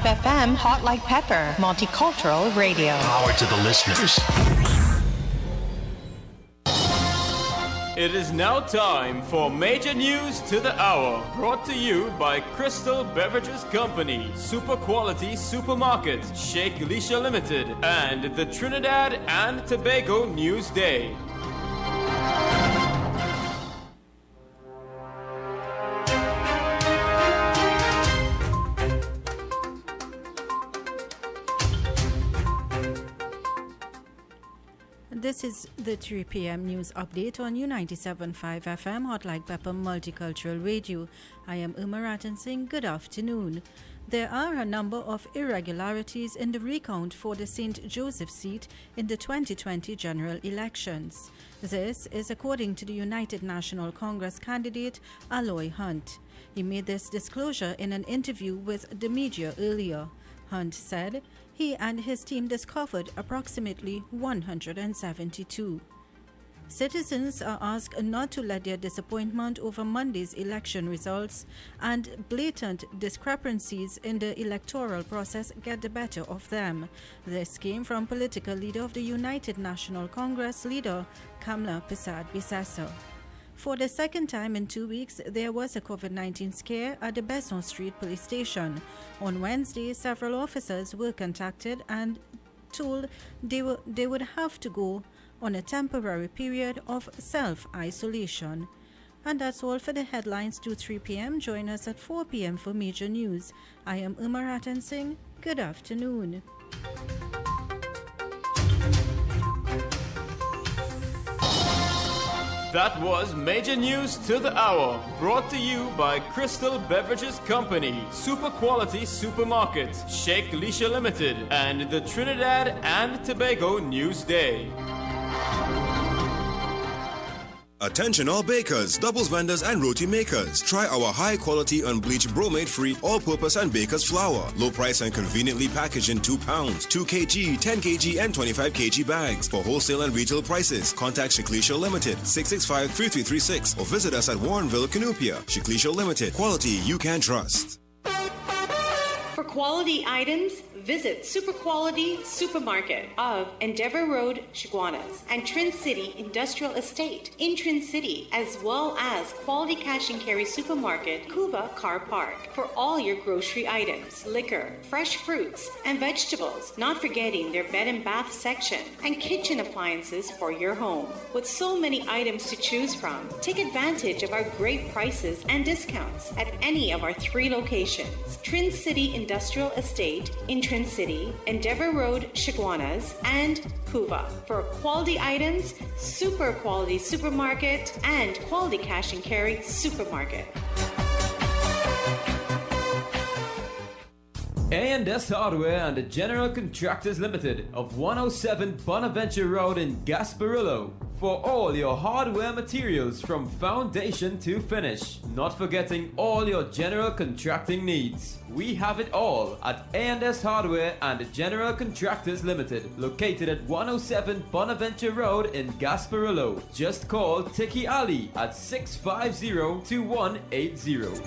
FM, Hot Like Pepper, Multicultural Radio. Power to the listeners. It is now time for Major News to the Hour, brought to you by Crystal Beverages Company, Super Quality Supermarket, Sheikh Lisha Limited, and the Trinidad and Tobago News Day. This is the 3 p.m. news update on U97.5 FM, Hot Like Pepper Multicultural Radio. I am Uma Ratan Singh. Good afternoon. There are a number of irregularities in the recount for the St. Joseph seat in the 2020 general elections. This is according to the United National Congress candidate Aloy Hunt. He made this disclosure in an interview with the media earlier. Hunt said he and his team discovered approximately 172. Citizens are asked not to let their disappointment over Monday's election results and blatant discrepancies in the electoral process get the better of them. This came from political leader of the United National Congress, leader Kamla Persad-Bissessar. For the second time in 2 weeks, there was a COVID-19 scare at the Besson Street police station. On Wednesday, several officers were contacted and told they would have to go on a temporary period of self-isolation. And that's all for the headlines to 3 p.m. Join us at 4 p.m. for major news. I am Uma Ratan Singh. Good afternoon. That was Major News to the Hour, brought to you by Crystal Beverages Company, Super Quality Supermarket, Sheikh Lisha Limited, and the Trinidad and Tobago News Day. Attention all bakers, doubles vendors and roti makers. Try our high quality unbleached bromate free all-purpose and baker's flour. Low price and conveniently packaged in 2 pounds, 2 kg, 10 kg and 25 kg bags. For wholesale and retail prices, contact Shiklisha Limited 665-3336 or visit us at Warrenville, Canoopia. Shiklisha Limited, quality you can trust. For quality items, visit Super Quality Supermarket of Endeavour Road, Chaguanas, and Trin City Industrial Estate in Trin City, as well as Quality Cash and Carry Supermarket, Cuba Car Park, for all your grocery items, liquor, fresh fruits, and vegetables, not forgetting their bed and bath section, and kitchen appliances for your home. With so many items to choose from, take advantage of our great prices and discounts at any of our 3 locations, Trin City Industrial Estate in Trin City, Endeavour Road, Chaguanas, and Cuba. For quality items, Super Quality Supermarket and Quality Cash and Carry Supermarket. A&S Hardware and the General Contractors Limited of 107 Bonaventure Road in Gasparillo. For all your hardware materials from foundation to finish. Not forgetting all your general contracting needs. We have it all at A&S Hardware and the General Contractors Limited, located at 107 Bonaventure Road in Gasparillo. Just call Tiki Ali at 650-2180.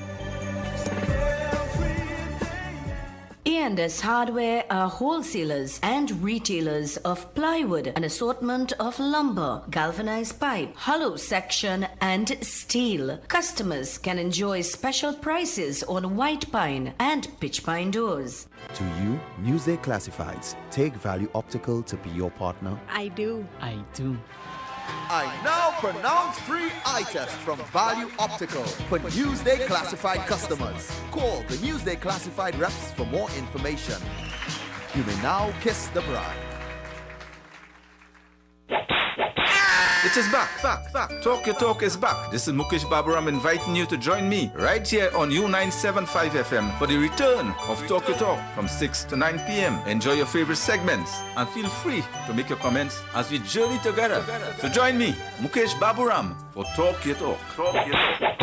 A&S Hardware are wholesalers and retailers of plywood, an assortment of lumber, galvanized pipe, hollow section, and steel. Customers can enjoy special prices on white pine and pitch pine doors. To you, Newsday Classifieds. Take Value Optical to be your partner. I do. I do. I now pronounce free eye test from Value Optical for Newsday Classified customers. Call the Newsday Classified reps for more information. You may now kiss the bride. It is back. Talk Your Talk is back. This is Mukesh Baburam inviting you to join me right here on U975 FM for the return of Talk Your Talk from 6 to 9 p.m. Enjoy your favorite segments and feel free to make your comments as we journey together. So join me, Mukesh Baburam, for Talk Your Talk. Talk Your Talk.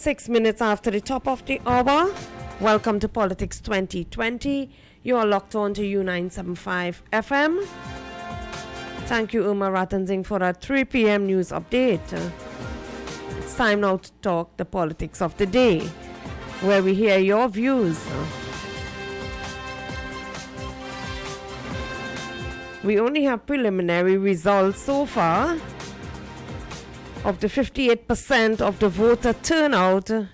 6 minutes after the top of the hour. Welcome to Politics 2020. You are locked on to U975 FM. Thank you, Uma Ratanzing, for our 3 p.m. news update. It's time now to talk the politics of the day, where we hear your views. We only have preliminary results so far of the 58% of the voter turnout in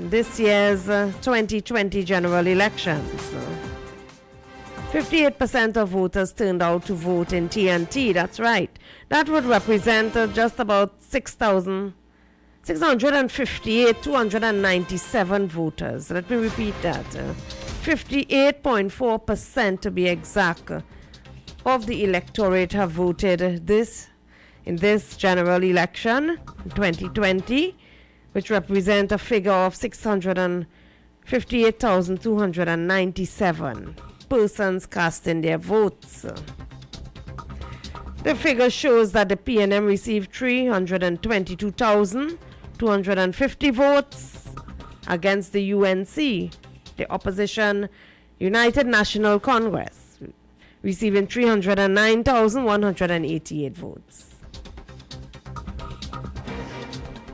this year's 2020 general elections. 58% of voters turned out to vote in TNT, that's right. That would represent just about 658,297 voters. Let me repeat that. 58.4% to be exact of the electorate have voted in this general election 2020, which represent a figure of 658,297 persons casting their votes. The figure shows that the PNM received 322,250 votes against the UNC, the opposition United National Congress, receiving 309,188 votes.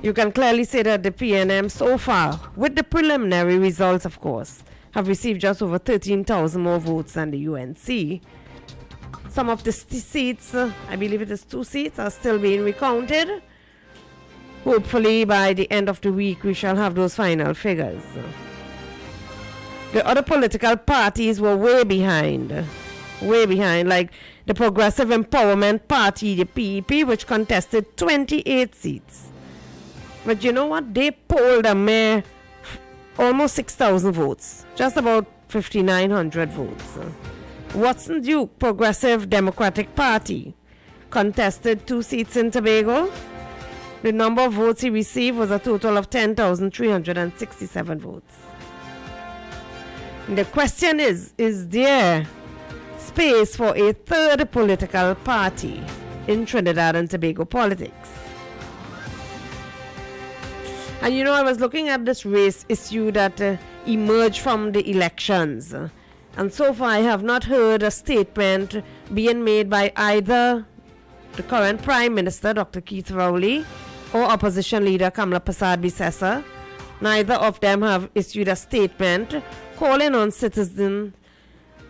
You can clearly say that the PNM so far, with the preliminary results of course, have received just over 13,000 more votes than the UNC. Some of the seats, I believe it is 2 seats, are still being recounted. Hopefully by the end of the week we shall have those final figures. The other political parties were way behind, like the Progressive Empowerment Party, the PEP, which contested 28 seats. But you know what? They polled a mere almost 6,000 votes, just about 5,900 votes. Watson Duke, Progressive Democratic Party, contested 2 seats in Tobago. The number of votes he received was a total of 10,367 votes. And the question is there space for a third political party in Trinidad and Tobago politics? And you know, I was looking at this race issue that emerged from the elections. And so far I have not heard a statement being made by either the current Prime Minister, Dr. Keith Rowley, or Opposition Leader Kamla Persad-Bissessar. Neither of them have issued a statement calling on citizens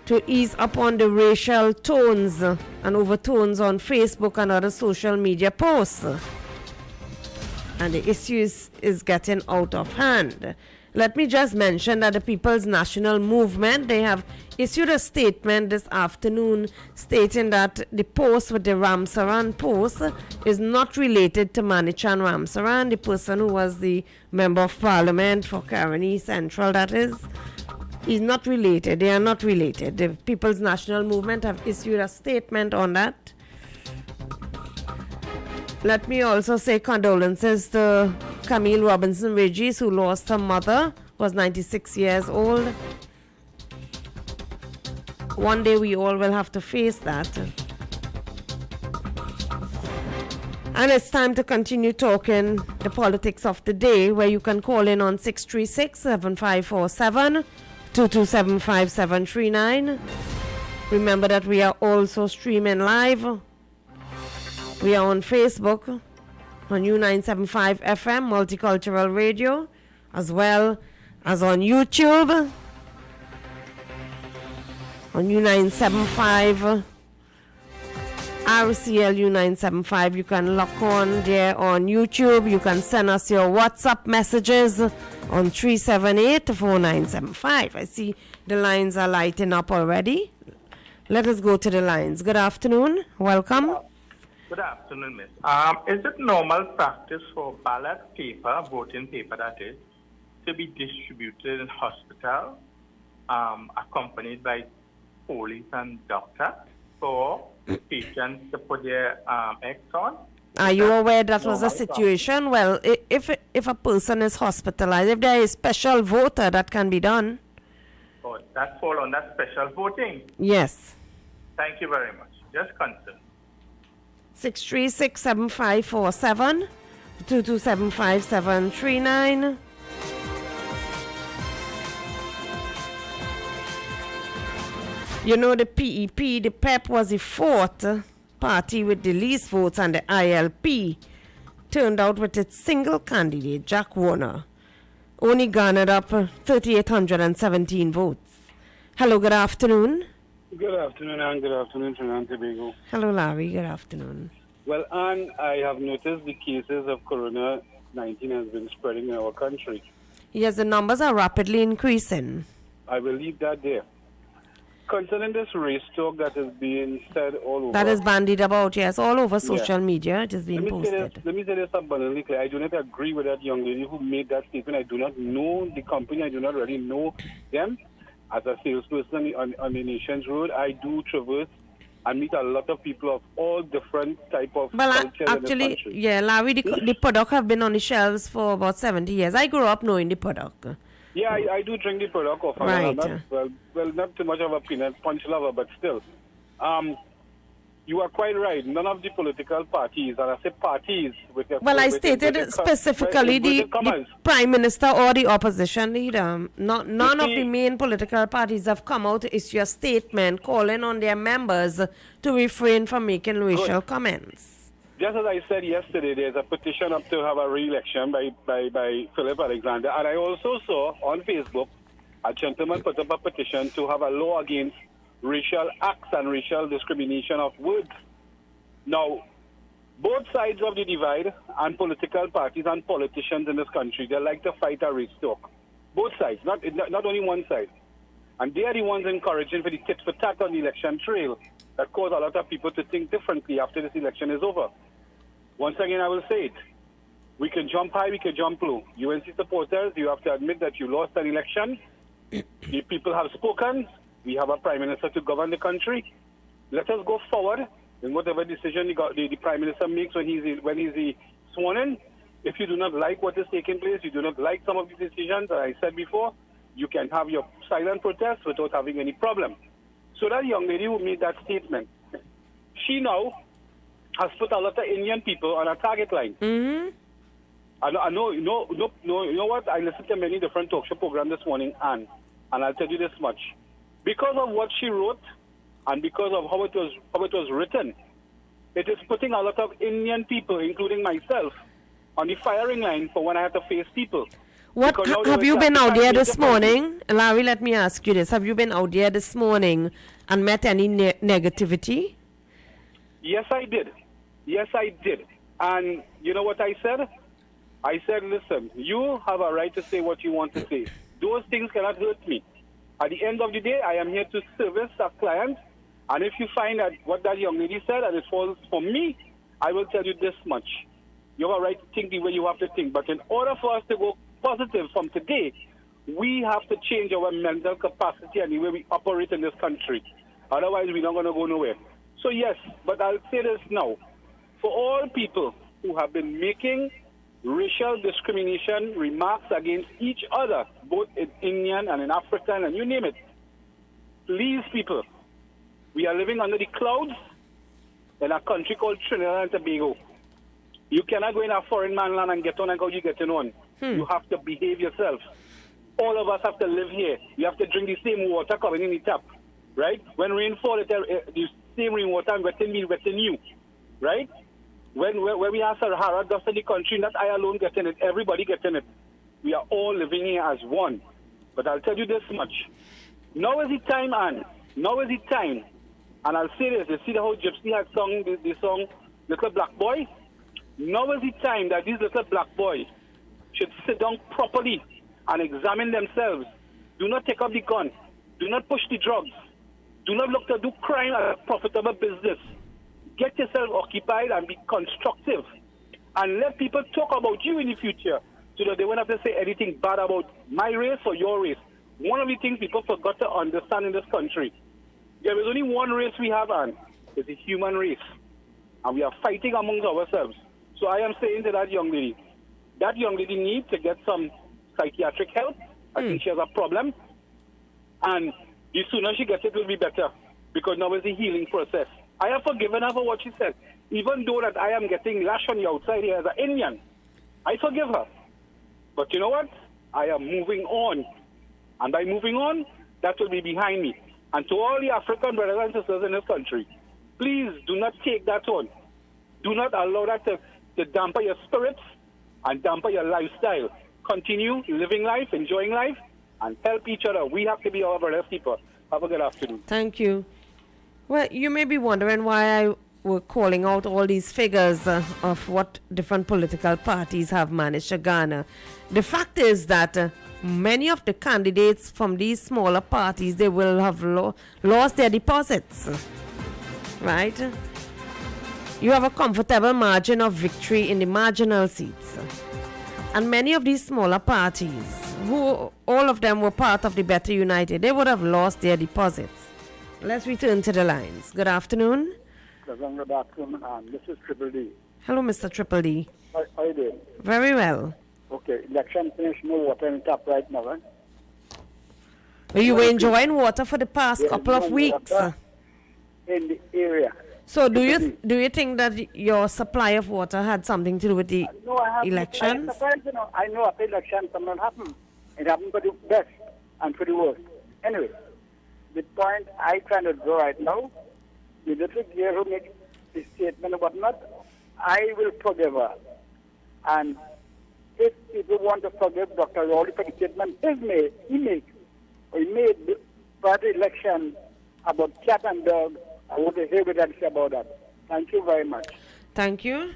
to ease up on the racial tones and overtones on Facebook and other social media posts. And the issue is getting out of hand. Let me just mention that the People's National Movement, they have issued a statement this afternoon stating that the post with the Ramsaran post is not related to Manichan Ramsaran, the person who was the Member of Parliament for Caroni Central, that is. He's not related. They are not related. The People's National Movement have issued a statement on that. Let me also say condolences to Camille Robinson Regis, who lost her mother, was 96 years old. One day we all will have to face that. And it's time to continue talking the politics of the day, where you can call in on 636-7547, 227-5739. Remember that we are also streaming live. We are on Facebook, on U975 FM, Multicultural Radio, as well as on YouTube, on U975, RCL U975. You can lock on there on YouTube. You can send us your WhatsApp messages on 378-4975. I see the lines are lighting up already. Let us go to the lines. Good afternoon. Welcome. Good afternoon, Miss. Is it normal practice for ballot paper, voting paper that is, to be distributed in hospital, accompanied by police and doctor, for patients to put their eggs on? Are you aware that was a situation? Well, if a person is hospitalized, if there is special voter, that can be done. Oh, that fall on that special voting? Yes. Thank you very much. Just concerned. 636-7547, 227-5739. You know, the PEP, the PEP was the fourth party with the least votes, and the ILP turned out with its single candidate, Jack Warner, only garnered up 3,817 votes. Hello, good afternoon. Good afternoon, and good afternoon, Trinidad and Tobago. Hello, Larry, good afternoon. Well, Anne, I have noticed the cases of Corona-19 has been spreading in our country. Yes, the numbers are rapidly increasing. I will leave that there. Concerning this race talk that is being said all over. That is bandied about, yes, all over social media. It is being posted. Let me say this abundantly clear. I do not agree with that young lady who made that statement. I do not know the company. I do not really know them. As a salesperson on the Nations Road, I do traverse and meet a lot of people of all different type of cultures in the country. Yeah, Larry, the product have been on the shelves for about 70 years. I grew up knowing the product. Yeah, I do drink the product often. Right. I'm not, not too much of a peanut punch lover, but still. You are quite right. None of the political parties, and I say parties... I stated specifically the Prime Minister or the opposition leader. None of the main political parties have come out to issue a statement calling on their members to refrain from making racial comments. Just as I said yesterday, there's a petition up to have a re-election by Philip Alexander. And I also saw on Facebook a gentleman put up a petition to have a law against racial acts and racial discrimination of words. Now, both sides of the divide and political parties and politicians in this country, they like to fight a race talk. Both sides, not only one side. And they are the ones encouraging for the tit for tat on the election trail that cause a lot of people to think differently after this election is over. Once again, I will say it. We can jump high, we can jump low. UNC supporters, you have to admit that you lost an election. The people have spoken. We have a prime minister to govern the country. Let us go forward in whatever decision the prime minister makes when he's sworn in. If you do not like what is taking place, you do not like some of the decisions, as I said before, you can have your silent protest without having any problem. So that young lady who made that statement, she now has put a lot of Indian people on a target line. Mm-hmm. I know, you know what? I listened to many different talk show programs this morning, and I'll tell you this much. Because of what she wrote and because of how it was written, it is putting a lot of Indian people, including myself, on the firing line for when I have to face people. Have you been out there this morning? Larry, let me ask you this. Have you been out there this morning and met any negativity? Yes, I did. Yes, I did. And you know what I said? I said, listen, you have a right to say what you want to say. Those things cannot hurt me. At the end of the day, I am here to service a client. And if you find that what that young lady said and it falls for me, I will tell you this much. You have a right to think the way you have to think. But in order for us to go positive from today, we have to change our mental capacity and the way we operate in this country. Otherwise, we're not going to go nowhere. So yes, but I'll say this now. For all people who have been making racial discrimination remarks against each other, both in Indian and in African and you name it, please people, we are living under the clouds in a country called Trinidad and Tobago. You cannot go in a foreign man land and get on and how you getting on. You have to behave yourself. All of us have to live here. You have to drink the same water coming in the tap, right? When rain falls, the same rainwater wetting me, wetting you, right? When we have Sahara dust in the country, not I alone getting it, everybody getting it. We are all living here as one. But I'll tell you this much. Now is the time, Anne. Now is the time. And I'll say this. You see how Gypsy had sung the song Little Black Boy? Now is the time that these little black boys should sit down properly and examine themselves. Do not take up the gun. Do not push the drugs. Do not look to do crime as a profitable business. Get yourself occupied and be constructive. And let people talk about you in the future so that they won't have to say anything bad about my race or your race. One of the things people forgot to understand in this country, there is only one race we have, and it's the human race. And we are fighting amongst ourselves. So I am saying to that young lady needs to get some psychiatric help. I think she has a problem. And the sooner she gets it, will be better. Because now is the healing process. I have forgiven her for what she said. Even though that I am getting lash on the outside here as an Indian, I forgive her. But you know what? I am moving on. And by moving on, that will be behind me. And to all the African brothers and sisters in this country, please do not take that on. Do not allow that to damper your spirits and damper your lifestyle. Continue living life, enjoying life, and help each other. We have to be our brother's keeper. Have a good afternoon. Thank you. Well, you may be wondering why I were calling out all these figures of what different political parties have managed to garner. The fact is that many of the candidates from these smaller parties, they will have lost their deposits, right? You have a comfortable margin of victory in the marginal seats. And many of these smaller parties, who all of them were part of the Better United, they would have lost their deposits. Let's return to the lines. Good afternoon. Good afternoon, this is Triple D. Hello, Mr. Triple D. How are you doing? Very well. Okay, election finished, no water in tap right now, right? Well, you were enjoying water for the past couple of weeks. In the area. So do you think that your supply of water had something to do with the elections? I know after elections something happened. It happened for the best and for the worst. Anyway, the point I trying to draw right now, the little girl who makes the statement or whatnot, I will forgive her. And if people want to forgive Dr. Rowley for the statement he made for the election about cat and dog, I want to hear what I say about that. Thank you very much. Thank you.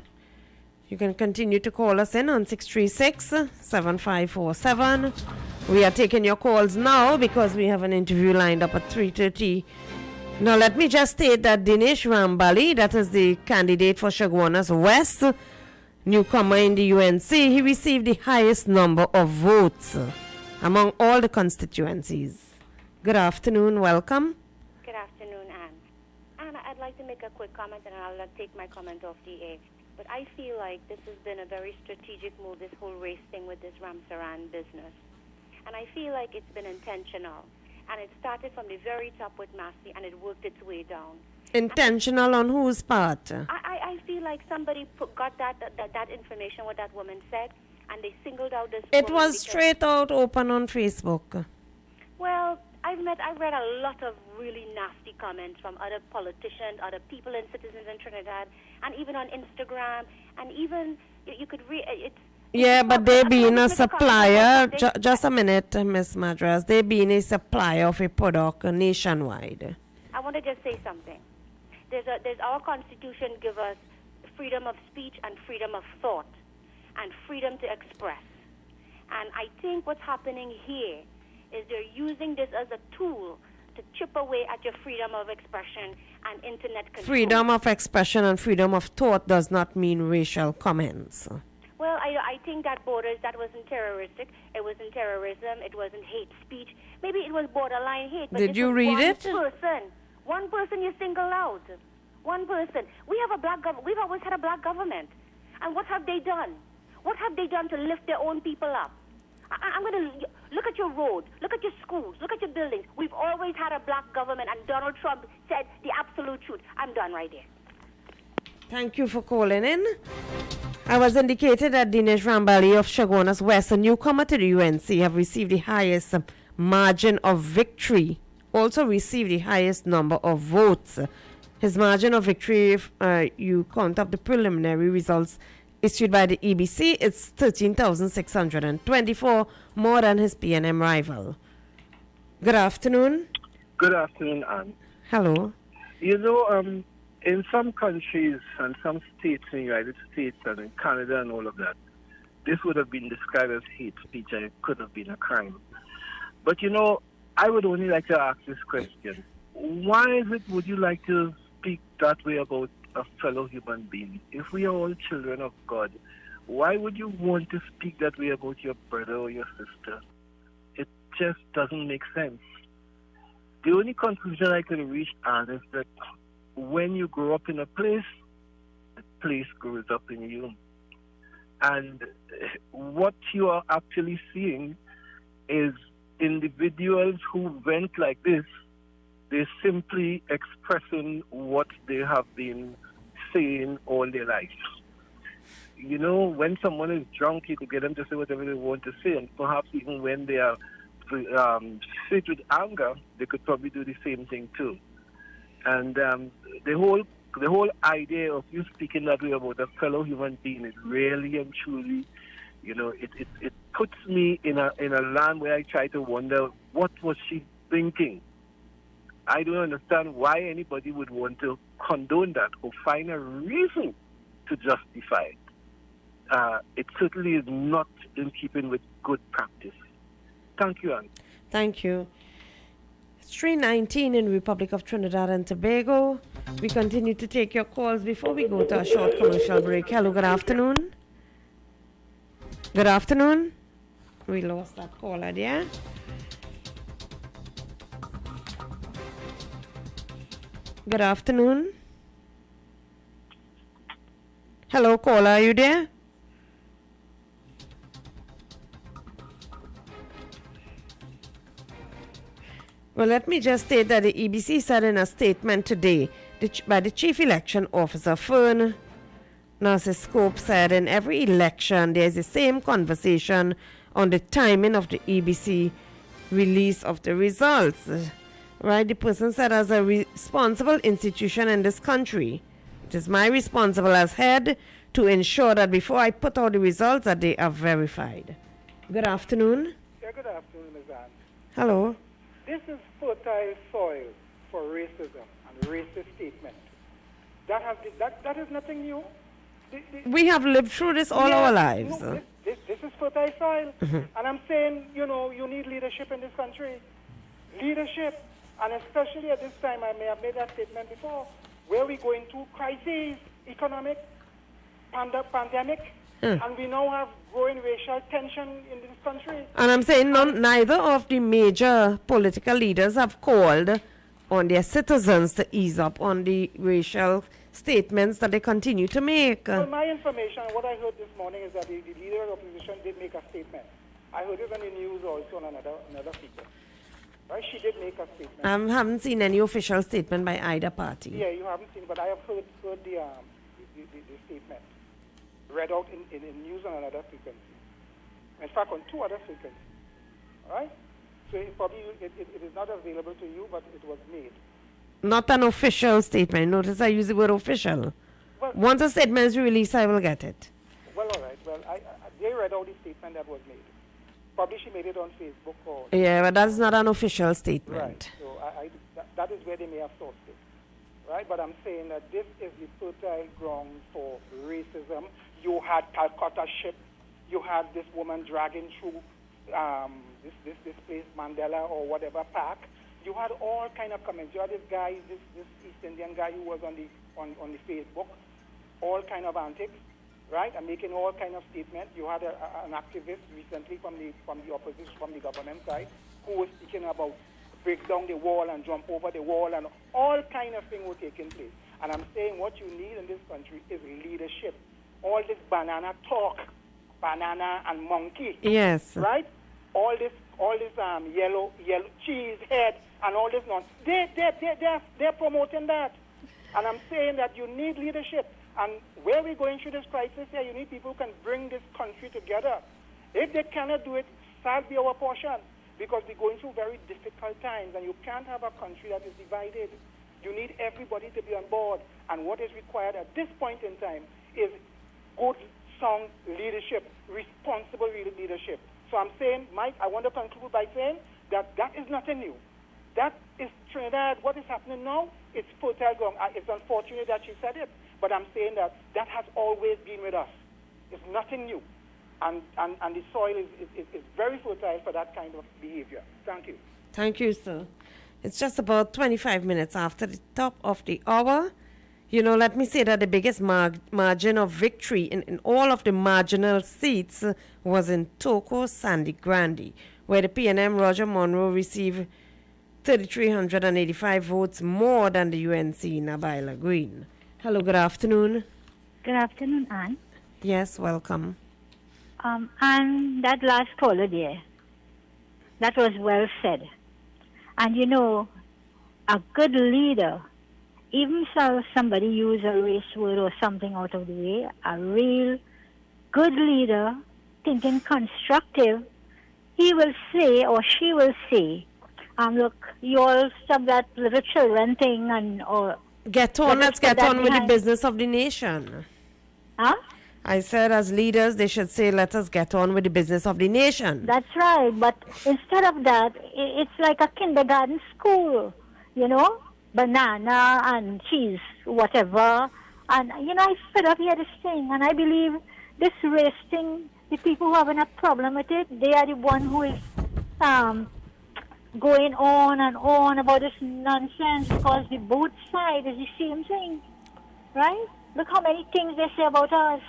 You can continue to call us in on 636-7547. We are taking your calls now because we have an interview lined up at 3:30. Now, let me just state that Dinesh Rambali, that is the candidate for Chaguanas West, newcomer in the UNC, he received the highest number of votes among all the constituencies. Good afternoon. Welcome. Good afternoon, Anne. Anne, I'd like to make a quick comment and I'll take my comment off the air. But I feel like this has been a very strategic move, this whole race thing with this Ramsaran business. And I feel like it's been intentional. And it started from the very top with Massey and it worked its way down. Intentional on whose part? I feel like somebody got that information, what that woman said, and they singled out this It was straight out open on Facebook. Well, I've read a lot of really nasty comments from other politicians, other people and citizens in Trinidad, and even on Instagram, and even you could read it. Yeah, but they being a supplier, just a minute, Miss Madras, they being a supplier of a product nationwide. I want to just say something. There's our Constitution give us freedom of speech and freedom of thought and freedom to express. And I think what's happening here is they're using this as a tool to chip away at your freedom of expression and internet control. Freedom of expression and freedom of thought does not mean racial comments. Well, I think that wasn't terroristic. It wasn't terrorism. It wasn't hate speech. Maybe it was borderline hate. But Did you read it? One person you single out. One person. We've always had a black government. And what have they done? What have they done to lift their own people up? I'm going to look at your roads, look at your schools, look at your buildings. We've always had a black government, and Donald Trump said the absolute truth. I'm done right there. Thank you for calling in. I was indicated that Dinesh Rambali of Chaguanas West, a newcomer to the UNC, have received the highest margin of victory, also received the highest number of votes. His margin of victory, if you count up the preliminary results issued by the EBC, it's 13,624, more than his PNM rival. Good afternoon. Good afternoon, Anne. Hello. You know, in some countries and some states in the United States and in Canada and all of that, this would have been described as hate speech and it could have been a crime. But, you know, I would only like to ask this question. Why would you like to speak that way about a fellow human being? If we are all children of God, why would you want to speak that way about your brother or your sister? It just doesn't make sense. The only conclusion I could reach is that when you grow up in a place, the place grows up in you. And what you are actually seeing is individuals who went like this. They're simply expressing what they have been saying all their life. when someone is drunk, you could get them to say whatever they want to say, and perhaps even when they are fit with anger, they could probably do the same thing too. And the whole idea of you speaking that way about a fellow human being is really and truly, it puts me in a land where I try to wonder, what was she thinking? I don't understand why anybody would want to condone that or find a reason to justify it. It certainly is not in keeping with good practice. Thank you, Anne. Thank you. It's 3:19 in Republic of Trinidad and Tobago. We continue to take your calls before we go to a short commercial break. Hello, good afternoon. Good afternoon. We lost that caller there. Good afternoon. Hello, caller, are you there? Well, let me just state that the EBC said in a statement today by the Chief Election Officer, Fern Narciscope, said in every election there is the same conversation on the timing of the EBC release of the results. Right? The person said, as a responsible institution in this country, it is my responsible as head to ensure that before I put out the results that they are verified. Good afternoon. Yeah, good afternoon, Ms. Anne. Hello. This is fertile soil for racism and racist statement. That is nothing new. We have lived through this all our lives. No, this is fertile soil. Mhm. And I'm saying, you need leadership in this country. Leadership. And especially at this time, I may have made that statement before, where we're going through crises, economic, pandemic, and we now have growing racial tension in this country. And I'm saying neither of the major political leaders have called on their citizens to ease up on the racial statements that they continue to make. Well, my information, what I heard this morning is that the leader of opposition did make a statement. I heard it on the news also on another speaker. Right? She did make a statement. I haven't seen any official statement by either party. Yeah, you haven't seen, but I have heard the statement read out in news on another frequency. In fact, on two other frequencies. All right? So it is not available to you, but it was made. Not an official statement. Notice I use the word official. Well, once a statement is released, I will get it. Well, all right. Well, they read out the statement that was made. Probably she made it on Facebook or... Yeah, but that's not an official statement. Right. So that is where they may have sourced it. Right? But I'm saying that this is the fertile ground for racism. You had Calcutta ship. You had this woman dragging through this place, Mandela or whatever park. You had all kind of comments. You had this guy, this East Indian guy who was on the Facebook, all kind of antics, right, and making all kind of statements. You had an activist recently from the opposition, from the government side, who was speaking about break down the wall and jump over the wall, and all kind of things were taking place. And I'm saying what you need in this country is leadership. All this banana talk, banana and monkey. Yes. Right? All this yellow cheese head and all this nonsense. They're promoting that. And I'm saying that you need leadership. And where we're going through this crisis here, you need people who can bring this country together. If they cannot do it, that'll be our portion. Because we're going through very difficult times, and you can't have a country that is divided. You need everybody to be on board. And what is required at this point in time is good, sound leadership, responsible leadership. So I'm saying, Mike, I want to conclude by saying that is nothing new. That is Trinidad. What is happening now? It's fertile ground. It's unfortunate that she said it, but I'm saying that has always been with us. It's nothing new. And the soil is very fertile for that kind of behavior. Thank you. Thank you, sir. It's just about 25 minutes after the top of the hour. Let me say that the biggest margin of victory in all of the marginal seats was in Toko Sandy Grande, where the PNM Roger Monroe received 3,385 votes more than the UNC Nabaila Green. Hello, good afternoon. Good afternoon, Anne. Yes, welcome. And that last caller there, that was well said. And a good leader, even if somebody use a race word or something out of the way, a real good leader, thinking constructive, he will say or she will say, look, you all stop that little children thing and or let's get on with the business of the nation. Huh? I said as leaders they should say let us get on with the business of the nation. That's right, but instead of that, it's like a kindergarten school, banana and cheese, whatever. And, I fed up here this thing, and I believe this race thing, the people who are having a problem with it, they are the one who is going on and on about this nonsense because the both sides is the same thing, right? Look how many things they say about us,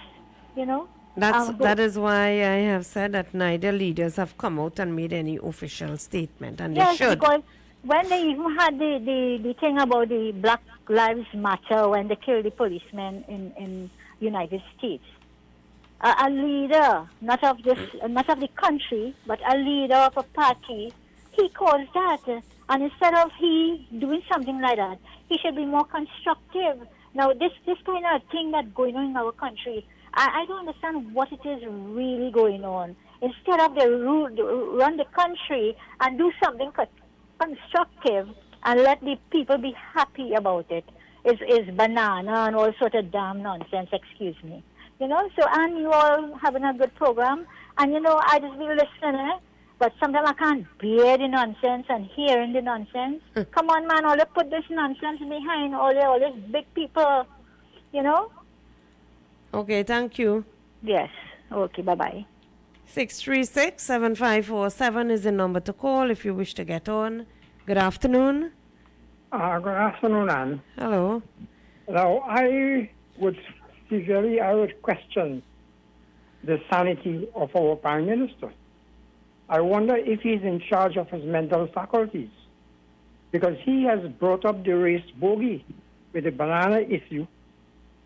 That is why I have said that neither leaders have come out and made any official statement, and yes, they should. Because when they even had the thing about the Black Lives Matter, when they killed the policemen in United States, a leader, not of the country, but a leader of a party, he calls that. And instead of he doing something like that, he should be more constructive. Now, this kind of thing that's going on in our country, I don't understand what it is really going on. Instead of they run the country and do something constructive and let the people be happy about it, is banana and all sort of damn nonsense, excuse me. So, and you all having a good program, and I just be listening, but sometimes I can't bear the nonsense and hearing the nonsense. Come on, man, all they put this nonsense behind all these big people, Okay, thank you. Yes. Okay, bye-bye. 636-7547 is the number to call if you wish to get on. Good afternoon. Good afternoon, Anne. Hello. Now, I would question the sanity of our Prime Minister. I wonder if he's in charge of his mental faculties, because he has brought up the race bogey with the banana issue,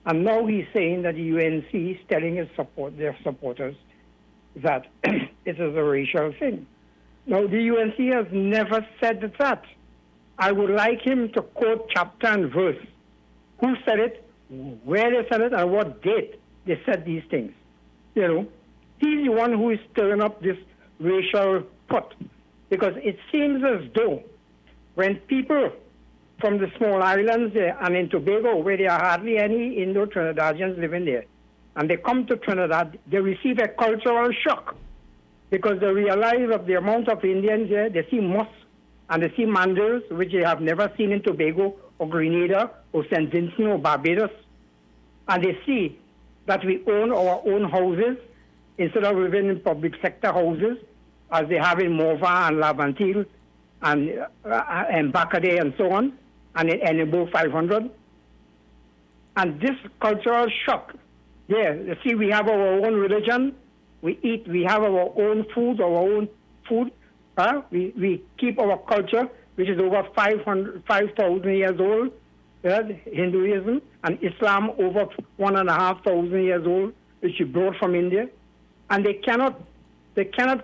and now he's saying that the UNC is telling their supporters that it is a racial thing. Now, the UNC has never said that. I would like him to quote chapter and verse. Who said it, where they said it, and what date they said these things. He's the one who is stirring up this racial pot, because it seems as though when people from the small islands and in Tobago, where there are hardly any Indo-Trinidadians living there, and they come to Trinidad, they receive a cultural shock because they realize of the amount of Indians there. They see moss and they see mandrills, which they have never seen in Tobago or Grenada or St. Vincent or Barbados. And they see that we own our own houses instead of living in public sector houses, as they have in Morva and Laventille and Bacadé and so on, and in Enebo 500. And this cultural shock, you see, we have our own religion, we eat, we have our own food, we keep our culture, which is over 5,000 years old, Hinduism, and Islam over 1,500 years old, which you brought from India, and they cannot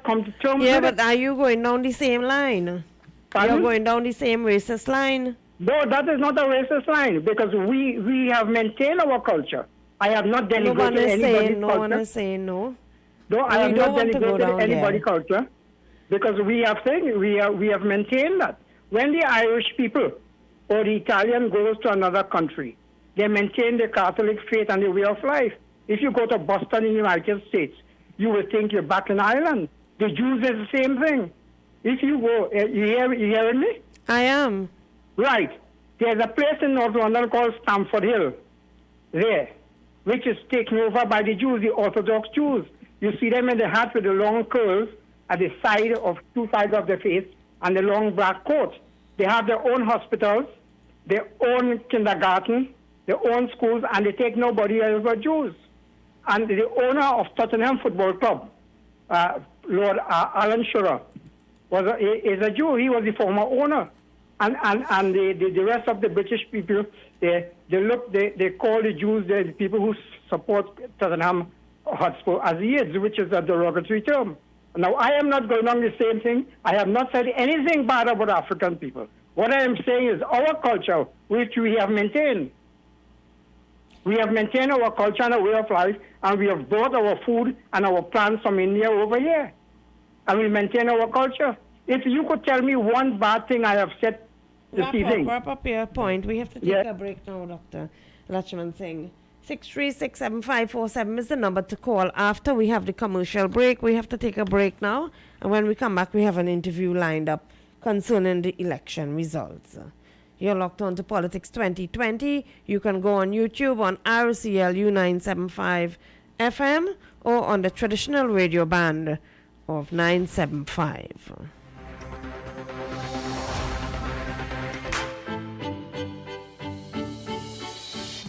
come to terms with it. Yeah, but are you going down the same line? Pardon? You're going down the same racist line? No, that is not a racist line, because we have maintained our culture. I have not denigrated anybody's culture. No one is saying no. No, I have not denigrated anybody's culture, because we have maintained that. When the Irish people or the Italian goes to another country, they maintain the Catholic faith and the way of life. If you go to Boston in the United States, you will think you're back in Ireland. The Jews is the same thing. If you go, you hearing me? I am. Right. There's a place in North London called Stamford Hill there, which is taken over by the Jews, the Orthodox Jews. You see them in the hat with the long curls at the side of two sides of their face and the long black coat. They have their own hospitals, their own kindergarten, their own schools, and they take nobody else but Jews. And the owner of Tottenham Football Club, Lord Alan Shearer, is a Jew. He was the former owner. And the rest of the British people, they call the Jews the people who support Tottenham Hotspur as Yids, which is a derogatory term. Now, I am not going on the same thing. I have not said anything bad about African people. What I am saying is our culture, which we have maintained. We have maintained our culture and our way of life, and we have brought our food and our plants from India over here. And we maintain our culture. If you could tell me one bad thing I have said this evening. Wrap up your point. We have to take a break now, Dr. Lakshman Singh. 6367547 is the number to call after we have the commercial break. We have to take a break now. And when we come back, we have an interview lined up concerning the election results. You're locked on to Politics 2020. You can go on YouTube on RCLU 975 FM or on the traditional radio band of 975.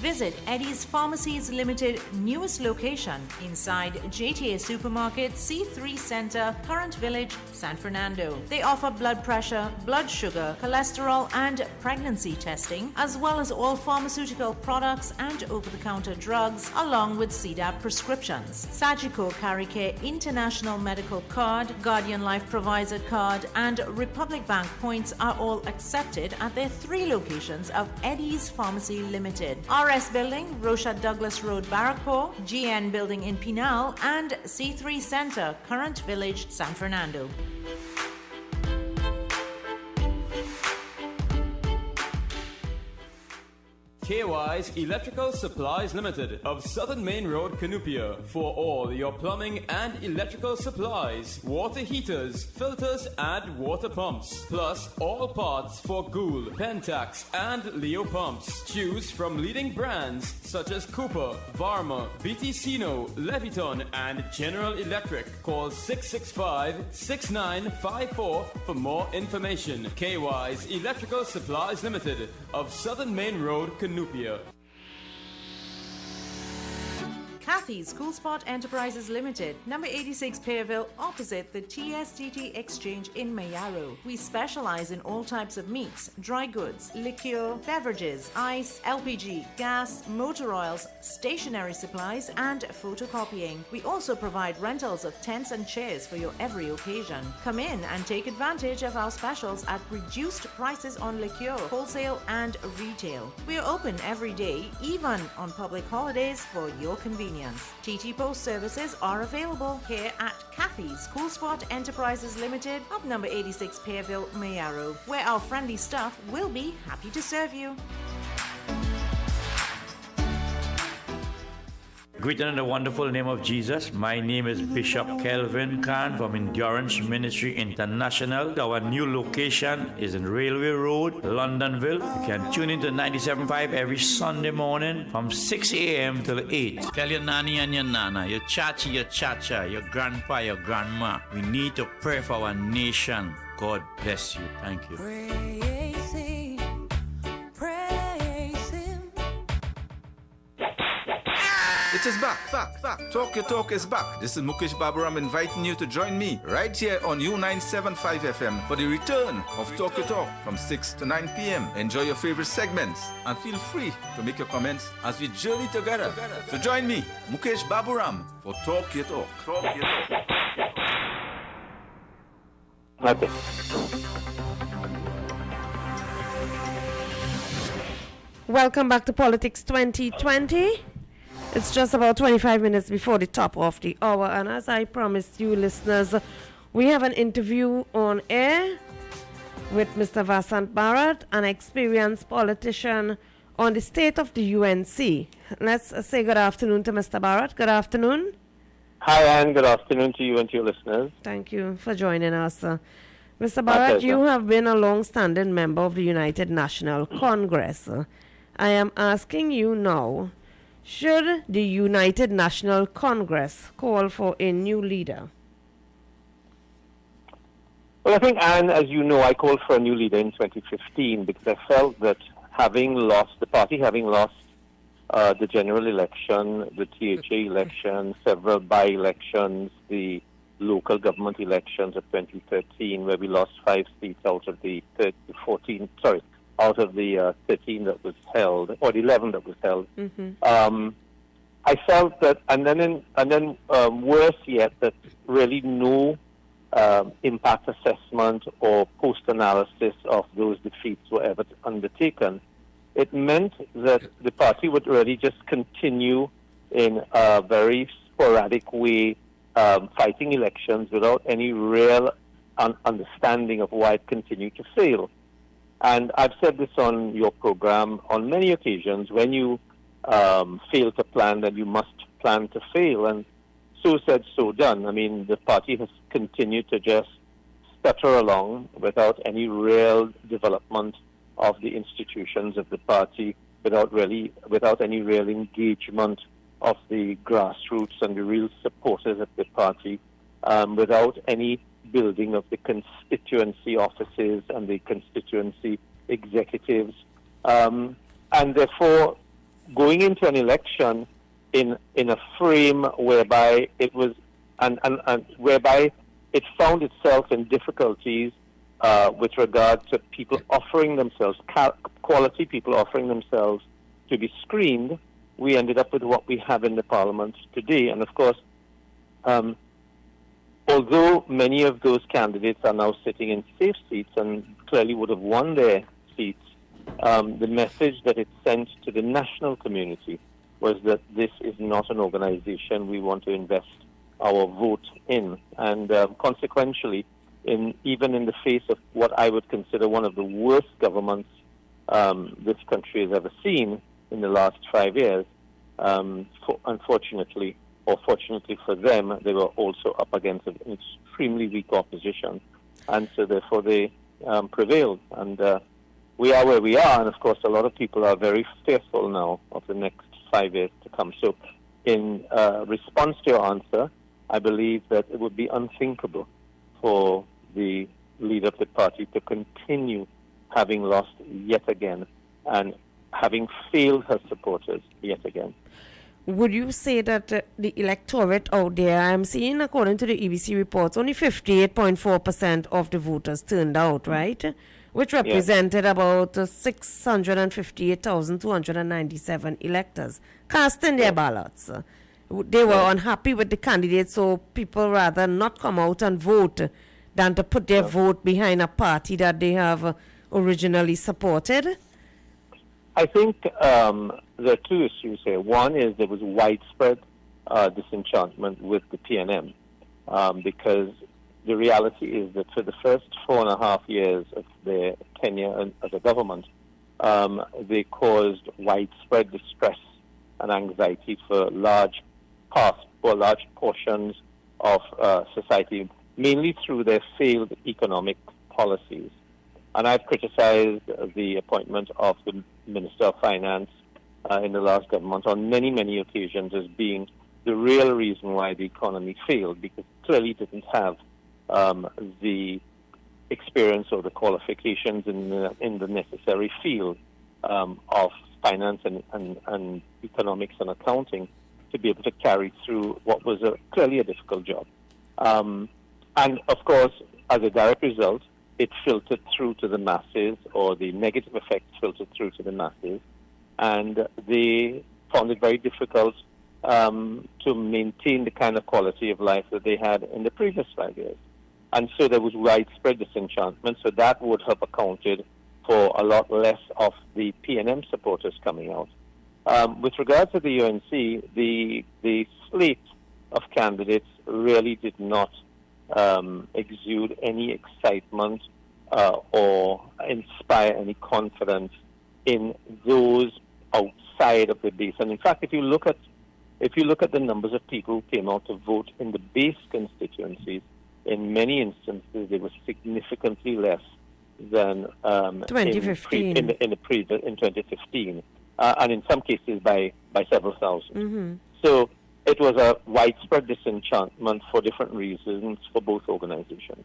Visit Eddie's Pharmacies Limited newest location inside JTA Supermarket, C3 Center, Current Village, San Fernando. They offer blood pressure, blood sugar, cholesterol, and pregnancy testing, as well as all pharmaceutical products and over-the-counter drugs, along with CDAP prescriptions. Sagicor Caricare International Medical Card, Guardian Life Provider Card, and Republic Bank points are all accepted at their 3 locations of Eddie's Pharmacy Limited. RS Building, Rocha Douglas Road, Barrackpore, GN Building in Pinal, and C3 Center, Current Village, San Fernando. KY's Electrical Supplies Limited of Southern Main Road, Canupia, for all your plumbing and electrical supplies, water heaters, filters, and water pumps, plus all parts for Gould, Pentax, and Leo pumps. Choose from leading brands such as Cooper, Varma, BTCino, Leviton, and General Electric. Call 665-6954 for more information. KY's Electrical Supplies Limited of Southern Main Road, Canupia. Kathy's Cool Spot Enterprises Limited, number 86 Pearville, opposite the TSTT Exchange in Mayaro. We specialize in all types of meats, dry goods, liqueur, beverages, ice, LPG, gas, motor oils, stationery supplies, and photocopying. We also provide rentals of tents and chairs for your every occasion. Come in and take advantage of our specials at reduced prices on liqueur, wholesale, and retail. We are open every day, even on public holidays, for your convenience. TT Post services are available here at Kathy's Cool Spot Enterprises Limited of number 86 Pearville, Mayaro, where our friendly staff will be happy to serve you. Greeted in the wonderful name of Jesus. My name is Bishop Kelvin Khan from Endurance Ministry International. Our new location is in Railway Road, Londonville. You can tune into 97.5 every Sunday morning from 6 a.m. till 8. Tell your nanny and your nana, your chachi, your chacha, your grandpa, your grandma. We need to pray for our nation. God bless you. Thank you. Praise him. Praise him. It is back. Talk Your Talk is back. This is Mukesh Baburam inviting you to join me right here on U975 FM for the return of Talk Your Talk from 6 to 9 p.m. Enjoy your favorite segments and feel free to make your comments as we journey together. So join me, Mukesh Baburam, for Talk Your Talk. Talk Your Talk. Okay. Welcome back to Politics 2020. It's just about 25 minutes before the top of the hour, and as I promised you listeners, we have an interview on air with Mr. Vasant Bharat, an experienced politician, on the state of the UNC. Let's say good afternoon to Mr. Bharat. Good afternoon. Hi, and good afternoon to you and to your listeners. Thank you for joining us. Mr. Bharat, you have been a long-standing member of the United National Congress. I am asking you now, should the United National Congress call for a new leader? Well, I think, Anne, as you know, I called for a new leader in 2015 because I felt that the party having lost the general election, the THA election, several by-elections, the local government elections of 2013, where we lost 5 seats out of the 13 that was held, or the 11 that was held. Mm-hmm. I felt that, and then worse yet, that really no impact assessment or post-analysis of those defeats were ever undertaken. it meant that the party would really just continue in a very sporadic way, fighting elections without any real understanding of why it continued to fail. And I've said this on your program on many occasions: when you fail to plan, then you must plan to fail. And so said, so done. I mean, the party has continued to just stutter along without any real development of the institutions of the party, without any real engagement of the grassroots and the real supporters of the party, without any building of the constituency offices and the constituency executives, and therefore going into an election in a frame whereby it was and whereby it found itself in difficulties with regard to people offering themselves, quality people offering themselves to be screened. We ended up with what we have in the parliament today. And of course, although many of those candidates are now sitting in safe seats and clearly would have won their seats, the message that it sent to the national community was that this is not an organization we want to invest our vote in. And consequently, even in the face of what I would consider one of the worst governments this country has ever seen in the last 5 years, unfortunately, or fortunately for them, they were also up against an extremely weak opposition. And so therefore they prevailed. And we are where we are. And of course, a lot of people are very fearful now of the next 5 years to come. So in response to your answer, I believe that it would be unthinkable for the leader of the party to continue having lost yet again and having failed her supporters yet again. Would you say that the electorate out there, I'm seeing according to the EBC reports, only 58.4% of the voters turned out, right? Which represented about 658,297 electors casting their ballots. They were unhappy with the candidates, so people rather not come out and vote than to put their vote behind a party that they have originally supported. I think there are two issues here. One is there was widespread disenchantment with the PNM because the reality is that for the first 4.5 years of their tenure as a government, they caused widespread distress and anxiety for large portions of society, mainly through their failed economic policies. And I've criticized the appointment of the Minister of Finance in the last government on many, many occasions as being the real reason why the economy failed, because clearly it didn't have the experience or the qualifications in the necessary field of finance and economics and accounting to be able to carry through what was clearly a difficult job. And of course, as a direct result, it filtered through to the masses, or the negative effects filtered through to the masses, and they found it very difficult to maintain the kind of quality of life that they had in the previous 5 years. And so there was widespread disenchantment, so that would have accounted for a lot less of the PNM supporters coming out. With regard to the UNC, the slate of candidates really did not exude any excitement or inspire any confidence in those outside of the base. And in fact, if you look at the numbers of people who came out to vote in the base constituencies, in many instances they were significantly less than 2015 in 2015, and in some cases by several thousand. Mm-hmm. So it was a widespread disenchantment for different reasons for both organizations.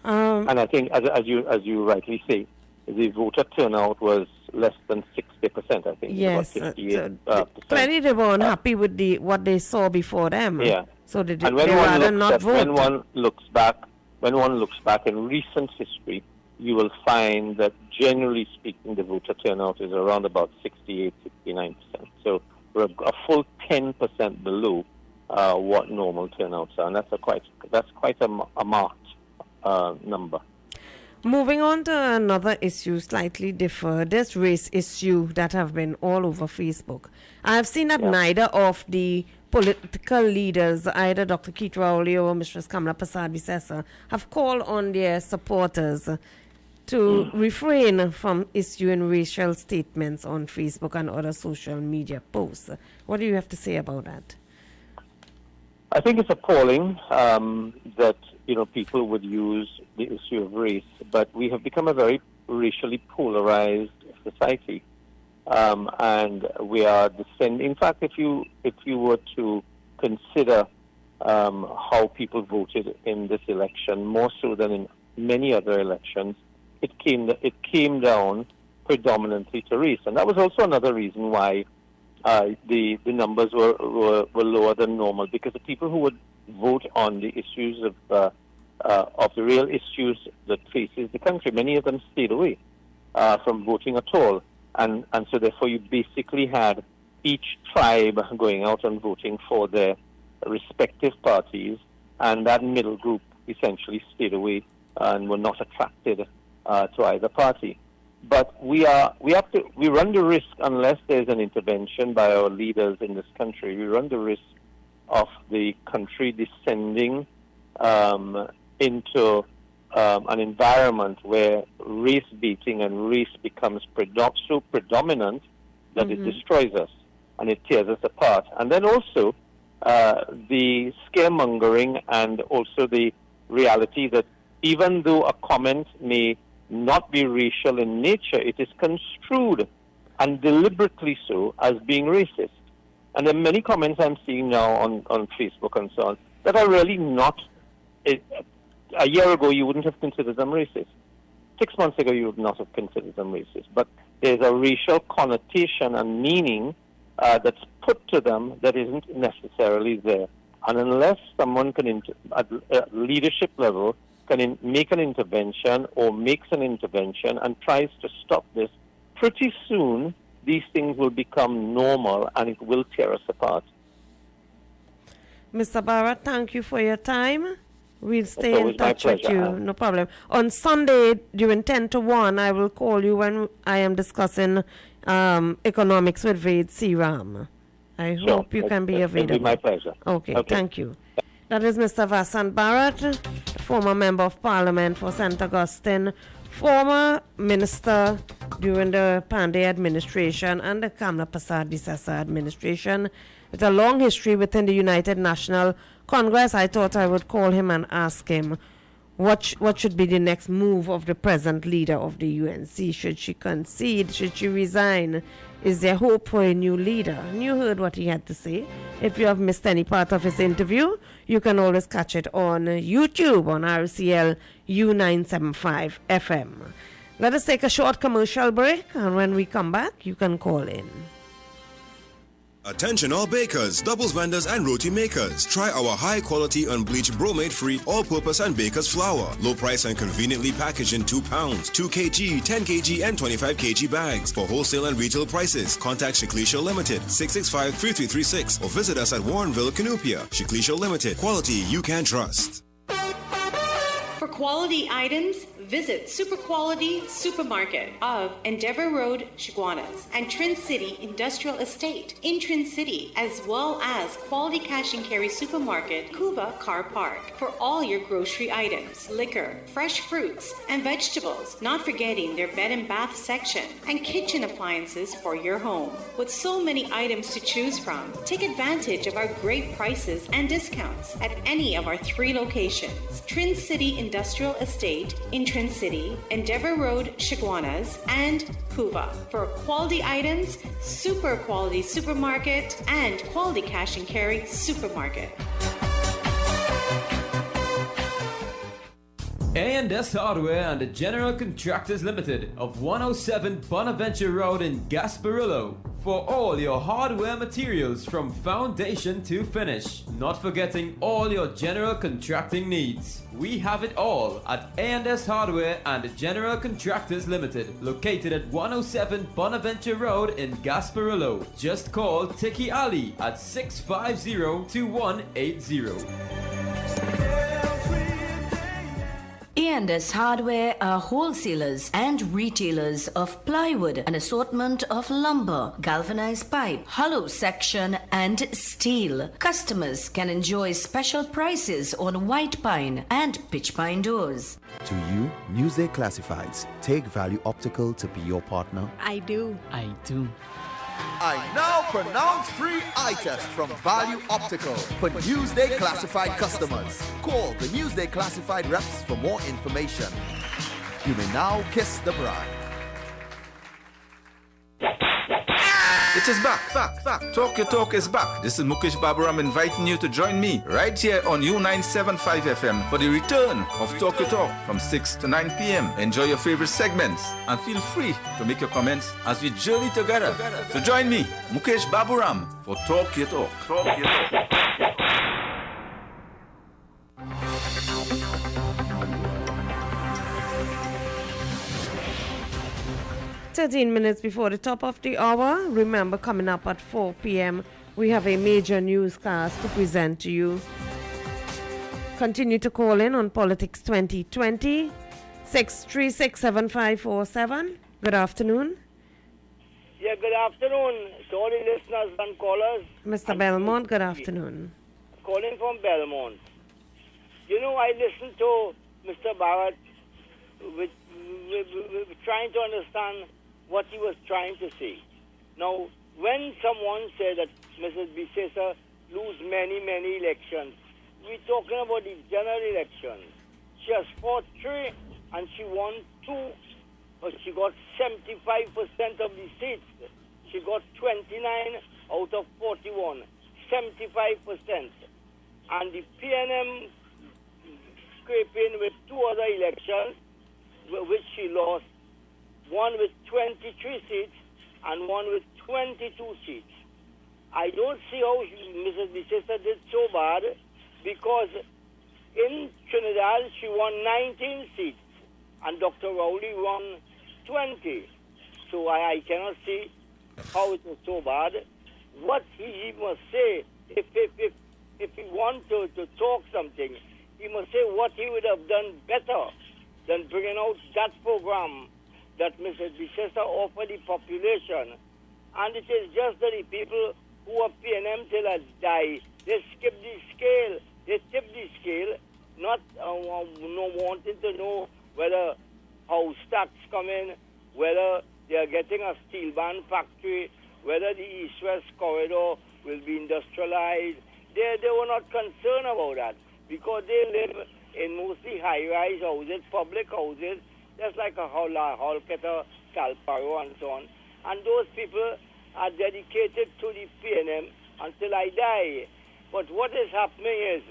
And I think, as you rightly say, the voter turnout was less than 60%. I think. Yes, about 58%. clearly they were unhappy with what they saw before them. Yeah. So they And when rather not vote. when one looks back in recent history, you will find that generally speaking, the voter turnout is around about 68-69%. So we're a full 10% below what normal turnouts are, and that's quite a marked number. Moving on to another issue, slightly different. This race issue that have been all over Facebook. I have seen that neither of the political leaders, either Dr. Keith Rowley or Mistress Kamala Persad-Bissessar, have called on their supporters to refrain from issuing racial statements on Facebook and other social media posts. What do you have to say about that? I think it's appalling that people would use the issue of race, but we have become a very racially polarized society, and we are descending. In fact, if you were to consider how people voted in this election, more so than in many other elections, it came down predominantly to race, and that was also another reason why the numbers were lower than normal, because the people who would vote on the issues of the real issues that faces the country, many of them stayed away from voting at all, and so therefore you basically had each tribe going out and voting for their respective parties, and that middle group essentially stayed away and were not attracted to either party. But we run the risk, unless there's an intervention by our leaders in this country, we run the risk of the country descending into an environment where race baiting and race becomes so predominant that it destroys us and it tears us apart. And then also the scaremongering, and also the reality that even though a comment may not be racial in nature, it is construed, and deliberately so, as being racist. And there are many comments I'm seeing now on Facebook and so on that are really not. A year ago, you wouldn't have considered them racist. 6 months ago, you would not have considered them racist. But there's a racial connotation and meaning that's put to them that isn't necessarily there. And unless someone can, at leadership level, can make an intervention or makes an intervention and tries to stop this, pretty soon these things will become normal and it will tear us apart. Mr. Barrett, thank you for your time. We'll stay in touch with you. No problem. On Sunday, during 10 to 1, I will call you when I am discussing economics with Ved Seeram. I hope you can be available. It'll be my pleasure. Okay, thank you. That is Mr. Vasant Barrett, former Member of Parliament for St. Augustine, former Minister during the Pandey administration and the Kamala Persad-Bissessar administration, with a long history within the United National Congress. I thought I would call him and ask him what should be the next move of the present leader of the UNC. Should she concede? Should she resign? Is there hope for a new leader? And you heard what he had to say. If you have missed any part of his interview, you can always catch it on YouTube on RCL U975 FM. Let us take a short commercial break, and when we come back, you can call in. Attention all bakers, doubles vendors and roti makers. Try our high quality unbleached bromate free all-purpose and baker's flour. Low price and conveniently packaged in 2 pounds, 2 kg, 10 kg and 25 kg bags. For wholesale and retail prices, contact Shiklisha Limited 665-3336 or visit us at Warrenville, Canupia. Shiklisha Limited, quality you can trust. For quality items, visit Super Quality Supermarket of Endeavour Road, Chaguanas, and Trin City Industrial Estate in Trin City, as well as Quality Cash and Carry Supermarket, Cuba Car Park, for all your grocery items, liquor, fresh fruits, and vegetables, not forgetting their bed and bath section, and kitchen appliances for your home. With so many items to choose from, take advantage of our great prices and discounts at any of our 3 locations: Trin City Industrial Estate in Trin City, Endeavour Road, Chaguanas, and Cuba. For quality items, Super Quality Supermarket and Quality Cash and Carry Supermarket. A&S Hardware and the General Contractors Limited of 107 Bonaventure Road in Gasparillo. For all your hardware materials from foundation to finish. Not forgetting all your general contracting needs. We have it all at A&S Hardware and the General Contractors Limited, located at 107 Bonaventure Road in Gasparillo. Just call Tiki Ali at 650-2180. P&S Hardware are wholesalers and retailers of plywood, an assortment of lumber, galvanized pipe, hollow section, and steel. Customers can enjoy special prices on white pine and pitch pine doors. To you, Newsday Classifieds. Take Value Optical to be your partner. I do. I now pronounce free eye test from Value Optical for Newsday Classified customers. Call the Newsday Classified reps for more information. You may now kiss the bride. It is back. Talk Your Talk is back. This is Mukesh Baburam inviting you to join me right here on U975 FM for the return of Talk Your Talk from 6 to 9 p.m. Enjoy your favorite segments and feel free to make your comments as we journey together. So join me, Mukesh Baburam, for Talk Your Talk. Talk Your Talk. 13 minutes before the top of the hour. Remember, coming up at 4 p.m., we have a major newscast to present to you. Continue to call in on Politics 2020, 6367547. Good afternoon. Yeah, good afternoon to all the listeners and callers. Mr. Belmont, good afternoon. Calling from Belmont. You know, I listened to Mr. Barrett with trying to understand what he was trying to say. Now, when someone said that Mrs. Bisesa lose many elections, we're talking about the general elections. She has fought 3 and she won 2, but she got 75% of the seats. She got 29 out of 41, 75%. And the PNM scraping with 2 other elections, which she lost, one with 23 seats and one with 22 seats. I don't see how Mrs. Bisesa did so bad, because in Trinidad she won 19 seats and Dr. Rowley won 20. So I cannot see how it was so bad. What he must say, if he wants to talk something, he must say what he would have done better than bringing out that program that Mrs. Bisesa offered the population. And it is just that the people who are PNM till I die, they skip the scale, they tip the scale, not wanting to know whether how stocks come in, whether they are getting a steel band factory, whether the East-West corridor will be industrialized. They were not concerned about that, because they live in mostly high-rise houses, public houses, just like a Holketa, Calparo, and so on. And those people are dedicated to the PNM until I die. But what is happening is,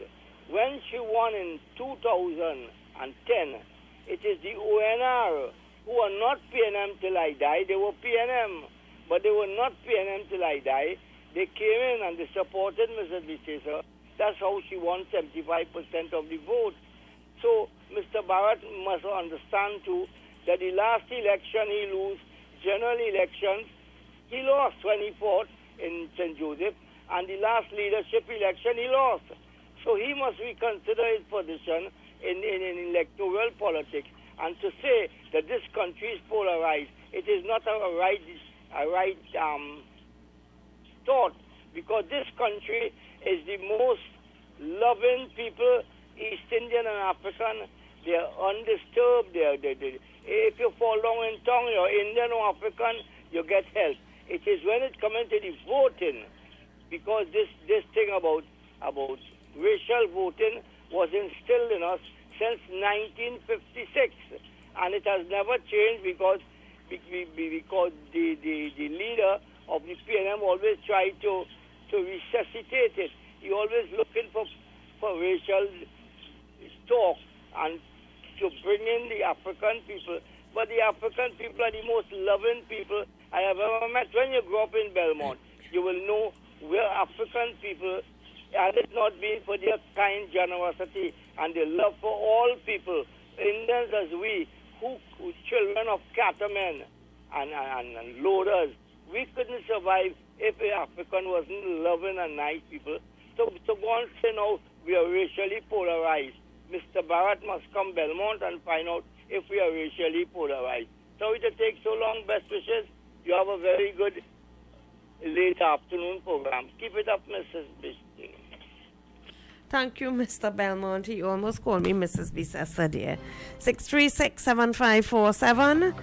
when she won in 2010, it is the ONR who are not PNM till I die. They were PNM, but they were not PNM till I die. They came in and they supported Mrs. Bisesa. That's how she won 75% of the vote. So Mr. Barrett must understand too that the last election he lost, general elections, he lost when he fought in St. Joseph, and the last leadership election he lost. So he must reconsider his position in electoral politics, and to say that this country is polarized, it is not a right thought, because this country is the most loving people, East Indian and African. They are undisturbed. If you fall down in tongue, you're Indian or African, you get help. It is when it comes to the voting, because this thing about racial voting was instilled in us since 1956, and it has never changed, because the leader of the PNM always tried to resuscitate it. He always looking for racial talk and to bring in the African people. But the African people are the most loving people I have ever met. When you grow up in Belmont, you will know we're African people, had it not been for their kind generosity and their love for all people, Indians as we, who children of cattlemen and loaders, we couldn't survive if the African wasn't loving and nice people. So go on say now we are racially polarized. Mr. Barrett must come Belmont and find out if we are racially polarized. Sorry to take so long. Best wishes. You have a very good late afternoon program. Keep it up, Mrs. Bishop. Thank you, Mr. Belmont. He almost called me Mrs. Bissessa, dear. 636-7547,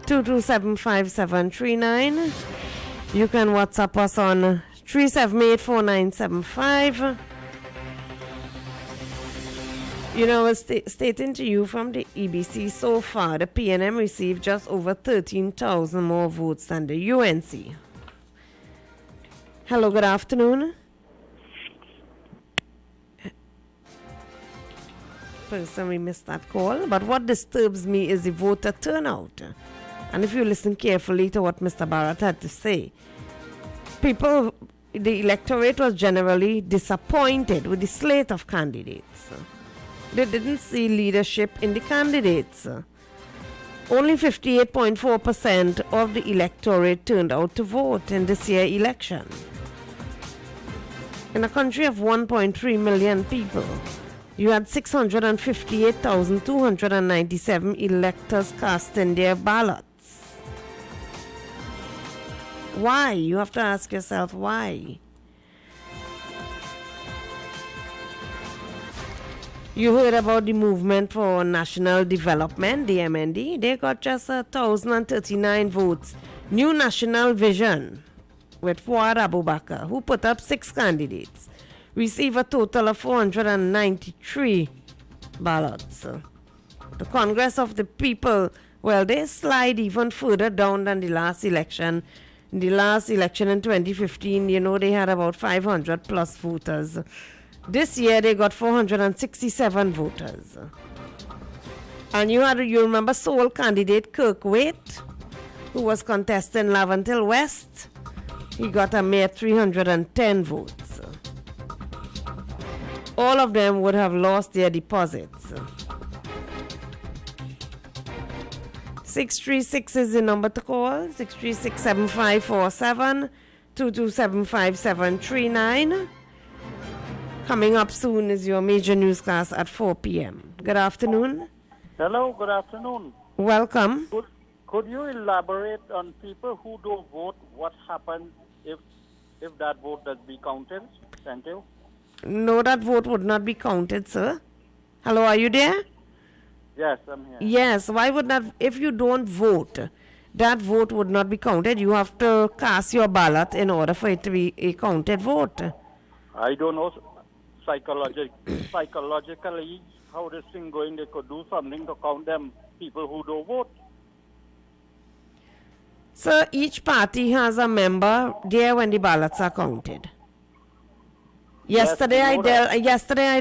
227-5739. You can WhatsApp us on 378-4975. You know, stating to you from the EBC, so far the PNM received just over 13,000 more votes than the UNC. Hello, good afternoon. Person, we missed that call. But what disturbs me is the voter turnout. And if you listen carefully to what Mr. Barrett had to say, the electorate was generally disappointed with the slate of candidates. They didn't see leadership in the candidates. Only 58.4% of the electorate turned out to vote in this year's election. In a country of 1.3 million people, you had 658,297 electors casting their ballots. Why? You have to ask yourself why. You heard about the Movement for National Development, the MND. They got just 1,039 votes. New National Vision with Fuad Abubakar, who put up 6 candidates, receive a total of 493 ballots. The Congress of the People, well, they slide even further down than the last election. In the last election in 2015, you know, they had about 500 plus voters. This year they got 467 voters. And you remember sole candidate Kirk Waite, who was contesting Laventille West. He got a mere 310 votes. All of them would have lost their deposits. 636 is the number to call. 636-7547, 227-5739. Coming up soon is your major newscast at 4 p.m. Good afternoon. Hello, good afternoon. Welcome. Could you elaborate on people who don't vote, what happens if that vote does be counted? Thank you. No, that vote would not be counted, sir. Hello, are you there? Yes, I'm here. Yes, why would that, if you don't vote, that vote would not be counted. You have to cast your ballot in order for it to be a counted vote. I don't know psychologically how this thing going. They could do something to count them people who don't vote. So each party has a member there when the ballots are counted. Yesterday I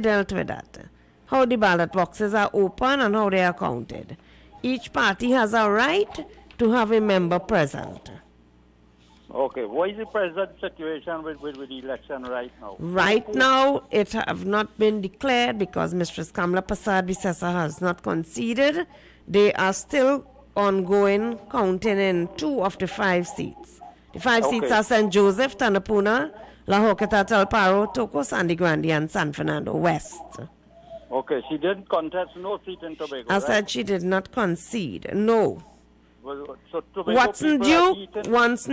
dealt with that. How the ballot boxes are open and how they are counted. Each party has a right to have a member present. Okay, what is the present situation with the election right now? Right now, it have not been declared because Mistress Kamla Prasad Bissessa has not conceded. They are still ongoing counting in 2 of the 5 seats. The 5 seats are St. Joseph, Tanapuna, La Joqueta, Talparo, Toco, Sandy Grande, and San Fernando West. Okay, she didn't contest no seat in Tobago, I said she did not concede, no. Well, so Tobago Watson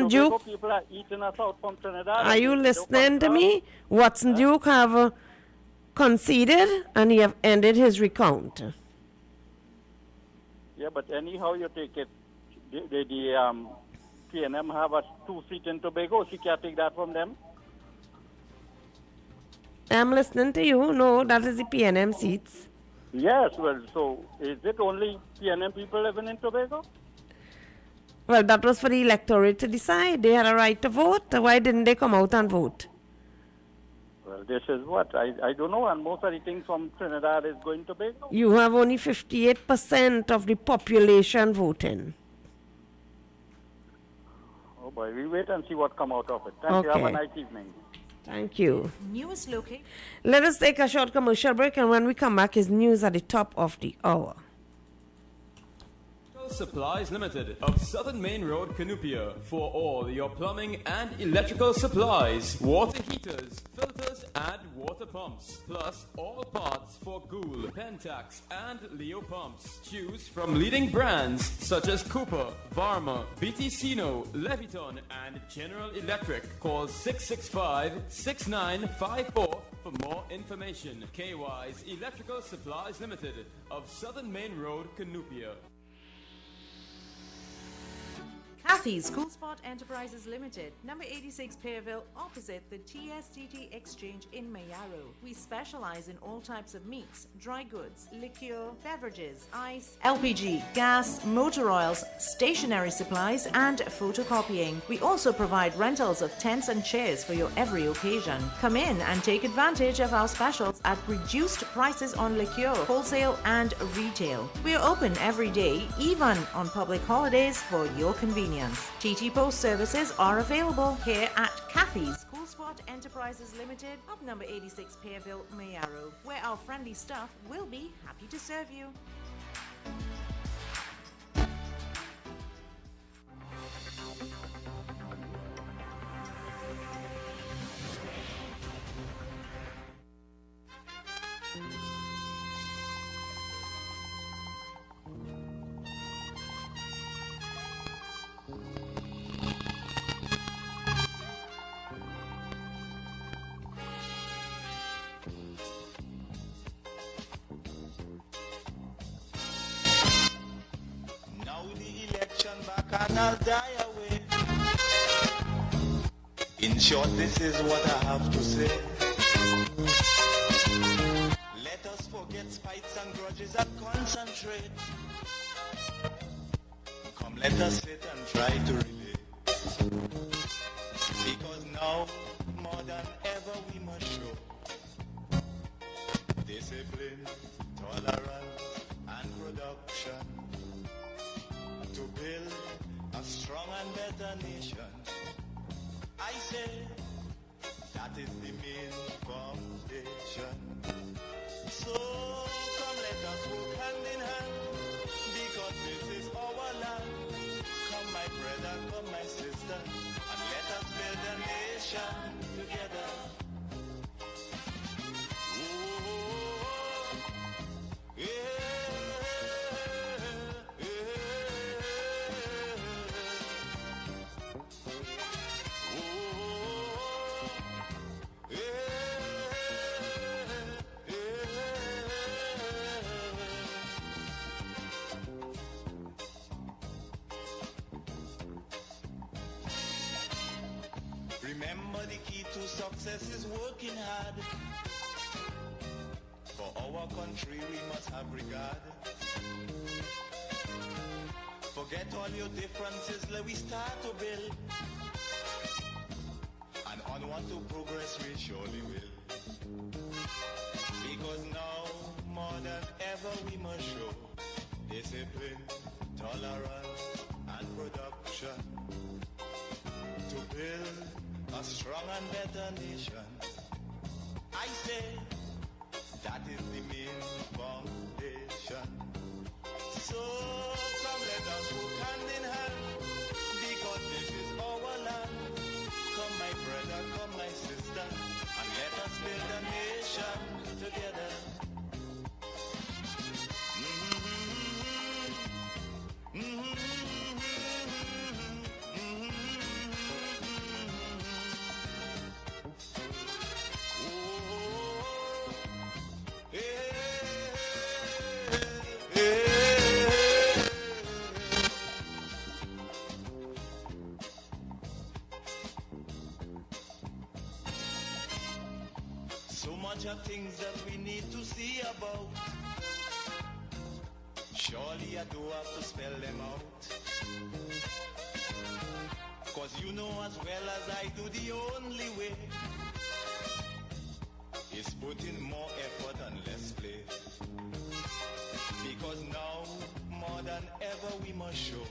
Duke, people are eating us out from Trinidad. Are you listening to me? Watson Duke have conceded and he have ended his recount. Yeah, but anyhow you take it, the PNM have a 2 seat in Tobago. She can't take that from them. I'm listening to you. No, that is the PNM seats. Yes, well, so is it only PNM people living in Tobago? Well, that was for the electorate to decide. They had a right to vote. Why didn't they come out and vote? Well, this is what? I don't know, and most of the things from Trinidad is going to Tobago. You have only 58% of the population voting. Oh boy, we wait and see what come out of it. Thank you. Have a nice evening. Thank you. News located. Let us take a short commercial break, and when we come back, is news at the top of the hour. Supplies Limited of Southern Main Road, Canupia, for all your plumbing and electrical supplies, water heaters, filters and water pumps, plus all parts for Gould, Pentax and Leo pumps. Choose from leading brands such as Cooper, Varma, BTCino, Leviton and General Electric. Call 665-6954 for more information. K-Wise Electrical Supplies Limited of Southern Main Road, Canupia. Kathy's Cool Spot Enterprises Limited, number 86 Pearville, opposite the TSTT Exchange in Mayaro. We specialize in all types of meats, dry goods, liquor, beverages, ice, LPG, gas, motor oils, stationery supplies, and photocopying. We also provide rentals of tents and chairs for your every occasion. Come in and take advantage of our specials at reduced prices on liquor, wholesale, and retail. We are open every day, even on public holidays, for your convenience. TT Post services are available here at Kathy's Cool Spot Enterprises Limited of number 86 Pearville, Mayaro, where our friendly staff will be happy to serve you. And I'll die away. In short, this is what I have to say. Let us forget spites and grudges and concentrate. Come, let us sit and try to relate. Because now, more than ever, we must show discipline, tolerance, and production to build a strong and better nation. I say that is the main foundation. So come let us work hand in hand, because this is our land. Come my brother, come my sister, and let us build a nation together. Ooh, yeah. Remember, the key to success is working hard. For our country we must have regard. Forget all your differences, let we start to build. And onward to progress we surely will. Because now, more than ever, we must show discipline, tolerance, and production to build a strong and better nation. I say that is the main foundation. So come let us work hand in hand, because this is our land. Come my brother, come my sister, and let us build a nation together. So much of things that we need to see about. Surely I do have to spell them out. Cause you know as well as I do, the only way is put in more effort and less play. Because now, more than ever, we must show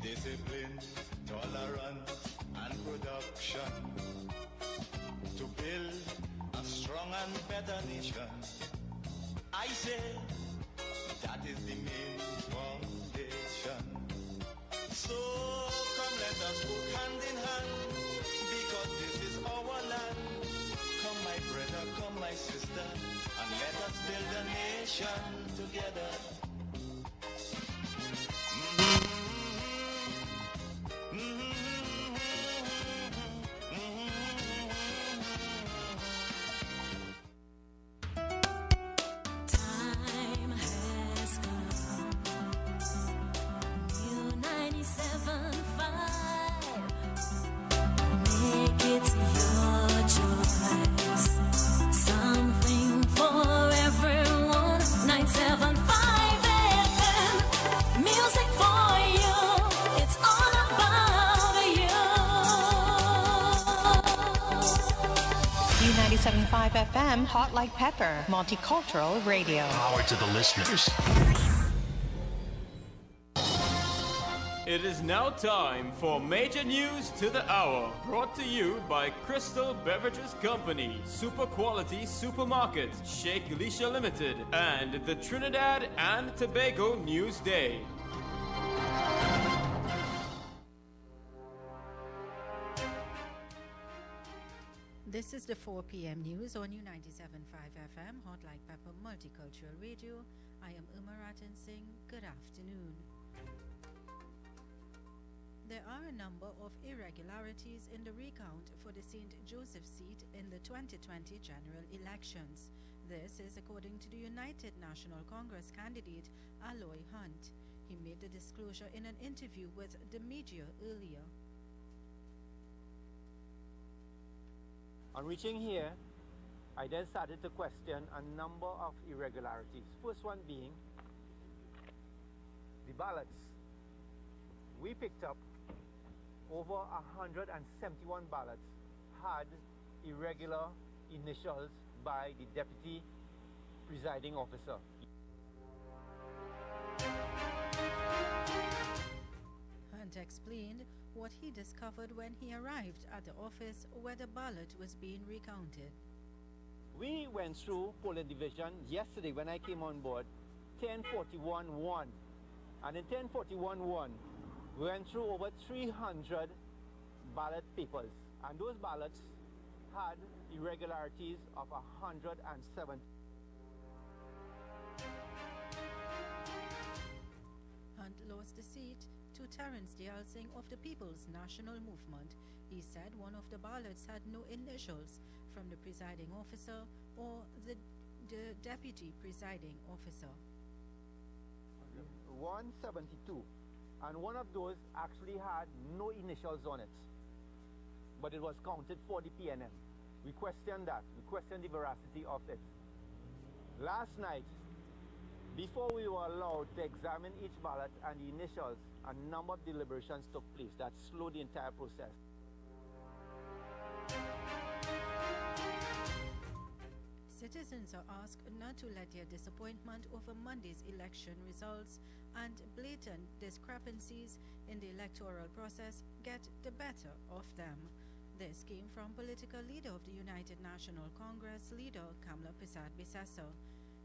discipline, tolerance, and production to build a strong and better nation. I say that is the main work hand in hand, because this is our land. Come my brother, come my sister, and let us build a nation together. Time has come. New 97.5. Make it your choice. Something for everyone. 97.5 FM. Music for you. It's all about you. U97.5 FM, Hot Like Pepper, Multicultural Radio. Power to the listeners. It is now time for Major News to the Hour, brought to you by Crystal Beverages Company, Super Quality Supermarket, Sheikh Elisha Limited, and the Trinidad and Tobago News Day. This is the 4 p.m. news on U97.5 FM, Hot Like Pepper Multicultural Radio. I am Uma Ratan Singh. Good afternoon. There are a number of irregularities in the recount for the St. Joseph seat in the 2020 general elections. This is according to the United National Congress candidate Aloy Hunt. He made the disclosure in an interview with the media earlier. On reaching here, I then started to question a number of irregularities. First one being the ballots. We picked up over 171 ballots had irregular initials by the deputy presiding officer. Hunt explained what he discovered when he arrived at the office where the ballot was being recounted. We went through polling division yesterday when I came on board, 1041-1. And in 1041-1, we went through over 300 ballot papers. And those ballots had irregularities of 107. Hunt lost the seat to Terence Dialsing of the People's National Movement. He said one of the ballots had no initials from the presiding officer or the deputy presiding officer. 172, and one of those actually had no initials on it, but it was counted for the PNM. We questioned that. We questioned the veracity of it. Last night, before we were allowed to examine each ballot and the initials, a number of deliberations took place that slowed the entire process. Citizens are asked not to let their disappointment over Monday's election results and blatant discrepancies in the electoral process get the better of them. This came from political leader of the United National Congress, leader Kamla Persad-Bissessar.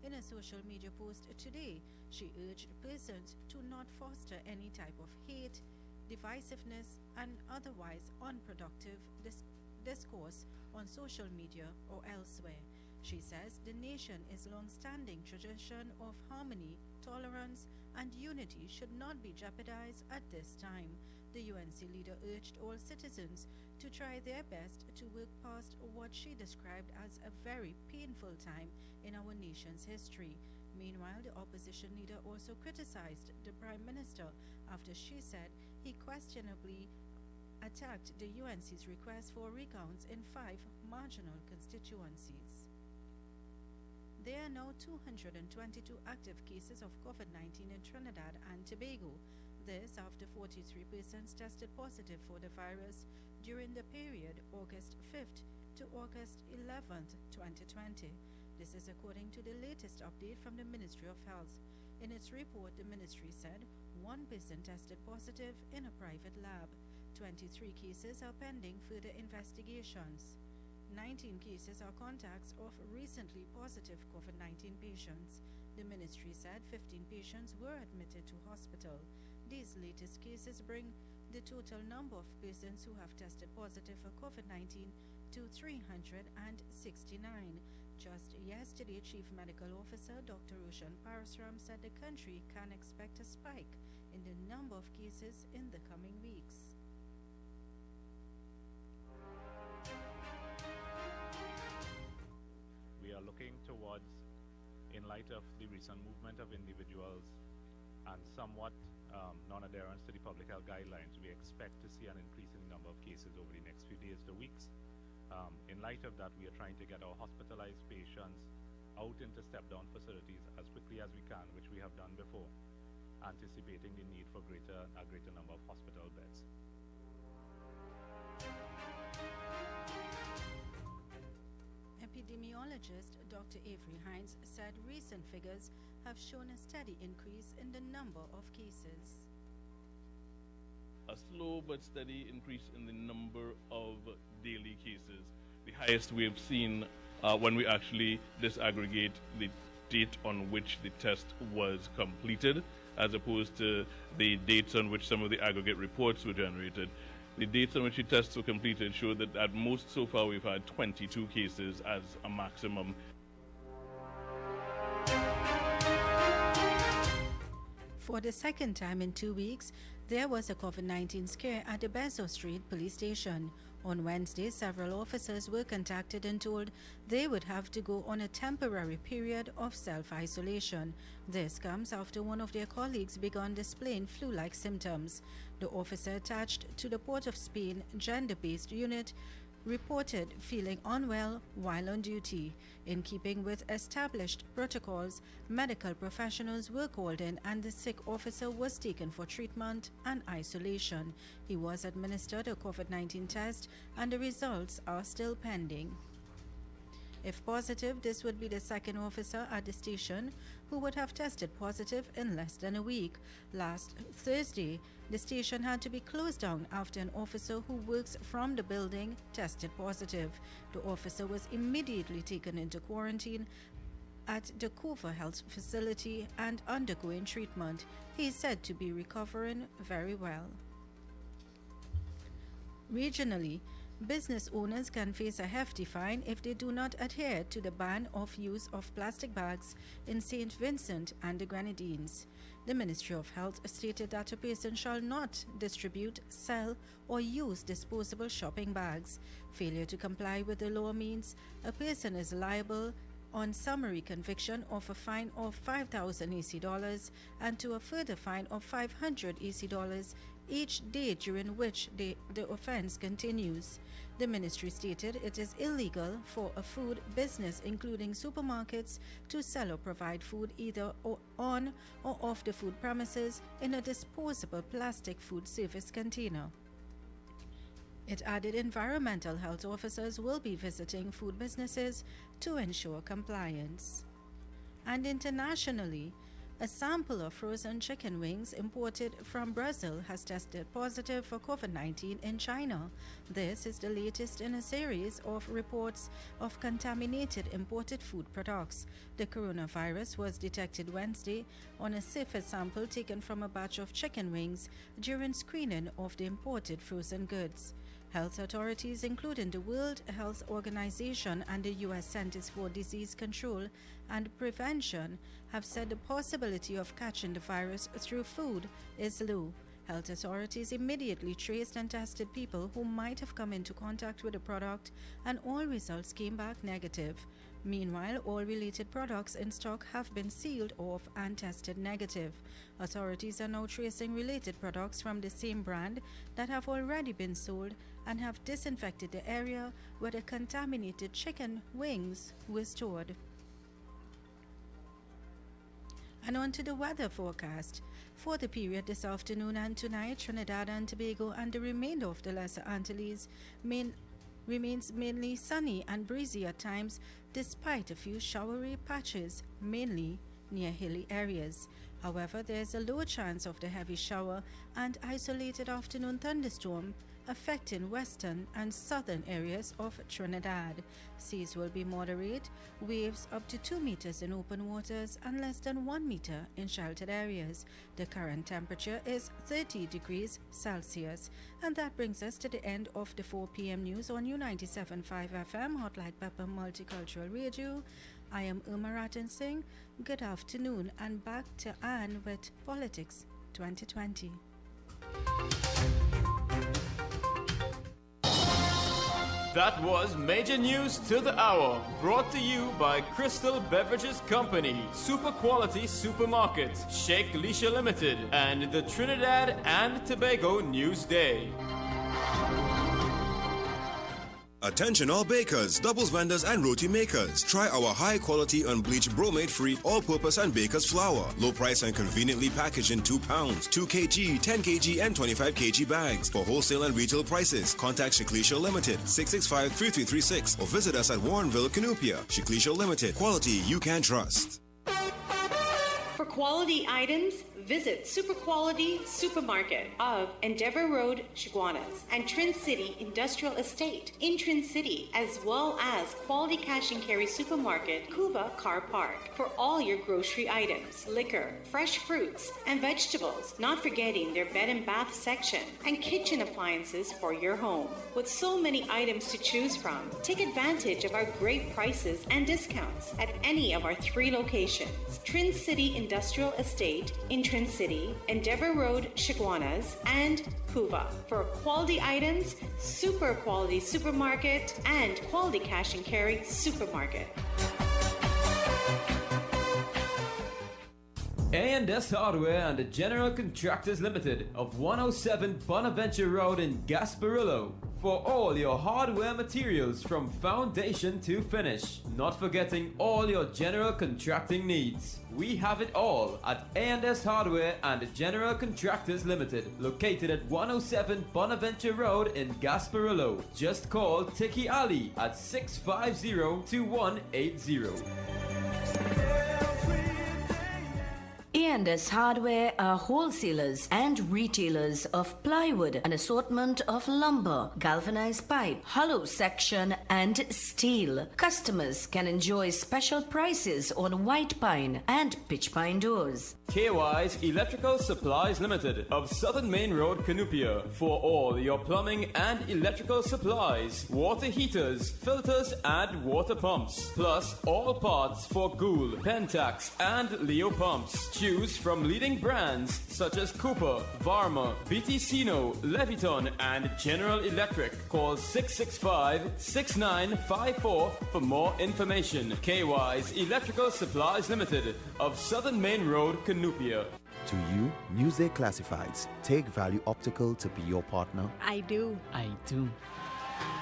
In a social media post today, she urged persons to not foster any type of hate, divisiveness, and otherwise unproductive discourse on social media or elsewhere. She says the nation is long-standing tradition of harmony, tolerance, and unity should not be jeopardized at this time. The UNC leader urged all citizens to try their best to work past what she described as a very painful time in our nation's history. Meanwhile, the opposition leader also criticized the Prime Minister after she said he questionably attacked the UNC's request for recounts in 5 marginal constituencies. There are now 222 active cases of COVID-19 in Trinidad and Tobago. This after 43 persons tested positive for the virus during the period August 5th to August 11th, 2020. This is according to the latest update from the Ministry of Health. In its report, the ministry said 1 person tested positive in a private lab. 23 cases are pending further investigations. 19 cases are contacts of recently positive COVID-19 patients. The ministry said 15 patients were admitted to hospital. These latest cases bring the total number of persons who have tested positive for COVID-19 to 369. Just yesterday, Chief Medical Officer Dr. Roshan Parasram said the country can expect a spike in the number of cases in the coming weeks. We are looking towards, in light of the recent movement of individuals and somewhat non-adherence to the public health guidelines, we expect to see an increase in the number of cases over the next few days to weeks. In light of that, we are trying to get our hospitalized patients out into step-down facilities as quickly as we can, which we have done before, anticipating the need for a greater number of hospital beds. Epidemiologist Dr. Avery Hines said recent figures have shown a steady increase in the number of cases. A slow but steady increase in the number of daily cases. The highest we have seen when we actually disaggregate the date on which the test was completed, as opposed to the dates on which some of the aggregate reports were generated. The dates on which the tests were completed show that at most so far we've had 22 cases as a maximum. For the second time in 2 weeks, there was a COVID-19 scare at the Bezos Street police station. On Wednesday, several officers were contacted and told they would have to go on a temporary period of self-isolation. This comes after one of their colleagues began displaying flu-like symptoms. The officer attached to the Port of Spain gender-based unit reported feeling unwell while on duty. In keeping with established protocols, medical professionals were called in and the sick officer was taken for treatment and isolation. He was administered a COVID-19 test and the results are still pending. If positive, this would be the second officer at the station who would have tested positive in less than a week. Last Thursday, the station had to be closed down after an officer who works from the building tested positive. The officer was immediately taken into quarantine at the Coover Health Facility and undergoing treatment. He is said to be recovering very well. Regionally, business owners can face a hefty fine if they do not adhere to the ban of use of plastic bags in St. Vincent and the Grenadines. The Ministry of Health stated that a person shall not distribute, sell, or use disposable shopping bags. Failure to comply with the law means a person is liable on summary conviction of a fine of $5,000 EC and to a further fine of $500 EC each day during which the offense continues. The ministry stated it is illegal for a food business, including supermarkets, to sell or provide food either on or off the food premises in a disposable plastic food service container. It added environmental health officers will be visiting food businesses to ensure compliance. And internationally, a sample of frozen chicken wings imported from Brazil has tested positive for COVID-19 in China. This is the latest in a series of reports of contaminated imported food products. The coronavirus was detected Wednesday on a CIFA sample taken from a batch of chicken wings during screening of the imported frozen goods. Health authorities, including the World Health Organization and the U.S. Centers for Disease Control and Prevention, have said the possibility of catching the virus through food is low. Health authorities immediately traced and tested people who might have come into contact with the product, and all results came back negative. Meanwhile, all related products in stock have been sealed off and tested negative. Authorities are now tracing related products from the same brand that have already been sold and have disinfected the area where the contaminated chicken wings were stored. And on to the weather forecast. For the period this afternoon and tonight, Trinidad and Tobago and the remainder of the Lesser Antilles remains mainly sunny and breezy at times, despite a few showery patches, mainly near hilly areas. However, there is a low chance of the heavy shower and isolated afternoon thunderstorm affecting western and southern areas of Trinidad. Seas will be moderate, waves up to 2 meters in open waters and less than 1 meter in sheltered areas. The current temperature is 30 degrees Celsius. And that brings us to the end of the 4 p.m. news on U97.5 FM, Hot Like Pepper Multicultural Radio. I am Irma Ratan Singh. Good afternoon, and back to Anne with Politics 2020. That was Major News to the Hour, brought to you by Crystal Beverages Company, Super Quality Supermarket, Shake Leisure Limited, and the Trinidad and Tobago News Day. Attention all bakers, doubles vendors and roti makers. Try our high quality unbleached bromate free all-purpose and baker's flour. Low price and conveniently packaged in 2 pounds, 2 kg, 10 kg and 25 kg bags. For wholesale and retail prices, contact Shikleisha Limited 665-3336 or visit us at Warrenville, Canupia. Shikleisha Limited, quality you can trust. For quality items, visit Super Quality Supermarket of Endeavour Road, Chaguanas, and Trin City Industrial Estate in Trin City, as well as Quality Cash and Carry Supermarket, Cuba Car Park, for all your grocery items, liquor, fresh fruits, and vegetables, not forgetting their bed and bath section, and kitchen appliances for your home. With so many items to choose from, take advantage of our great prices and discounts at any of our 3 locations: Trin City Industrial Estate in Trin City, Endeavour Road, Chaguanas, and Cuba. For quality items, Super Quality Supermarket and Quality Cash and Carry Supermarket. A&S Hardware and the General Contractors Limited of 107 Bonaventure Road in Gasparillo. For all your hardware materials from foundation to finish. Not forgetting all your general contracting needs. We have it all at A&S Hardware and the General Contractors Limited, located at 107 Bonaventure Road in Gasparillo. Just call Tiki Ali at 650-2180. A&S Hardware are wholesalers and retailers of plywood, an assortment of lumber, galvanized pipe, hollow section, and steel. Customers can enjoy special prices on white pine and pitch pine doors. KY's Electrical Supplies Limited of Southern Main Road, Canupia, for all your plumbing and electrical supplies, water heaters, filters, and water pumps, plus all parts for Gould, Pentax, and Leo pumps. Choose from leading brands such as Cooper, Varma, BTCino, Leviton, and General Electric. Call 665-6954 for more information. KY's Electrical Supplies Limited of Southern Main Road, Canupia. To you, Newsday Classifieds. Take Value Optical to be your partner. I do.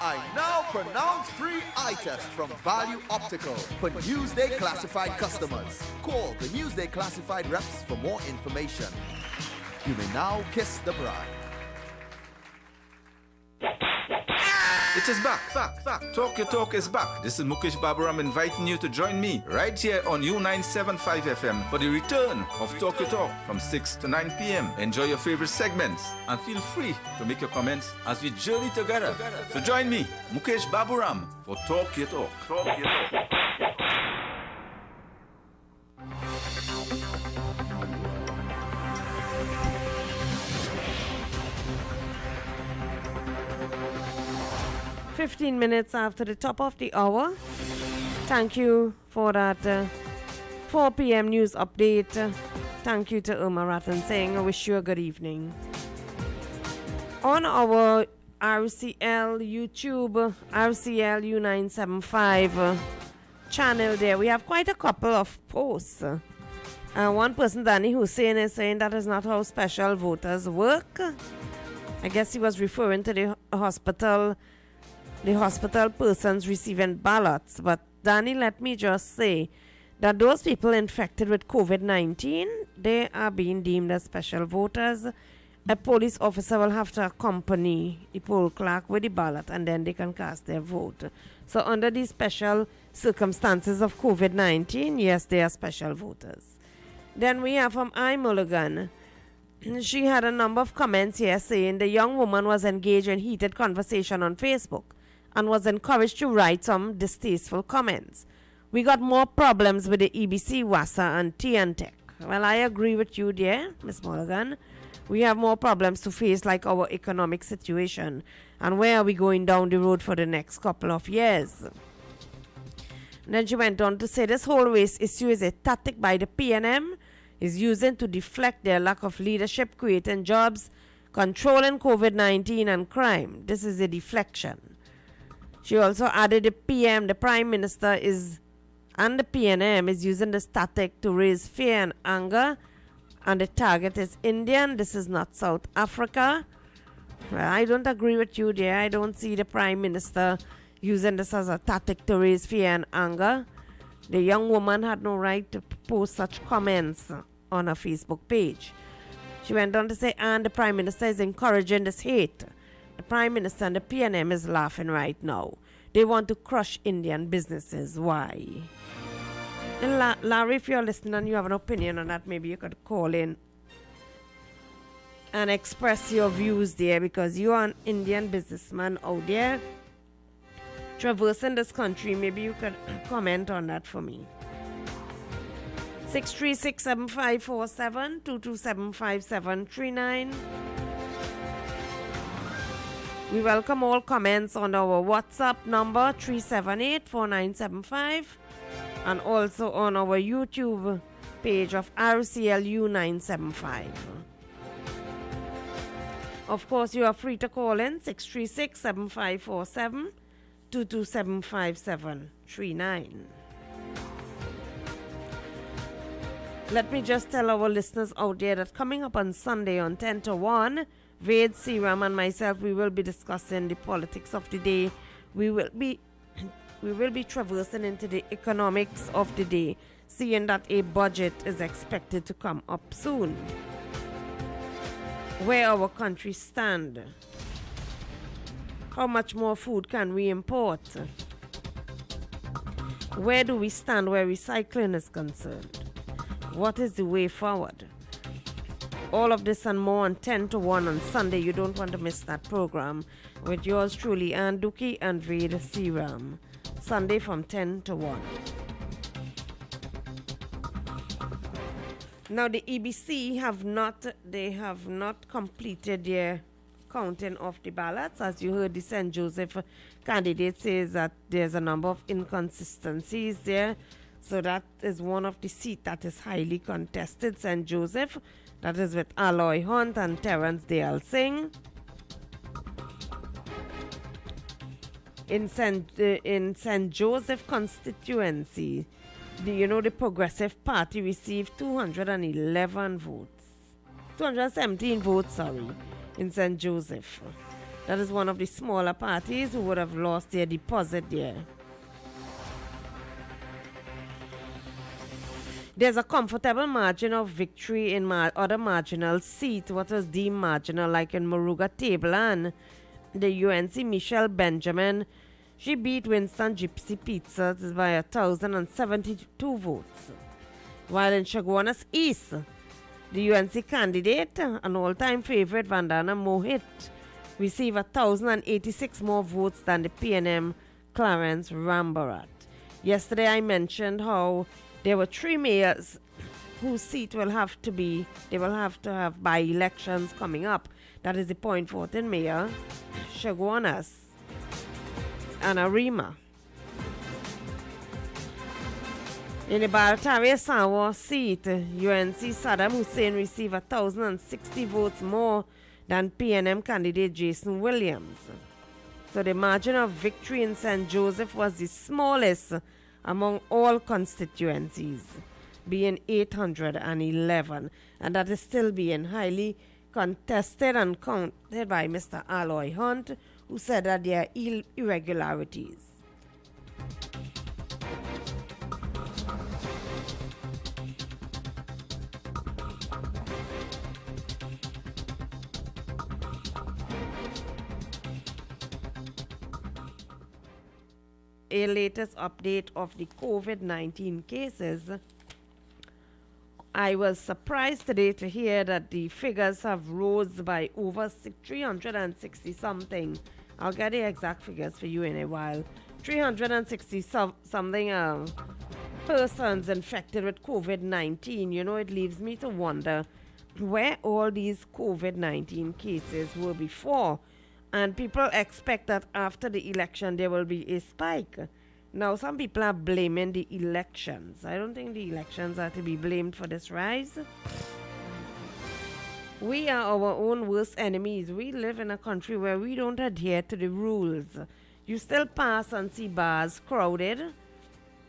I now pronounce free eye test from Value Optical for Newsday Classified customers. Call the Newsday Classified reps for more information. You may now kiss the bride. It is back. Talk Your Talk is back. This is Mukesh Baburam inviting you to join me right here on U97.5 FM for the return of Talk Your Talk from 6 to 9 p.m. Enjoy your favorite segments and feel free to make your comments as we journey together. So join me, Mukesh Baburam, for Talk Your Talk. Talk Your Talk. 15 minutes after the top of the hour. Thank you for that 4 p.m. news update. Thank you to Irma Ratan Singh. I wish you a good evening. On our RCL YouTube, RCL U975 channel there, we have quite a couple of posts. One person, Danny Hussein, is saying that is not how special voters work. I guess he was referring to the hospital persons receiving ballots. But Danny, let me just say that those people infected with COVID-19, they are being deemed as special voters. A police officer will have to accompany the poll clerk with the ballot, and then they can cast their vote. So under these special circumstances of COVID-19, yes, they are special voters. Then we have from I. Mulligan. She had a number of comments here saying the young woman was engaged in heated conversation on Facebook and was encouraged to write some distasteful comments. We got more problems with the EBC, WASA, and TNTech. Well, I agree with you there, Miss Mulligan. We have more problems to face, like our economic situation, and where are we going down the road for the next couple of years. And then she went on to say this whole race issue is a tactic by the PNM, is using to deflect their lack of leadership, creating jobs, controlling COVID-19 and crime. This is a deflection. She also added the Prime Minister and the PNM is using this tactic to raise fear and anger, and the target is Indian. This is not South Africa. Well, I don't agree with you there. I don't see the Prime Minister using this as a tactic to raise fear and anger. The young woman had no right to post such comments on her Facebook page. She went on to say, and the Prime Minister is encouraging this hate. The Prime Minister and the PNM is laughing right now. They want to crush Indian businesses. Why? And Larry, if you're listening and you have an opinion on that, maybe you could call in and express your views there, because you are an Indian businessman out there traversing this country. Maybe you could comment on that for me. 636-7547, 227-5739. We welcome all comments on our WhatsApp number 378-4975 and also on our YouTube page of RCLU 975. Of course, you are free to call in 636-7547, 227-5739. Let me just tell our listeners out there that coming up on Sunday on 10 to 1, Vade, Seram and myself, we will be discussing the politics of the day. We will be traversing into the economics of the day, seeing that a budget is expected to come up soon. Where our country stand. How much more food can we import? Where do we stand where recycling is concerned? What is the way forward? All of this and more on 10 to 1 on Sunday. You don't want to miss that program with yours truly, Ann Duki and Vade Seram. Sunday from 10 to 1. Now the EBC have not completed their counting of the ballots. As you heard, the St. Joseph candidate says that there's a number of inconsistencies there. So that is one of the seats that is highly contested, St. Joseph. That is with Aloy Hunt and Terence Dale Singh. In St. Joseph constituency, the Progressive Party received 217 votes, in St. Joseph. That is one of the smaller parties who would have lost their deposit there. There's a comfortable margin of victory in other marginal seats, what was deemed marginal, like in Moruga Tableland. The UNC Michelle Benjamin, she beat Winston Gypsy Pizzas by 1,072 votes. While in Chaguanas East, the UNC candidate, an all-time favorite, Vandana Mohit, received 1,086 more votes than the PNM Clarence Rambarat. Yesterday I mentioned how there were 3 mayors whose seat will have to have by-elections coming up. That is the Point Fortin mayor, Chaguanas, and Arima. In the Barataria Sawa seat, UNC Saddam Hussein received 1,060 votes more than PNM candidate Jason Williams. So the margin of victory in St. Joseph was the smallest among all constituencies, being 811, and that is still being highly contested and counted by Mr. Aloy Hunt, who said that there are irregularities. A latest update of the COVID-19 cases. I was surprised today to hear that the figures have rose by over 360 something. I'll get the exact figures for you in a while. 360 something persons infected with COVID-19. You know, it leaves me to wonder where all these COVID-19 cases were before. And people expect that after the election there will be a spike. Now, some people are blaming the elections. I don't think the elections are to be blamed for this rise. We are our own worst enemies. We live in a country where we don't adhere to the rules. You still pass and see bars crowded,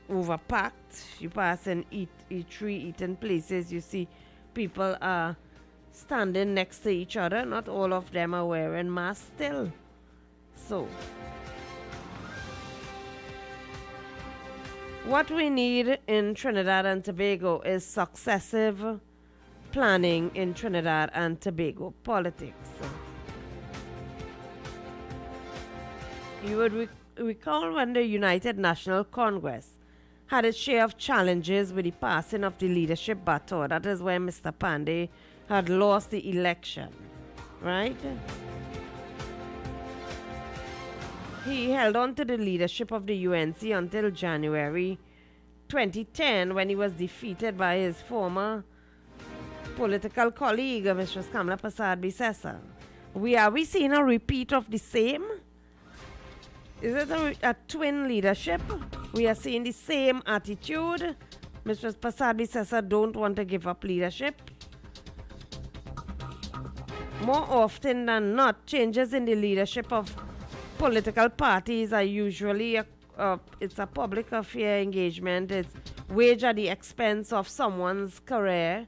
overpacked. You pass and eating places. You see people are standing next to each other. Not all of them are wearing masks still. So, what we need in Trinidad and Tobago is successive planning in Trinidad and Tobago politics. You would recall when the United National Congress had its share of challenges with the passing of the leadership baton. That is when Mr. Pandey had lost the election, right? He held on to the leadership of the UNC until January 2010 when he was defeated by his former political colleague, Mrs. Kamla Persad-Bissessar. Are we seeing a repeat of the same? Is it a twin leadership? We are seeing the same attitude. Mrs. Persad-Bissessar don't want to give up leadership. More often than not, changes in the leadership of political parties are usually it's a public affair engagement. It's waged at the expense of someone's career.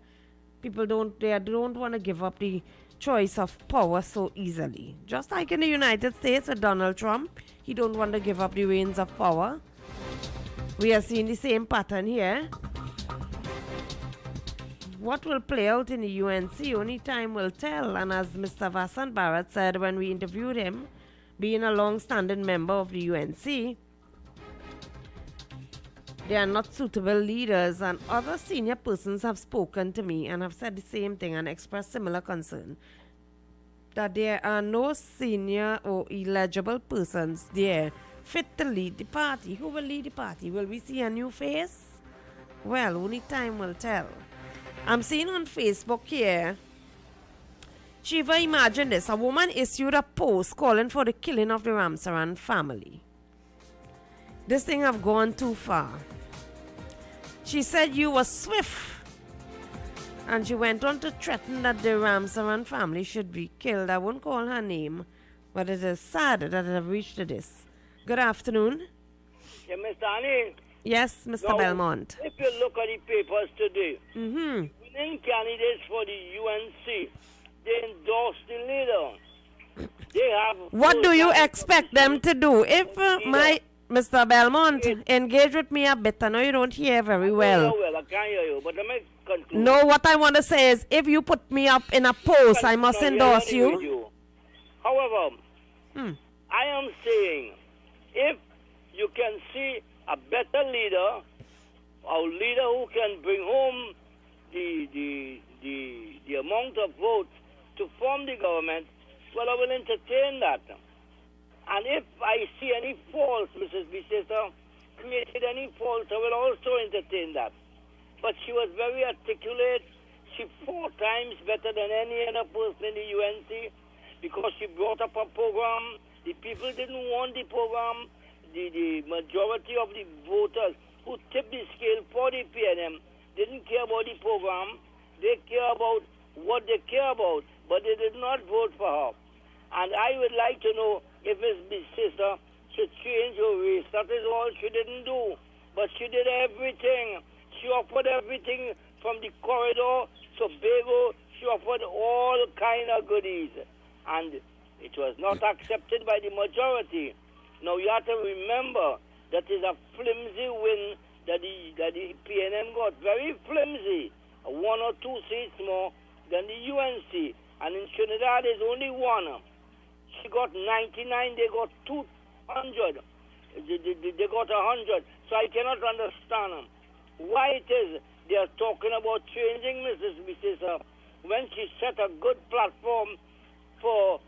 People don't want to give up the choice of power so easily. Just like in the United States with Donald Trump, he don't want to give up the reins of power. We are seeing the same pattern here. What will play out in the UNC, only time will tell. And as Mr. Vasant Bharat said when we interviewed him, being a long-standing member of the UNC, they are not suitable leaders, and other senior persons have spoken to me and have said the same thing and expressed similar concern, that there are no senior or eligible persons there fit to lead the party. Who will lead the party? Will we see a new face? Well, only time will tell. I'm seeing on Facebook here, Shiva, imagine this. A woman issued a post calling for the killing of the Ramsaran family. This thing have gone too far. She said you were swift. And she went on to threaten that the Ramsaran family should be killed. I won't call her name, but it is sad that it have reached to this. Good afternoon. Yeah, Mr. Annie. Yes, Mr. Now, Belmont. If you look at the papers today, Mm-hmm. winning candidates for the UNC, they endorse the leader. They have. What do you expect them to do? If my Mr. Belmont, engage with me a bit. I know you don't hear very well. I can't hear you, but let me conclude. No, what I want to say is, if you put me up in a post, I must endorse you. However, I am saying, if you can see a better leader, a leader who can bring home the amount of votes to form the government, well, I will entertain that. And if I see any faults, Mrs. Bissessar created any faults, I will also entertain that. But she was very articulate. She 4 times better than any other person in the UNC because she brought up a program. The people didn't want the program. The majority of the voters who tipped the scale for the PNM didn't care about the program. They care about what they care about, but they did not vote for her. And I would like to know if Ms. Bissessar should change her race. That is all she didn't do. But she did everything. She offered everything from the corridor to Tobago. She offered all kind of goodies. And it was not accepted by the majority. Now you have to remember that is a flimsy win that the PNM got. Very flimsy. 1 or 2 seats more than the UNC. And in Trinidad there's only 1. She got 99, they got 200. They got 100. So I cannot understand why it is they are talking about changing Mrs. Bissessar when she set a good platform for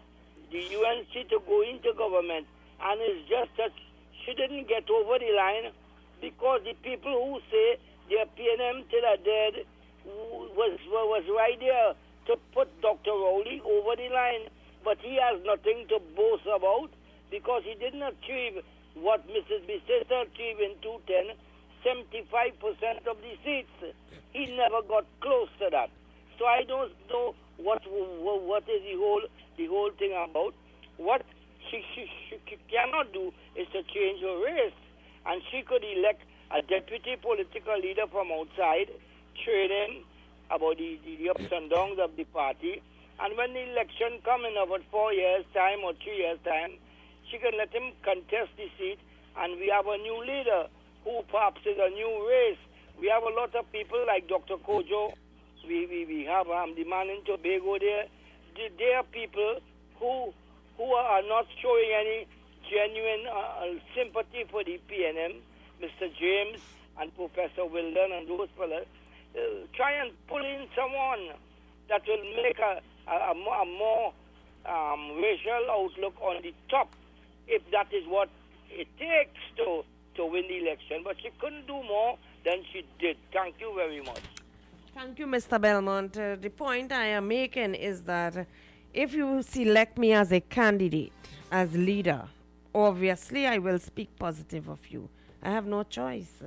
the UNC to go into government, and it's just that she didn't get over the line because the people who say their PNM till are dead was right there to put Dr. Rowley over the line, but he has nothing to boast about because he didn't achieve what Mrs. Bissessar achieved in 2010, 75% of the seats. He never got close to that. So I don't know what is the whole thing about. What she cannot do is to change her race, and she could elect a deputy political leader from outside, train him about the ups and downs of the party, and when the election comes in about 4 years' time or 3 years' time, she can let him contest the seat, and we have a new leader who perhaps is a new race. We have a lot of people like Dr. Kojo. We have the man in Tobago there. There are people who are not showing any genuine sympathy for the PNM. Mr. James and Professor Wilden and those fellas. Try and pull in someone that will make a more racial outlook on the top, if that is what it takes to win the election. But she couldn't do more than she did. Thank you very much. Thank you, Mr. Belmont. The point I am making is that if you select me as a candidate, as leader, obviously I will speak positive of you. I have no choice.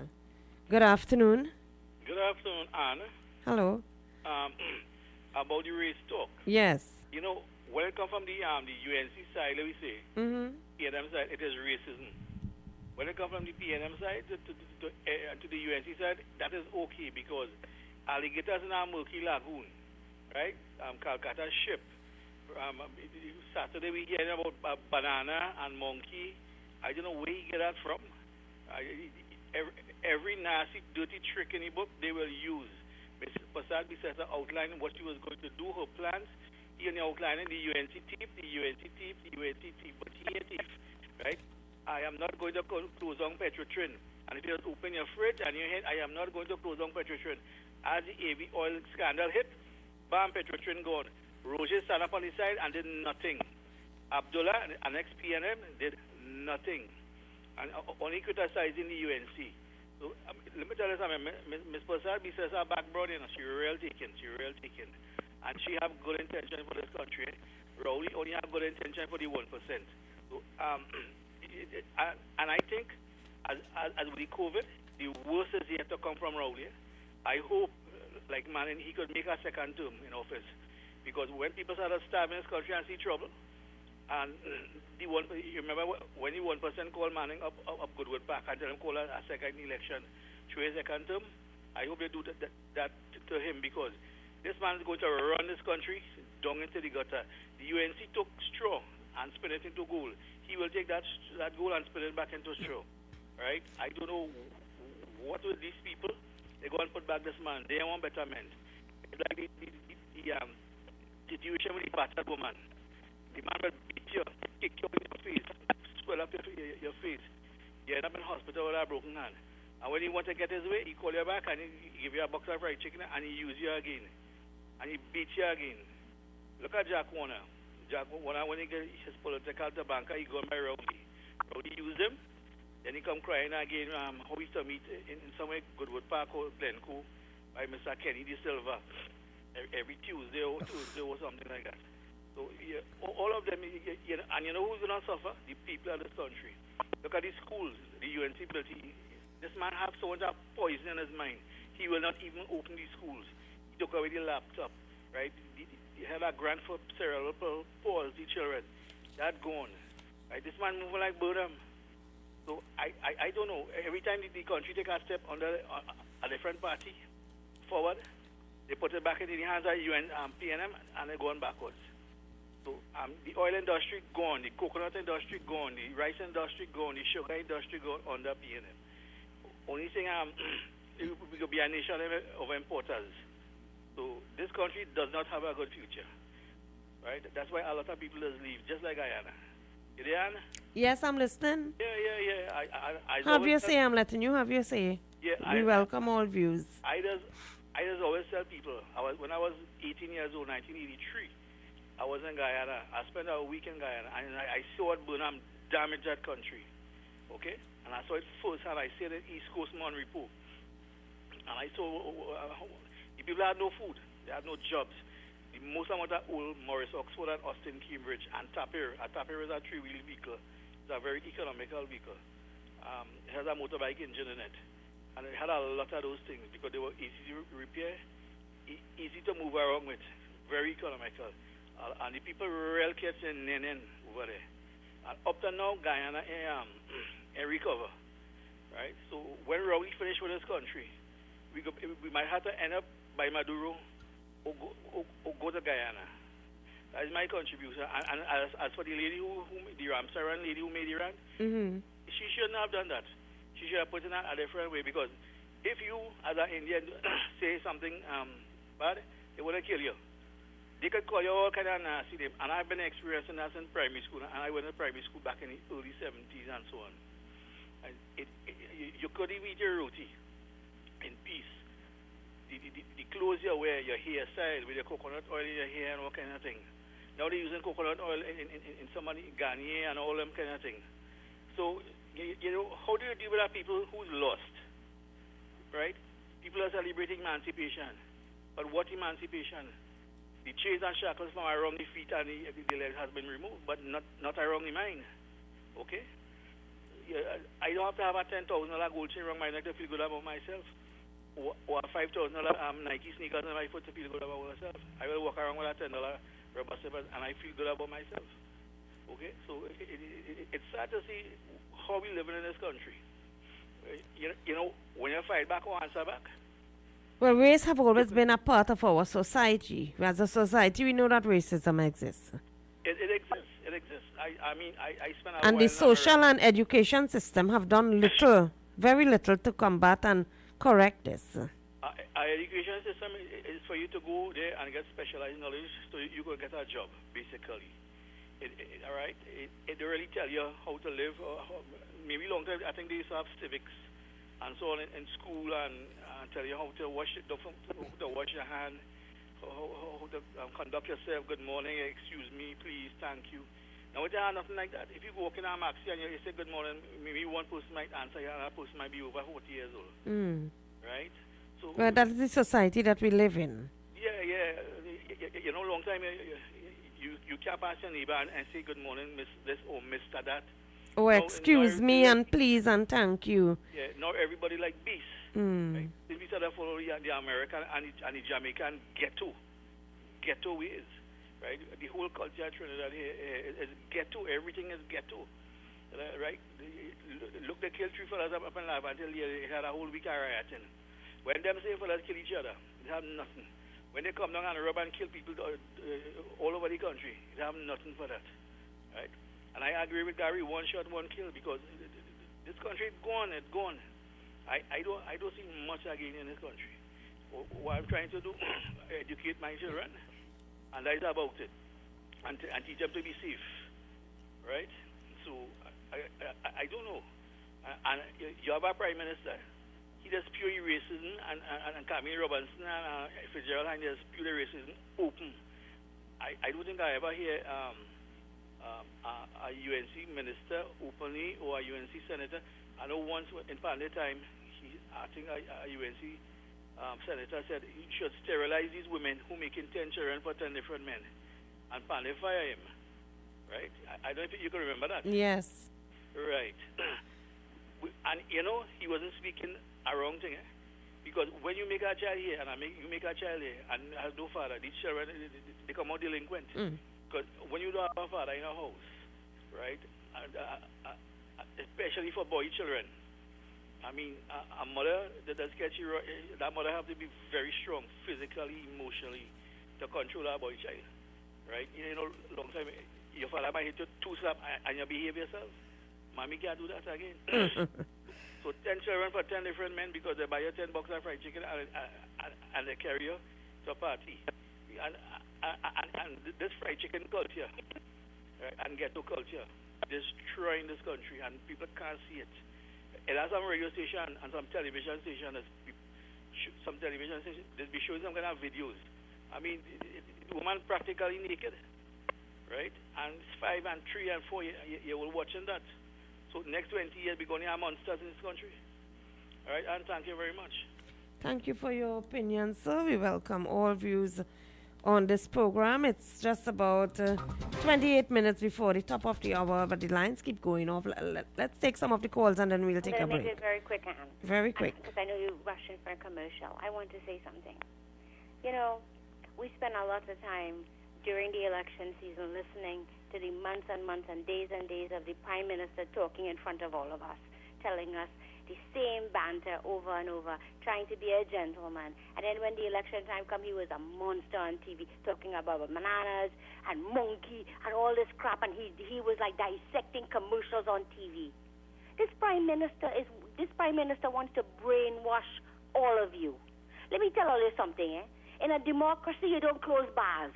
Good afternoon. Good afternoon, Anna. Hello. About the race talk. Yes. You know, when it comes from the UNC side, let me say, PNM side, it is racism. When it comes from the PNM side to the UNC side, that is okay because alligators in our Murky Lagoon, right? Calcutta ship. Saturday we hear about banana and monkey. I don't know where you get that from. Every nasty, dirty trick in the book they will use. Ms. Prasad Bissessar outlining what she was going to do, her plans. He only outlining the UNC thief, but he ain't thief, right? I am not going to close on Petrotrin. And if you just open your fridge and your head, I am not going to close on Petrotrin. As the AV oil scandal hit, bam, Petrotrin gone. Roger stand up on the side and did nothing. Abdullah, an ex-PNM, did nothing. And only criticizing the UNC. So let me tell you something. Ms. Prasad Bissessar backbone, she real taken. And she have good intention for this country. Rowley only have good intention for the 1%. So, and I think as with the COVID, the worst is yet to come from Rowley. I hope, like Manning, he could make a second term in office. Because when people start starving in this country and see trouble, and you remember when the 1% called Manning up Goodwood Park and tell him call a second election, through a second term, I hope they do that to him because this man is going to run this country down into the gutter. The UNC took straw and spin it into gold. He will take that gold and spin it back into straw. Right? I don't know what with these people. They go and put back this man. They want betterment. It's like the situation with the battered woman. The man will beat you, kick you in your face, swell up your face. You end up in hospital with a broken hand. And when he want to get his way, he call you back and he give you a box of fried chicken and he use you again. And he beat you again. Look at Jack Warner. Jack Warner, when he get his political banker, he go by Rowley. Rowley used him. Then he come crying again how he used to meet in somewhere Goodwood Park or Glencoe by Mr. Kenny De Silva every Tuesday or something like that. So yeah, all of them, and you know who's going to suffer? The people of this country. Look at the schools, the UNC building. This man has so much poison in his mind. He will not even open the schools. He took away the laptop, right? He had a grant for cerebral palsy children. That gone. Right? This man moving like Burham. So I don't know. Every time the country take a step under a different party forward, they put it back into the hands of PNM and they're going backwards. So the oil industry gone, the coconut industry gone, the rice industry gone, the sugar industry gone under PNM. Only thing we could be a nation of importers. So this country does not have a good future, right? That's why a lot of people just leave, just like Guyana. You there, Anna? Yes, I'm listening. Yeah. I have your say. I'm letting you have your say. Yeah, We welcome all views. I just always tell people, when I was 18 years old, 1983, I was in Guyana. I spent a week in Guyana, and I saw what Burnham damaged that country. Okay? And I saw it firsthand. I said it East Coast Mon Report. And I saw the people had no food. They had no jobs. The most amount of old Morris, Oxford, and Austin, Cambridge, and Tapir. A Tapir is a three-wheel vehicle. It's a very economical vehicle. It has a motorbike engine in it. And it had a lot of those things because they were easy to repair, easy to move around with, very economical. And the people real kids in Nenen over there. And up to now, Guyana and recover. Right? So when we finish with this country, we might have to end up by Maduro or go to Guyana. That is my contribution. And as for the lady the Ramsaran lady who made Iran, she shouldn't have done that. She should have put it in a different way, because if you, as an Indian, say something bad, they want to kill you. They could call you all kind of nasty names. And I've been experiencing that in primary school, and I went to primary school back in the early 70s and so on. And you couldn't eat your roti in peace. The clothes you wear, your hairstyle with your coconut oil in your hair and all kind of thing. Now they're using coconut oil in somebody, Garnier and all them kind of thing. So, you know, how do you deal with our people who's lost, right? People are celebrating emancipation, but what emancipation? The chains and shackles from around the feet and the legs has been removed, but not around the mind, okay? Yeah, I don't have to have a $10,000 gold chain around my neck to feel good about myself, or a $5,000 Nike sneakers on my foot to feel good about myself. I will walk around with a $10 rubber slippers and I feel good about myself. Okay, so it's sad to see how we living in this country. You know, when you fight back or answer back. Well, race have always been a part of our society. As a society, we know that racism exists. It exists. It exists. I mean, I spent a And while the social and education system have done little, very little to combat and correct this. Our education system is for you to go there and get specialized knowledge so you can get a job, basically. All right, it really tell you how to live. Maybe long time, I think they used to have civics and so on in school, and tell you how to wash your hand, how to conduct yourself. Good morning, excuse me, please, thank you. Now, they have nothing like that. If you walk in a maxi and you say good morning, maybe one person might answer you, and that person might be over 40 years old. Right? So, well, that's the society that we live in. Yeah. You know, long time. You can't pass your neighbor and say good morning, Miss this or Mr. that. Oh, excuse me and please and thank you. Yeah, not everybody like beasts. Right? If we start to follow the American and the Jamaican ghetto ways, right? The whole culture of Trinidad here is ghetto. Everything is ghetto, right? Look, they killed 3 fellas up in Lava until they had a whole week of rioting. When them same fellas kill each other, they have nothing. When they come down and rob and kill people all over the country, they have nothing for that, right? And I agree with Gary, one shot, one kill, because this country is gone. It's gone. I don't see much again in this country. What I'm trying to do, educate my children, and that is about it, and teach them to be safe, right? So I don't know. And you have a prime minister. He does pure racism, and Camille Robinson and Fitzgerald Hines does pure racism open. I don't think I ever hear a UNC minister openly or a UNC senator. I know once in Pandey time, I think a UNC senator said he should sterilize these women who making 10 children for 10 different men, and Pandey fire him. Right? I don't think you can remember that. Yes. Right. And you know, he wasn't speaking a wrong thing, because when you make a child here and you make a child here and has no father, these children they come out delinquent. Because when you don't have a father in a house, right, and, especially for boy children, I mean, a mother that does get you, that mother have to be very strong physically, emotionally to control that boy child, right? You know, long time your father might hit you 2 slaps and you behave yourself. Mommy can't do that again. So 10 children for 10 different men because they buy you 10 boxes of fried chicken and they carry you to a party. And this fried chicken culture, right, and ghetto culture, destroying this country, and people can't see it. it has some radio station and some television station some television station they'll be showing some kind of videos. I mean, the woman practically naked, right? And it's 5 and 3 and 4 you will watching that. So next 20 years we're going to have monsters in this country. All right, and thank you very much. Thank you for your opinion, sir. We welcome all views on this program. It's just about 28 minutes before the top of the hour, but the lines keep going off. Let's take some of the calls and then we'll take a break. Make it very quick, Anne. Very quick. Because I know you're rushing for a commercial. I want to say something. You know, we spend a lot of time during the election season listening to the months and months and days of the Prime Minister talking in front of all of us, telling us the same banter over and over, trying to be a gentleman. And then when the election time come, he was a monster on TV, talking about bananas and monkey and all this crap, and he was like dissecting commercials on TV. This Prime Minister wants to brainwash all of you. Let me tell you something, In a democracy, you don't close bars.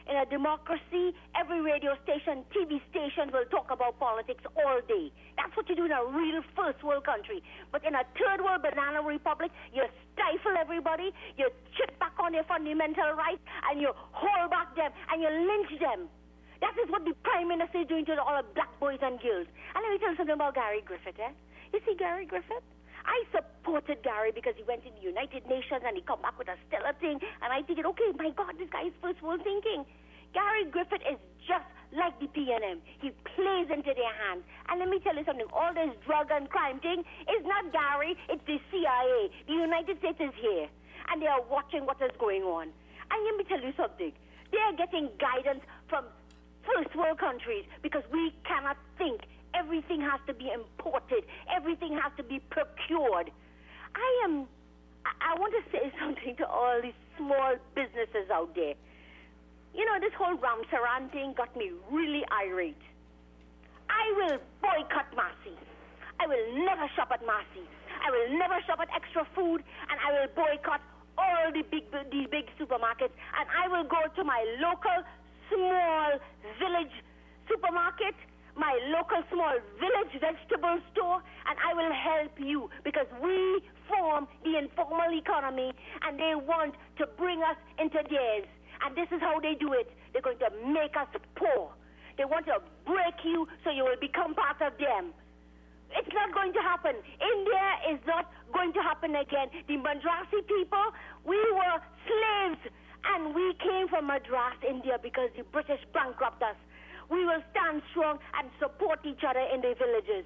In a democracy, every radio station, TV station will talk about politics all day. That's what you do in a real first world country. But in a third world banana republic, you stifle everybody, you chip back on their fundamental rights, and you hold back them, and you lynch them. That is what the Prime Minister is doing to all the black boys and girls. And let me tell you something about Gary Griffith, You see Gary Griffith? I supported Gary because he went to the United Nations and he come back with a stellar thing. And I thinking, okay, my God, this guy is first world thinking. Gary Griffith is just like the PNM. He plays into their hands. And let me tell you something. All this drug and crime thing is not Gary. It's the CIA. The United States is here. And they are watching what is going on. And let me tell you something. They are getting guidance from first world countries because we cannot think. Everything has to be imported. Everything has to be procured. I want to say something to all these small businesses out there. You know, this whole Ramsaran thing got me really irate. I will boycott Massey. I will never shop at Massey. I will never shop at Extra Food, and I will boycott all the big supermarkets, and I will go to my local small village supermarket, my local small village vegetable store, and I will help you because we form the informal economy and they want to bring us into theirs. And this is how they do it. They're going to make us poor. They want to break you so you will become part of them. It's not going to happen. India is not going to happen again. The Madrasi people, we were slaves and we came from Madras, India, because the British bankrupted us. We will stand strong and support each other in the villages.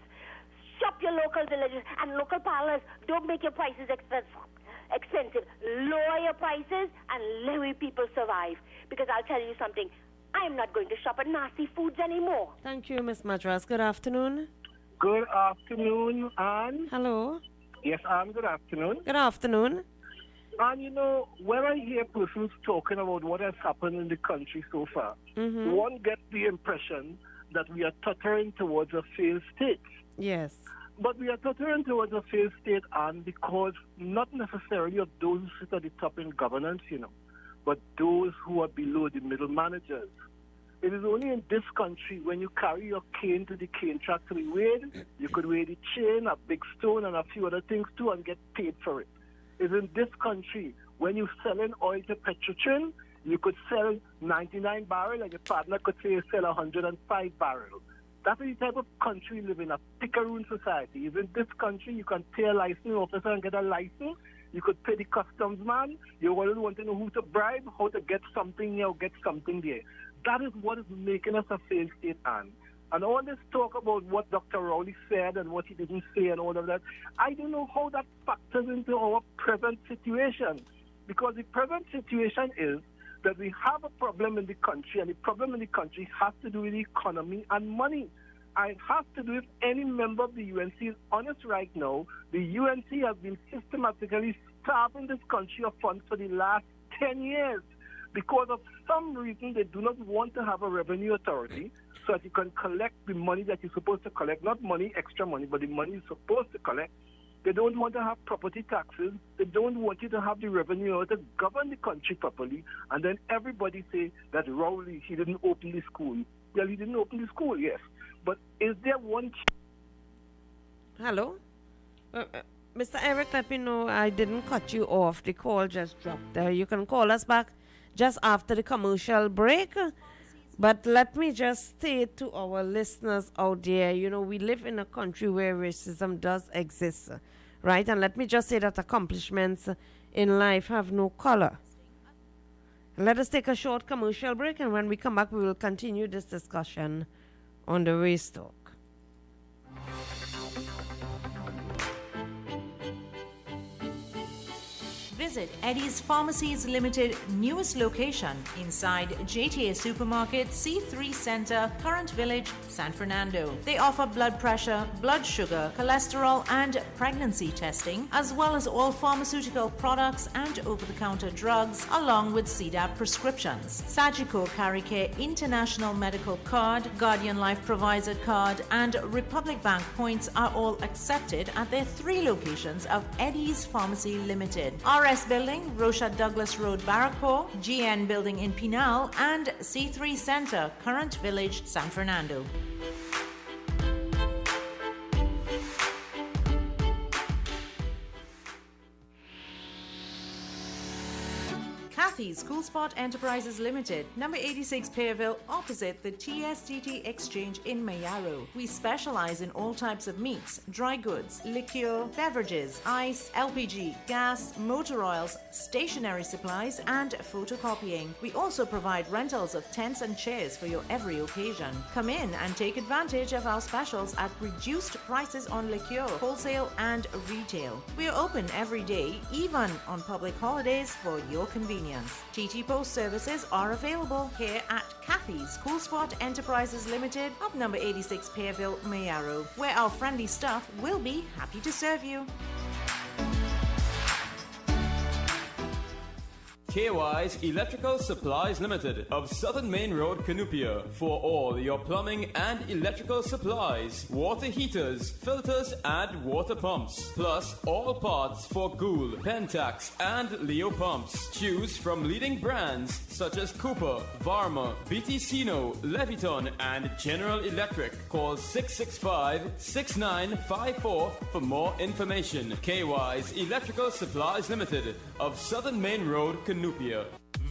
Shop your local villages and local parlors. Don't make your prices expensive. Lower your prices and let people survive. Because I'll tell you something, I'm not going to shop at nasty foods anymore. Thank you, Miss Madras. Good afternoon. Good afternoon, Anne. Hello. Yes, Anne, good afternoon. Good afternoon. And you know, when I hear persons talking about what has happened in the country so far, one gets the impression that we are tottering towards a failed state. Yes. But we are tottering towards a failed state, and because not necessarily of those who sit at the top in governance, but those who are below, the middle managers. It is only in this country when you carry your cane to the cane track to be weighed, you could weigh the chain, a big stone, and a few other things too, and get paid for it. Is in this country, when you're selling oil to Petrotrin, you could sell 99 barrels and your partner could say you sell 105 barrels. That is the type of country we live in, a pickeroon society. Is in this country, you can pay a licensing officer and get a license. You could pay the customs man. You always want to know who to bribe, how to get something here or get something there. That is what is making us a failed state, Anne. And all this talk about what Dr. Rowley said and what he didn't say and all of that, I don't know how that factors into our present situation. Because the present situation is that we have a problem in the country, and the problem in the country has to do with the economy and money. And it has to do with any member of the UNC is honest right now. The UNC has been systematically starving this country of funds for the last 10 years. Because of some reason, they do not want to have a revenue authority so that you can collect the money that you're supposed to collect. Not money, extra money, but the money you're supposed to collect. They don't want to have property taxes. They don't want you to have the revenue to govern the country properly. And then everybody say that Rowley, he didn't open the school. Well, he didn't open the school, yes. But is there one... Hello? Mr. Eric, let me know I didn't cut you off. The call just dropped there. You can call us back just after the commercial break. But let me just state to our listeners out there, we live in a country where racism does exist, right? And let me just say that accomplishments in life have no color. Let us take a short commercial break, and when we come back, we will continue this discussion on the Race Talk. Visit Eddie's Pharmacies Limited newest location inside JTA Supermarket, C3 Center, Current Village, San Fernando. They offer blood pressure, blood sugar, cholesterol, and pregnancy testing, as well as all pharmaceutical products and over-the-counter drugs, along with CDAP prescriptions. Sagicor Caricare International Medical Card, Guardian Life Provider Card, and Republic Bank points are all accepted at their 3 locations of Eddie's Pharmacy Limited. RS Building, Rocha Douglas Road, Barrackpore, GN Building in Pinal, and C3 Center, Current Village, San Fernando. Kathy's Cool Spot Enterprises Limited, number 86 Pearville, opposite the TSTT Exchange in Mayaro. We specialize in all types of meats, dry goods, liquor, beverages, ice, LPG, gas, motor oils, stationery supplies, and photocopying. We also provide rentals of tents and chairs for your every occasion. Come in and take advantage of our specials at reduced prices on liquor, wholesale, and retail. We are open every day, even on public holidays, for your convenience. TT Post services are available here at Kathy's Cool Spot Enterprises Limited of number 86 Pearville, Mayaro, where our friendly staff will be happy to serve you. KY's Electrical Supplies Limited of Southern Main Road, Canupia, for all your plumbing and electrical supplies, water heaters, filters, and water pumps, plus all parts for Gould, Pentax, and Leo pumps. Choose from leading brands such as Cooper, Varma, BT-Sino, Leviton, and General Electric. Call 665-6954 for more information. KY's Electrical Supplies Limited of Southern Main Road, Canupia.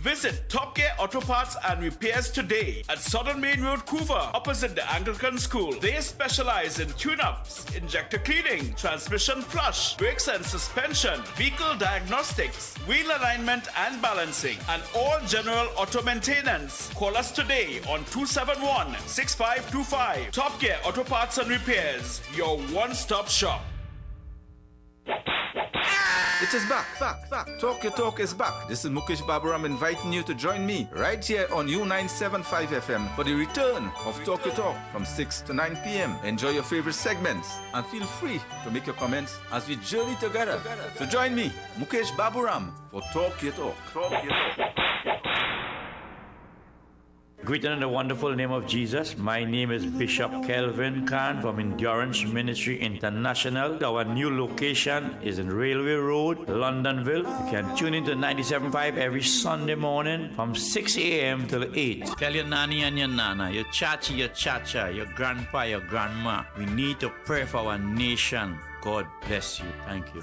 Visit Top Gear Auto Parts and Repairs today at Southern Main Road, Couva, opposite the Anglican School. They specialize in tune-ups, injector cleaning, transmission flush, brakes and suspension, vehicle diagnostics, wheel alignment and balancing, and all general auto maintenance. Call us today on 271-6525. Top Gear Auto Parts and Repairs, your one-stop shop. It is back. Talk Your Talk is back. This is Mukesh Baburam inviting you to join me right here on U975 FM for the return of Talk Your Talk from 6 to 9 p.m. Enjoy your favorite segments and feel free to make your comments as we journey together. So join me, Mukesh Baburam, for Talk Your Talk. Greeted in the wonderful name of Jesus. My name is Bishop Kelvin Khan from Endurance Ministry International. Our new location is in Railway Road, Londonville. You can tune into 97.5 every Sunday morning from 6 a.m. till 8. Tell your nanny and your nana, your chachi, your chacha, your grandpa, your grandma. We need to pray for our nation. God bless you. Thank you.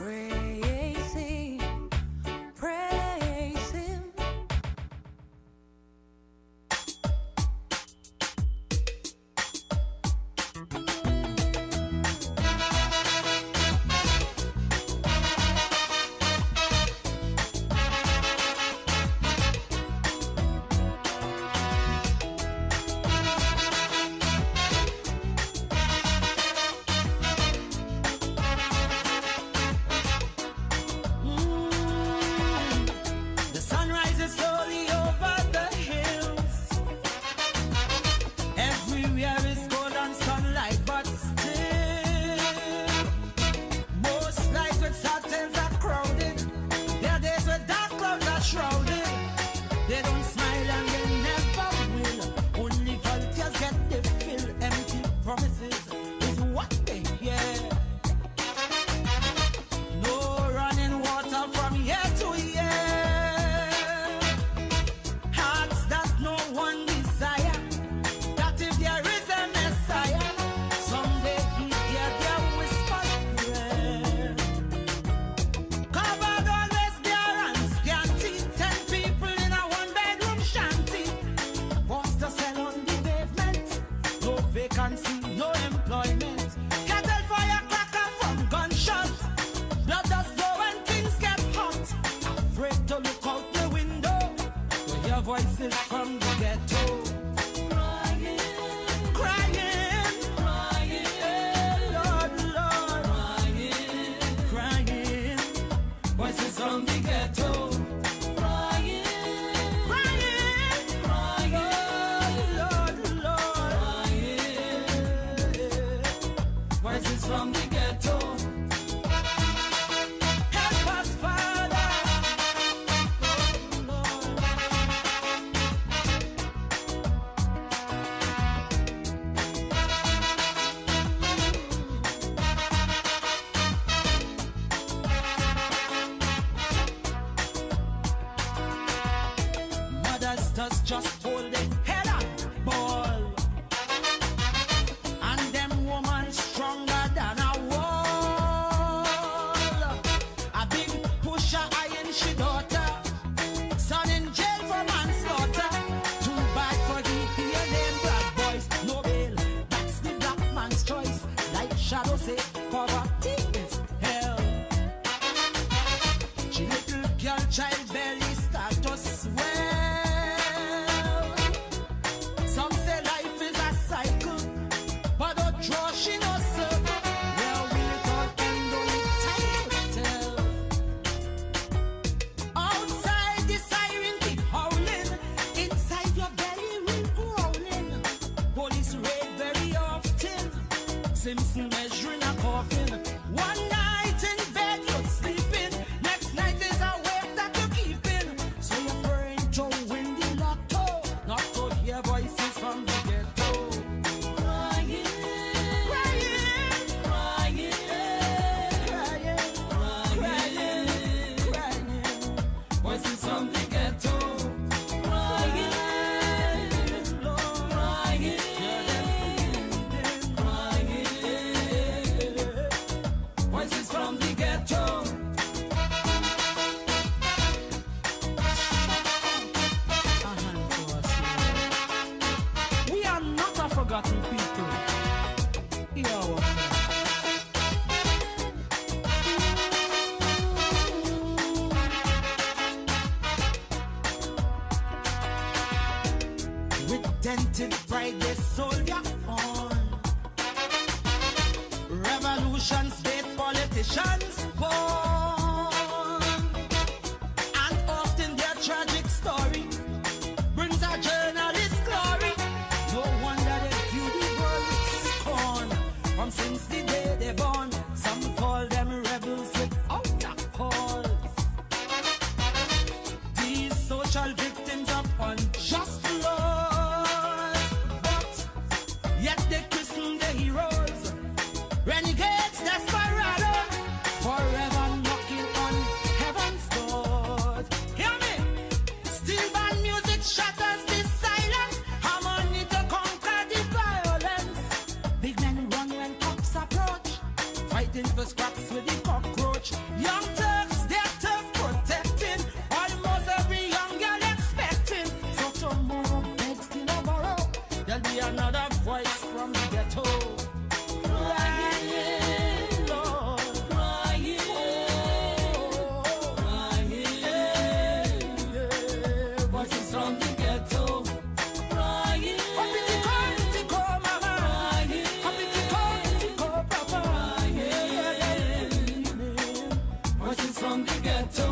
vacancy, no employment. Cattle fire cracker from gunshot. Blood does flow when things get hot. Afraid to look out the window. To hear voices from the ghetto. Crying, crying, crying, Lord, Lord. Crying, crying. Voices from the ghetto. From the ghetto, help us, Father. Mothers just hold their head up, ball, and them woman stronger than a wall. A big pusher iron she daughter, son in jail for manslaughter. Too bad for the here name black boys. No bail, that's the black man's choice. Like Shadow say, poverty is hell. She little girl child belly start to swell. Some say life is a cycle, but don't draw she no circle. Where will it all end? Only time will tell. Outside the siren keep howling, inside your belly will growling. Police raid very often, Simpson measuring a coffin. One night in bed you're sleeping, next night is a wake that you're keeping. So you're praying to win the lotto, not to hear voices from the ghetto. Crying, crying, crying, crying, crying, voices from the ghetto. Crying, Lord, crying, crying, voices from the ghetto. We are not a forgotten people. Hear our prayer. With dented pride, they soldier on. Revolutions-based politicians born. And often their tragic story brings a journalist glory. No wonder they view the world with scorn. From since the day they born, some call them rebels without a cause. These social victims of unjust laws, but yet they christen the heroes, renegades, desperados, forever knocking on heaven's doors. Hear me? Steel band music shatters the silence, harmony to conquer the violence. Big men run when cops approach, fighting for scraps with the cockroach. Young Turks, they're tough protecting, almost every young girl expecting. So tomorrow begs till tomorrow, there'll be another voice from the ghetto. Crying, Lord, crying, crying, voices from the ghetto. Crying, Apitico, mama. Apitico, papa. Voices from the ghetto.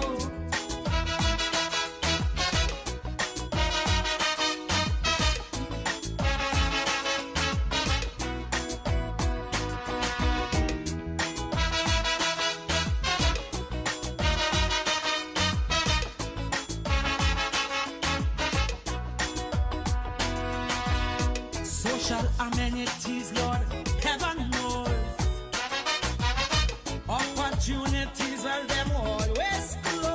Social amenities, Lord, heaven knows. Opportunities, well, them always close.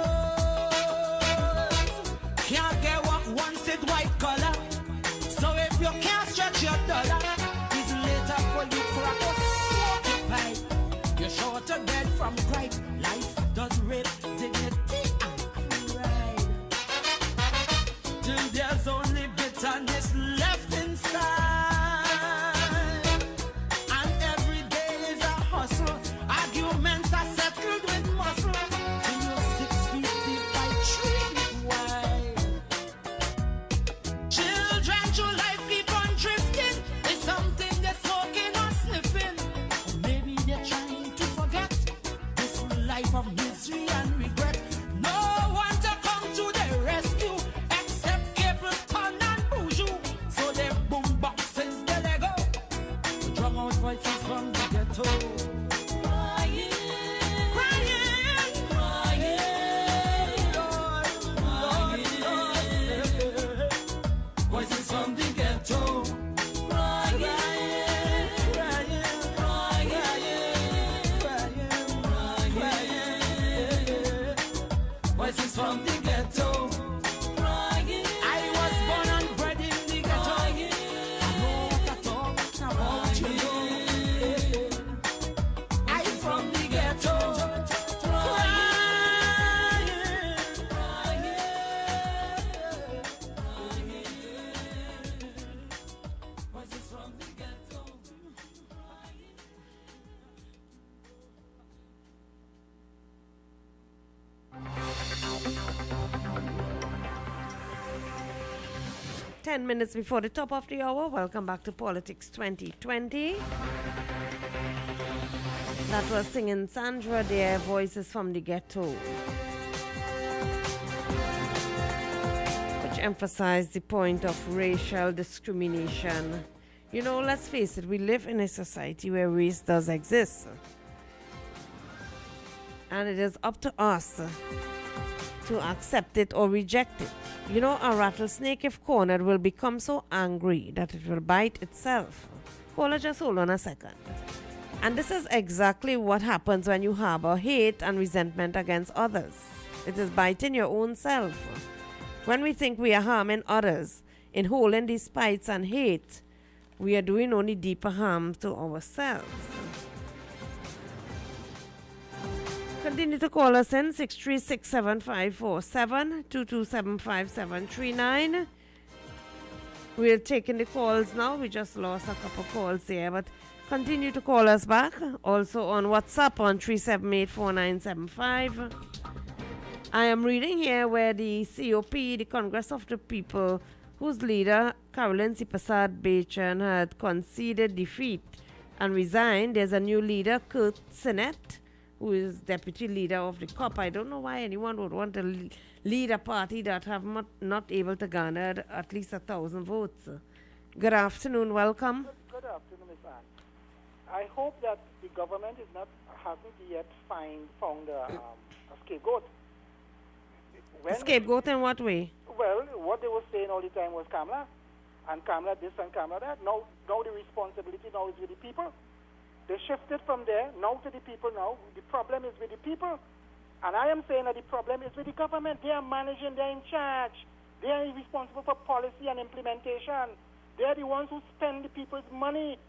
Can't get what once it white collar. So if you can't stretch your dollar, it's later for you crack or smoke your pipe. You're short of bread from gripe. Life does rape dignity and pride. Till there's only bitterness left inside. 10 minutes before the top of the hour. Welcome back to Politics 2020. That was singing Sandra there, Voices from the Ghetto, which emphasized the point of racial discrimination. You know, let's face it, we live in a society where race does exist. And it is up to us to accept it or reject it. You know, a rattlesnake, if cornered, will become so angry that it will bite itself. Caller, just hold on a second. And this is exactly what happens when you harbor hate and resentment against others. It is biting your own self. When we think we are harming others in holding these spites and hate, we are doing only deeper harm to ourselves. Continue to call us in 636-7547 2275739. We're taking the calls now. We just lost a couple calls there, but continue to call us back. Also on WhatsApp on 3784975. I am reading here where the COP, the Congress of the People, whose leader, Caroline Sipasad Bachan, had conceded defeat and resigned. There's a new leader, Kurt Sinnett, who is deputy leader of the COP. I don't know why anyone would want to lead a party that have not able to garner at least 1,000 votes. Good afternoon, welcome. Good afternoon, Ms. Ann. I hope that the government hasn't yet found a scapegoat. Scapegoat in what way? Well, what they were saying all the time was Kamala, and Kamala this and Kamala that. Now the responsibility now is with the people. They shifted from there now to the people now. The problem is with the people. And I am saying that the problem is with the government. They are managing, they are in charge. They are responsible for policy and implementation. They are the ones who spend the people's money.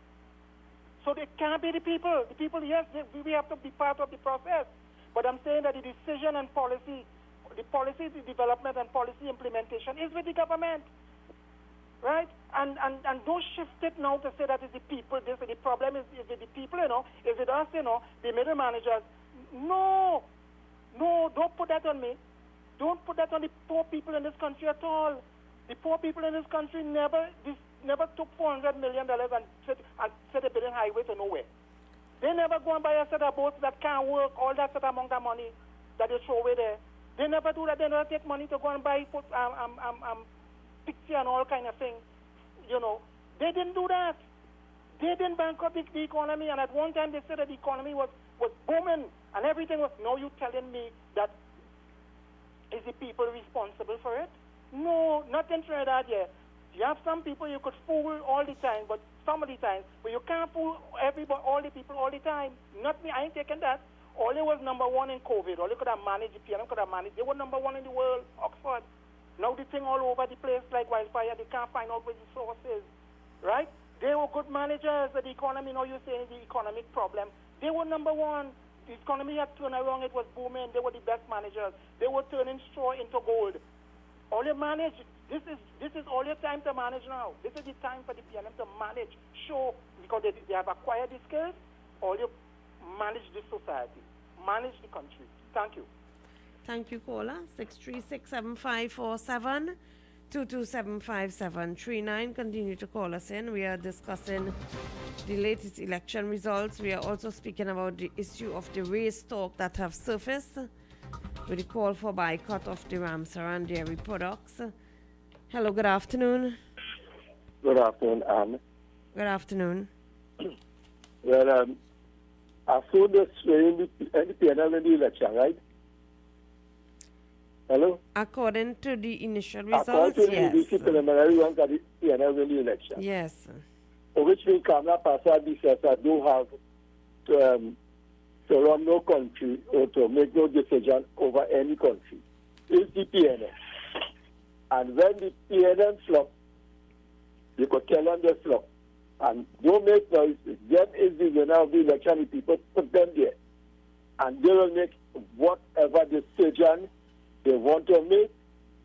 So they can't be the people. The people, yes, we have to be part of the process. But I'm saying that the decision and policy, the policy development and policy implementation is with the government. Right? And don't shift it now to say that it's the people. The problem is with the people, is with us, the middle managers. No, don't put that on me. Don't put that on the poor people in this country at all. The poor people in this country never took $400 million and set a building highway to nowhere. They never go and buy a set of boats that can't work, all that set amount of money that they throw away there. They never do that. They never take money to go and buy picture and all kind of things. They didn't do that. They didn't bankrupt the economy, and at one time they said that the economy was booming and everything was. Now you're telling me that is the people responsible for it? No, not in Trinidad yet. You have some people you could fool all the time, but some of the time, but you can't fool everybody, all the people all the time. Not me, I ain't taking that. Ole was number one in COVID. Ole could have managed, the PLM could have managed. They were number one in the world, Oxford. Now the thing all over the place like wildfire, they can't find out where the source is, right? They were good managers of the economy. Now you're saying the economic problem. They were number one. The economy had turned around. It was booming. They were the best managers. They were turning straw into gold. All you manage, this is all your time to manage now. This is the time for the PLM to manage, show, because they have acquired the skills. All you manage this society, manage the country. Thank you. Thank you, caller. 636-7547 2275739. Continue to call us in. We are discussing the latest election results. We are also speaking about the issue of the race talk that have surfaced with the call for boycott of the Ramsaran dairy products. Hello, good afternoon. Good afternoon, Anne. Good afternoon. Well, I saw this in the panel in the election, right? Hello? According to the initial results, According to yes. the preliminary ones at the panel in the election. Yes. Which means Kamala Prasad don't have to run no country or to make no decision over any country. It's the PNM. And when the PNM flop, you could tell them they flop. And don't make noise. Them is the winner of the election. The people put them there. And they will make whatever decision they want to make.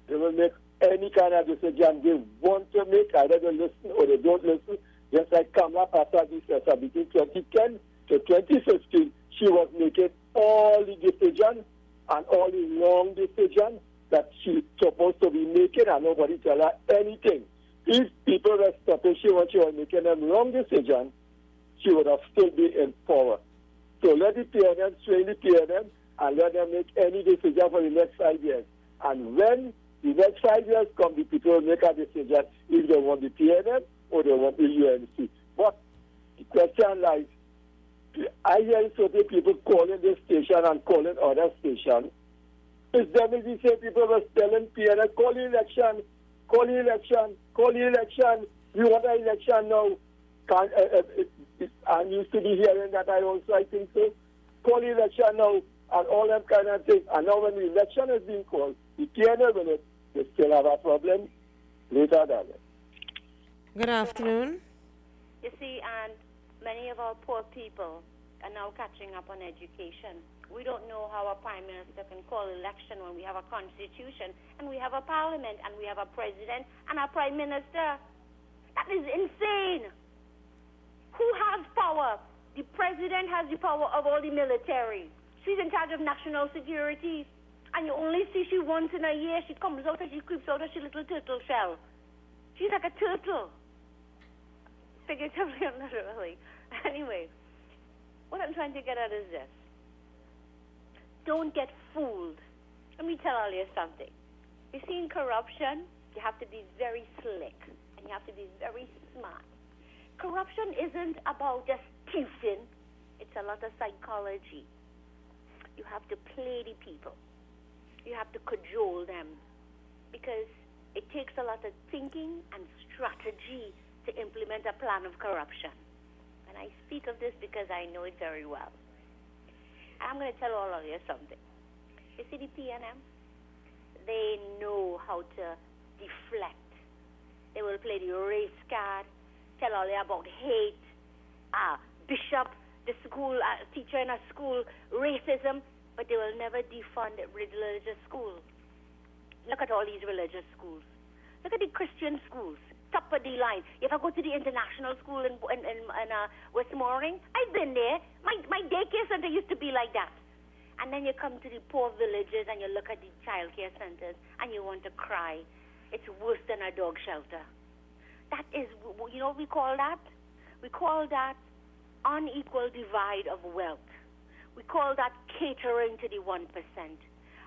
They will make any kind of decision they want to make. Either they listen or they don't listen. Just like Kamala Prasad between 2010 to 2015, she was making all the decisions and all the wrong decisions that she's supposed to be making, and nobody tell her anything. If people were stopping she was making a wrong decision, she would have still been in power. So let the PNM swing the PNM and let them make any decision for the next 5 years. And when the next 5 years come, the people will make a decision if they want the PNM or they want the UNC. But the question lies, I hear certain people calling this station and calling other stations. It's definitely the same people were telling PNM, call the election, call the election, call the election. You want an election now? I'm used to be hearing that I think so. Call the election now and all them kind of things. And now when the election is being called, the PNM will they still have a problem later than it. Good afternoon. You see, and many of our poor people are now catching up on education. We don't know how a prime minister can call election when we have a constitution and we have a parliament and we have a president and a prime minister. That is insane. Who has power? The president has the power of all the military. She's in charge of national security. And you only see she once in a year. She comes out and she creeps out of her little turtle shell. She's like a turtle. Figuratively and literally. Anyway, what I'm trying to get at is this. Don't get fooled. Let me tell you something. You see, in corruption, you have to be very slick. And you have to be very smart. Corruption isn't about just thieving. It's a lot of psychology. You have to play the people. You have to cajole them. Because it takes a lot of thinking and strategy to implement a plan of corruption. And I speak of this because I know it very well. And I'm going to tell all of you something. You see the PNM? They know how to deflect. They will play the race card, tell all you about hate, bishop, the school, teacher in a school, racism, but they will never defund religious schools. Look at all these religious schools. Look at the Christian schools, top of the line. If I go to the international school in Westmoreland, I've been there. My daycare center used to be like that. And then you come to the poor villages and you look at the child care centers and you want to cry. It's worse than a dog shelter. That is, you know what we call that? We call that unequal divide of wealth. We call that catering to the 1%.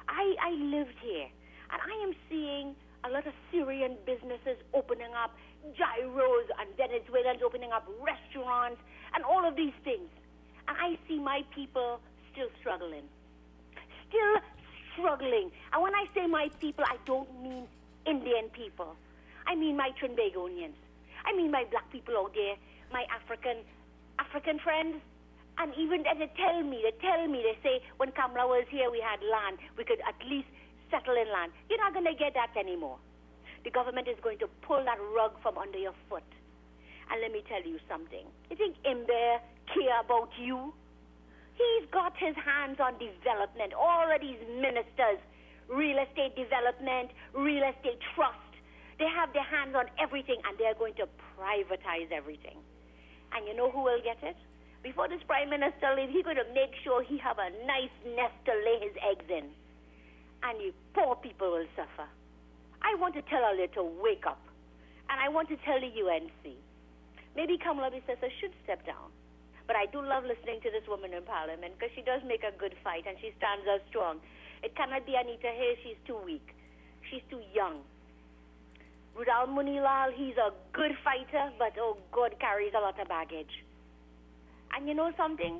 I lived here, and I am seeing a lot of Syrian businesses opening up, gyros, and Venezuelans opening up restaurants, and all of these things. And I see my people still struggling. Still struggling. And when I say my people, I don't mean Indian people. I mean my Trinbagonians. I mean my black people out there, my African friends. And even they tell me, they say, when Kamala was here, we had land. We could at least settle in land. You're not going to get that anymore. The government is going to pull that rug from under your foot. And let me tell you something. You think Imber care about you? He's got his hands on development. All of these ministers, real estate development, real estate trust, they have their hands on everything, and they're going to privatize everything. And you know who will get it? Before this prime minister leaves, he's going to make sure he have a nice nest to lay his eggs in. And you poor people will suffer. I want to tell you to wake up. And I want to tell the UNC. Maybe Kamala Bissessa should step down. But I do love listening to this woman in Parliament because she does make a good fight and she stands up strong. It cannot be Anita Hayes. She's too weak. She's too young. Rudal Munilal, he's a good fighter, but oh God, carries a lot of baggage. And you know something?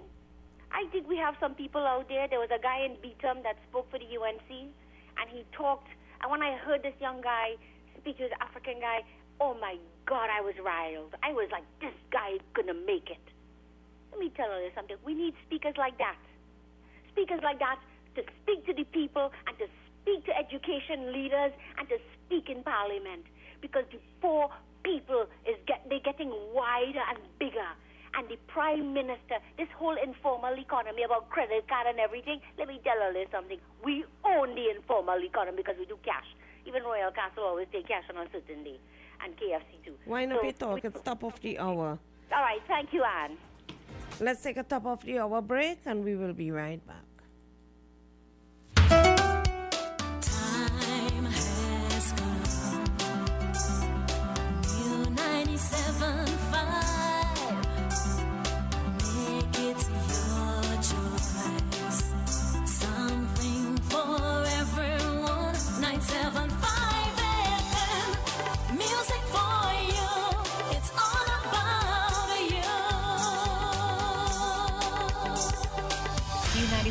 I think we have some people out there. There was a guy in Beetham that spoke for the UNC, and he talked. And when I heard this young guy speak to this African guy, oh my God, I was riled. I was like, this guy is going to make it. Let me tell you something. We need speakers like that. Speakers like that to speak to the people and to speak to education leaders and to speak in Parliament. Because the poor people, they're getting wider and bigger. And the Prime Minister, this whole informal economy about credit card and everything, let me tell you something. We own the informal economy because we do cash. Even Royal Castle always take cash on a certain day. And KFC too. Why not we talk? It's top of the hour. All right, thank you, Anne. Let's take a top of the hour break and we will be right back. Time has come.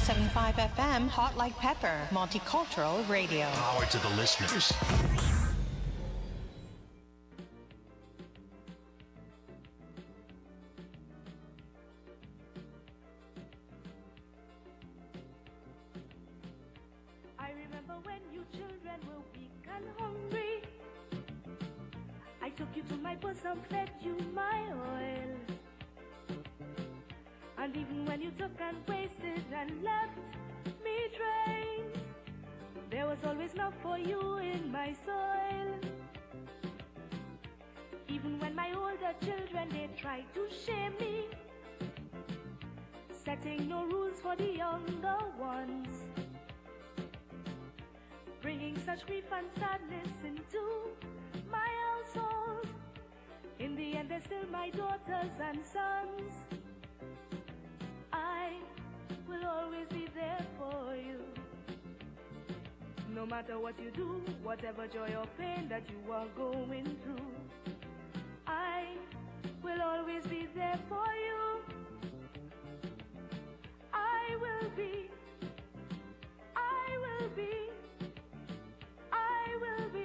97.5 FM, Hot Like Pepper, Multicultural Radio. Power to the listeners. I remember when you children were weak and hungry. I took you to my bosom, fed you my oil. And even when you took and wasted and left me drained, there was always love for you in my soil. Even when my older children, they tried to shame me, setting no rules for the younger ones, bringing such grief and sadness into my household. In the end, they're still my daughters and sons. I will always be there for you. No matter what you do, whatever joy or pain that you are going through, I will always be there for you. I will be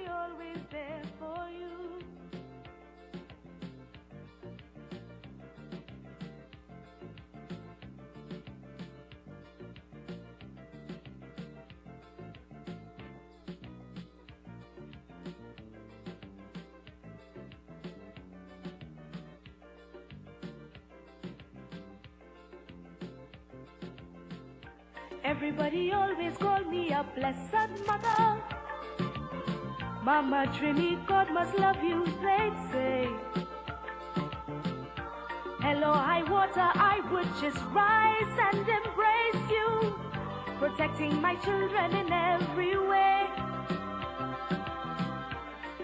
always there for you. Everybody always call me a blessed mother. Mama Trini, God must love you, they'd say. Hello, high water, I would just rise and embrace you, protecting my children in every way.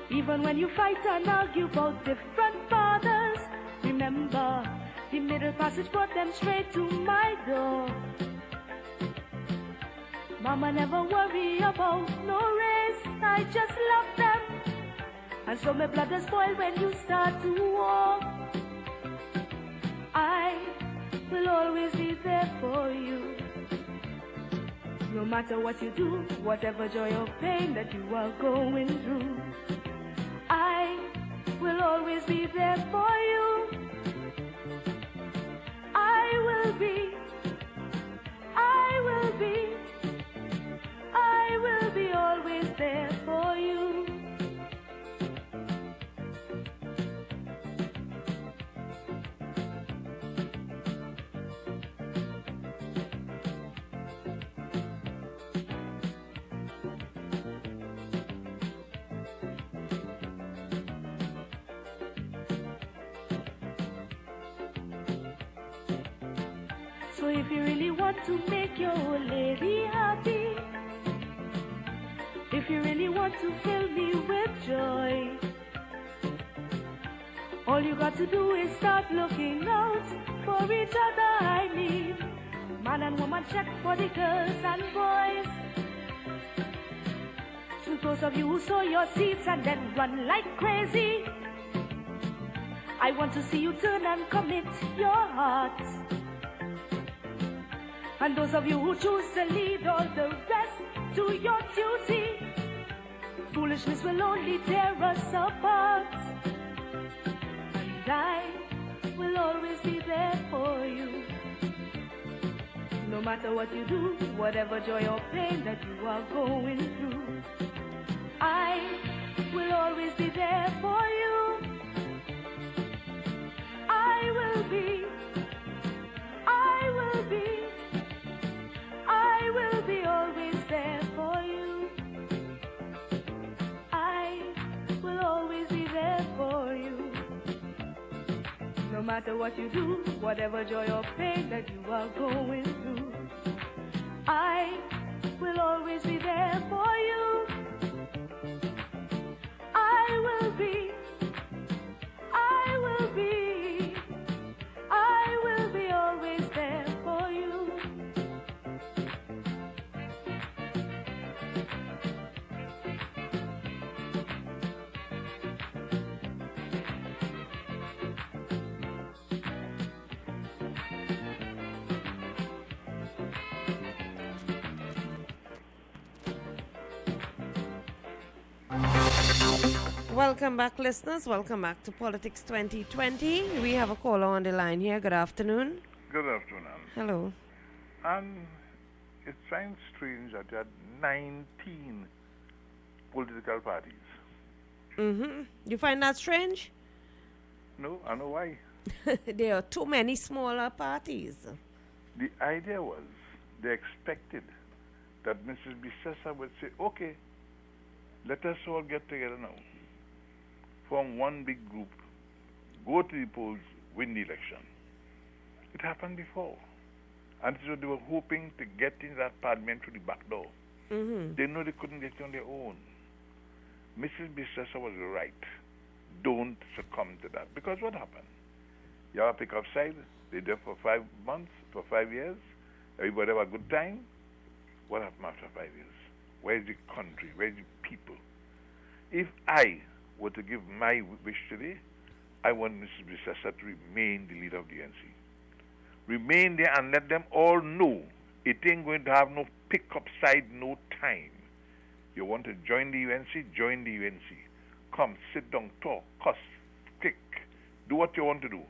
Even when you fight and argue about different fathers, remember, the middle passage brought them straight to my door. Mama never worry about no race, I just love them. And so my blood does boil when you start to walk. I will always be there for you. No matter what you do, whatever joy or pain that you are going through, I will always be there for you. I will be always there for you. So if you really want to make your old lady happy, if you really want to fill me with joy, all you got to do is start looking out for each other. I mean, man and woman check for the girls and boys. To those of you who sow your seeds and then run like crazy, I want to see you turn and commit your heart. And those of you who choose to lead all the rest to your duty, foolishness will only tear us apart. And I will always be there for you. No matter what you do, whatever joy or pain that you are going through, I will always be there for you. I will be always there for you. I will always be there for you. No matter what you do, whatever joy or pain that you are going through, I will always be there for you. I will be always there for you. Welcome back, listeners. Welcome back to Politics 2020. We have a caller on the line here. Good afternoon. Good afternoon. Hello. And it sounds strange that there are 19 political parties. Mm-hmm. You find that strange? No, I know why. There are too many smaller parties. The idea was they expected that Mrs. Bissessa would say, okay, let us all get together now, form one big group, go to the polls, win the election. It happened before. And so they were hoping to get in that parliament through the back door. Mm-hmm. They know they couldn't get it on their own. Mrs. Bissessa was right. Don't succumb to that. Because what happened? You have a pick-up side. They did for 5 months, for 5 years. Everybody have a good time. What happened after 5 years? Where's the country? Where's the people? If I were to give my wish today, I want Mrs. Bissessa to remain the leader of the NC. Remain there and let them all know it ain't going to have no pick-up side, no time. You want to join the UNC? Join the UNC. Come, sit down, talk, cuss, kick, do what you want to do.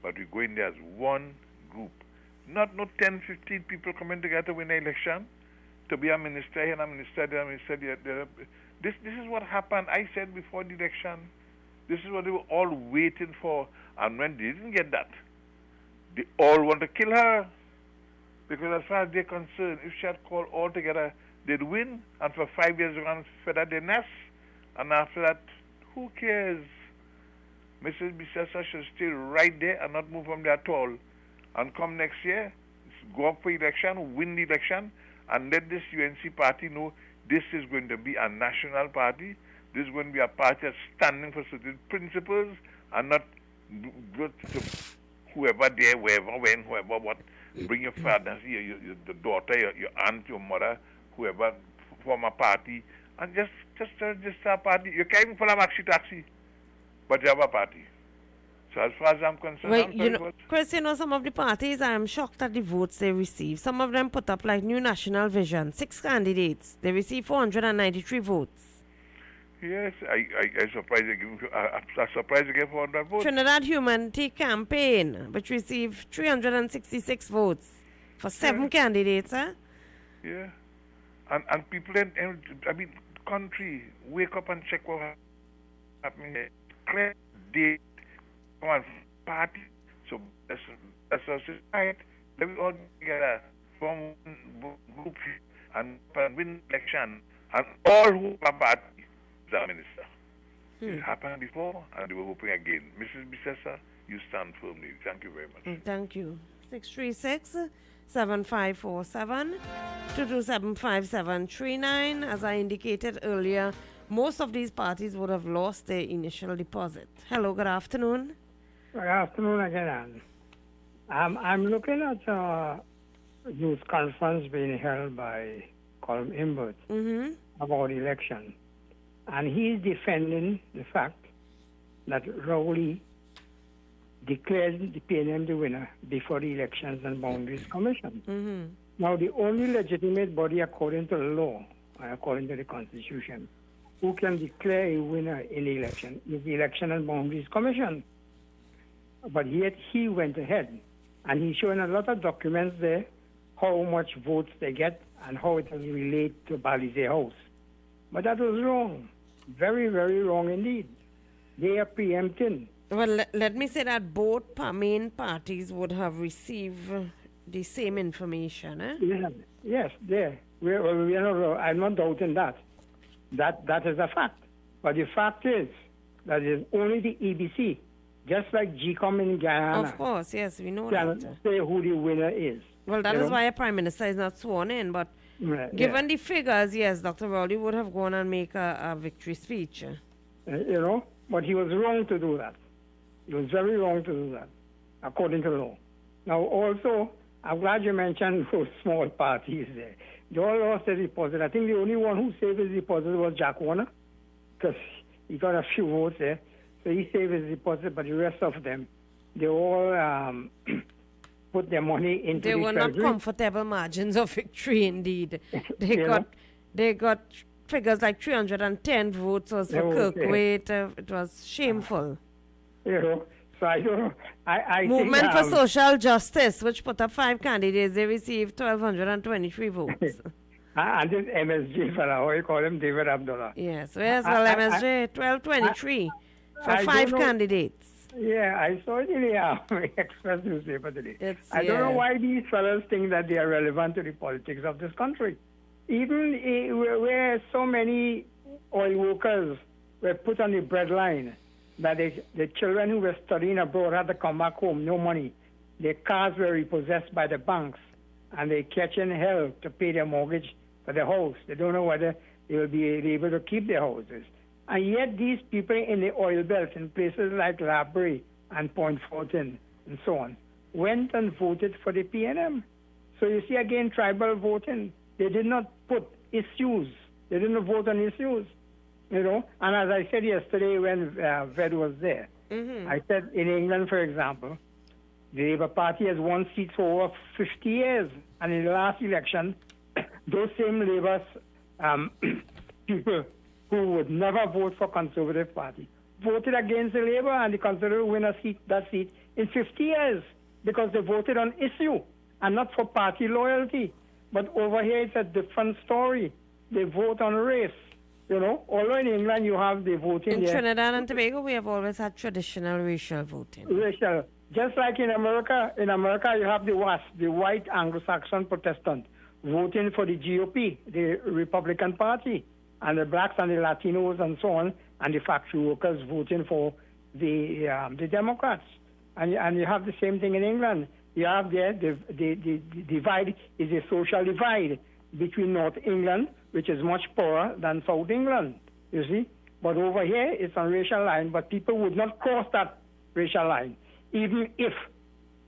But we go in there as one group. Not no 10, 15 people coming together to win the election, to be a minister here and a minister there, a minister there. This is what happened. I said before the election, this is what they were all waiting for. And when they didn't get that, they all want to kill her. Because as far as they're concerned, if she had called all together, they'd win. And for 5 years, they're going to feather their nest. And after that, who cares? Mrs. Bissessa should stay right there and not move from there at all. And come next year, go up for election, win the election, and let this UNC party know this is going to be a national party. This is going to be a party that's standing for certain principles and not go to whoever there, wherever, when, whoever, what. Bring your father, your daughter, your aunt, your mother, whoever, form a party, and just a party. You can't even pull a maxi taxi, but you have a party. So as far as I'm concerned, well, Chris, some of the parties, I am shocked at the votes they receive. Some of them put up like New National Vision, 6 candidates. They receive 493 votes. Yes, I'm surprised I'm surprised they get 400 votes. Trinidad Humanity Campaign, which received 366 votes for 7 candidates, huh? Yeah. And people in country, wake up and check what happening. Clear date, come on, party. So that's right. Let me all together form group and win election. And all who are party. The minister. It happened before and they were hoping again. Mrs. Bissessa, you stand firmly. Thank you very much. Thank you. 636-7547 2275739. As I indicated earlier, most of these parties would have lost their initial deposit. Hello, good afternoon. Good afternoon again. I'm looking at a news conference being held by Colm Imbert about election. And he is defending the fact that Rowley declared the PNM the winner before the Elections and Boundaries Commission. Now, the only legitimate body according to the law, according to the Constitution, who can declare a winner in the election is the Election and Boundaries Commission. But yet he went ahead, and he's showing a lot of documents there, how much votes they get and how it will relate to Balize House. But that was wrong. Very, very wrong indeed. They are preempting. Well, let me say that both main parties would have received the same information. Eh? Yes, there. I'm not doubting that. That is a fact. But the fact is that it's only the EBC, just like GCOM in Guyana. Of course, yes, we know can that. Say who the winner is. Well, that is why a prime minister is not sworn in, but given the figures, yes, Dr. Rowley would have gone and make a victory speech. But he was wrong to do that. He was very wrong to do that, according to law. Now, also, I'm glad you mentioned those small parties there. They all lost their deposit. I think the only one who saved his deposit was Jack Warner, because he got a few votes there. So he saved his deposit, but the rest of them, they all put their money into They the were treasury. not comfortable margins of victory, indeed. They got figures like 310 votes was for Kirkwaite. It was shameful. You know, so I don't know. I Movement think, for Social Justice, which put up 5 candidates, they received 1,223 votes. And this MSG fella, how you call him, David Abdullah. Yes, where's MSG? 1,223 for 5 candidates. Yeah, I saw it in the Express newspaper today. I don't know why these fellas think that they are relevant to the politics of this country. Even where so many oil workers were put on the breadline, that the children who were studying abroad had to come back home, no money. Their cars were repossessed by the banks, and they catching hell to pay their mortgage for the house. They don't know whether they will be able to keep their houses. And yet these people in the oil belt, in places like Labrie and Point Fortin and so on, went and voted for the PNM. So you see again tribal voting. They did not put issues. They didn't vote on issues. You know, and as I said yesterday when Ved was there, I said in England, for example, the Labour Party has won seats for over 50 years. And in the last election, those same Labour people who would never vote for Conservative Party voted against the Labour, and the Conservative win that seat in 50 years because they voted on issue and not for party loyalty. But over here, it's a different story. They vote on race. You know, although in England you have the voting. In Trinidad and Tobago, we have always had traditional racial voting. Racial. Just like in America you have the WASP, the White Anglo-Saxon Protestant, voting for the GOP, the Republican Party, and the blacks and the Latinos and so on, and the factory workers voting for the Democrats. And you have the same thing in England. You have there the divide is a social divide between North England, which is much poorer than South England, you see. But over here, it's on racial line, but people would not cross that racial line, even if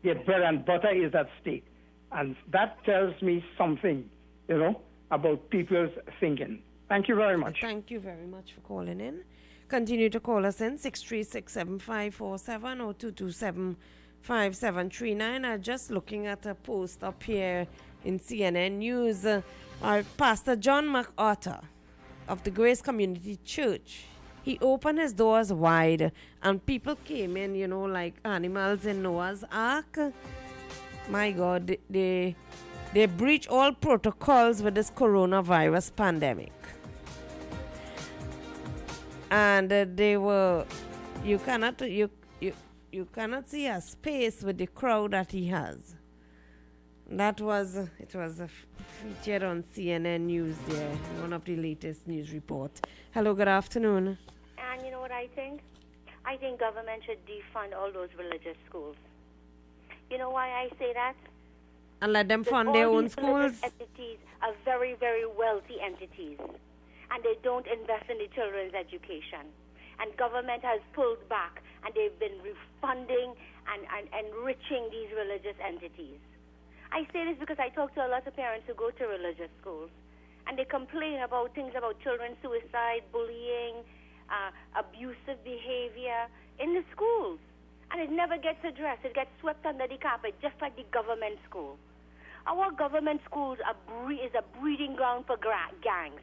their bread and butter is at stake. And that tells me something, you know, about people's thinking. Thank you very much. Thank you very much for calling in. Continue to call us in 636-7547 or 227-5739. I'm just looking at a post up here in CNN News. Our Pastor John MacArthur of the Grace Community Church, he opened his doors wide and people came in, you know, like animals in Noah's Ark. My God, they breach all protocols with this coronavirus pandemic. And you cannot see a space with the crowd that he has. It was featured on CNN News there, one of the latest news reports. Hello, good afternoon. And you know what I think? I think government should defund all those religious schools. You know why I say that? And let them fund their own schools? Entities are very, very wealthy entities. And they don't invest in the children's education. And government has pulled back, and they've been refunding and enriching these religious entities. I say this because I talk to a lot of parents who go to religious schools, and they complain about things about children's suicide, bullying, abusive behavior in the schools. And it never gets addressed. It gets swept under the carpet, just like the government school. Our government schools is a breeding ground for gangs.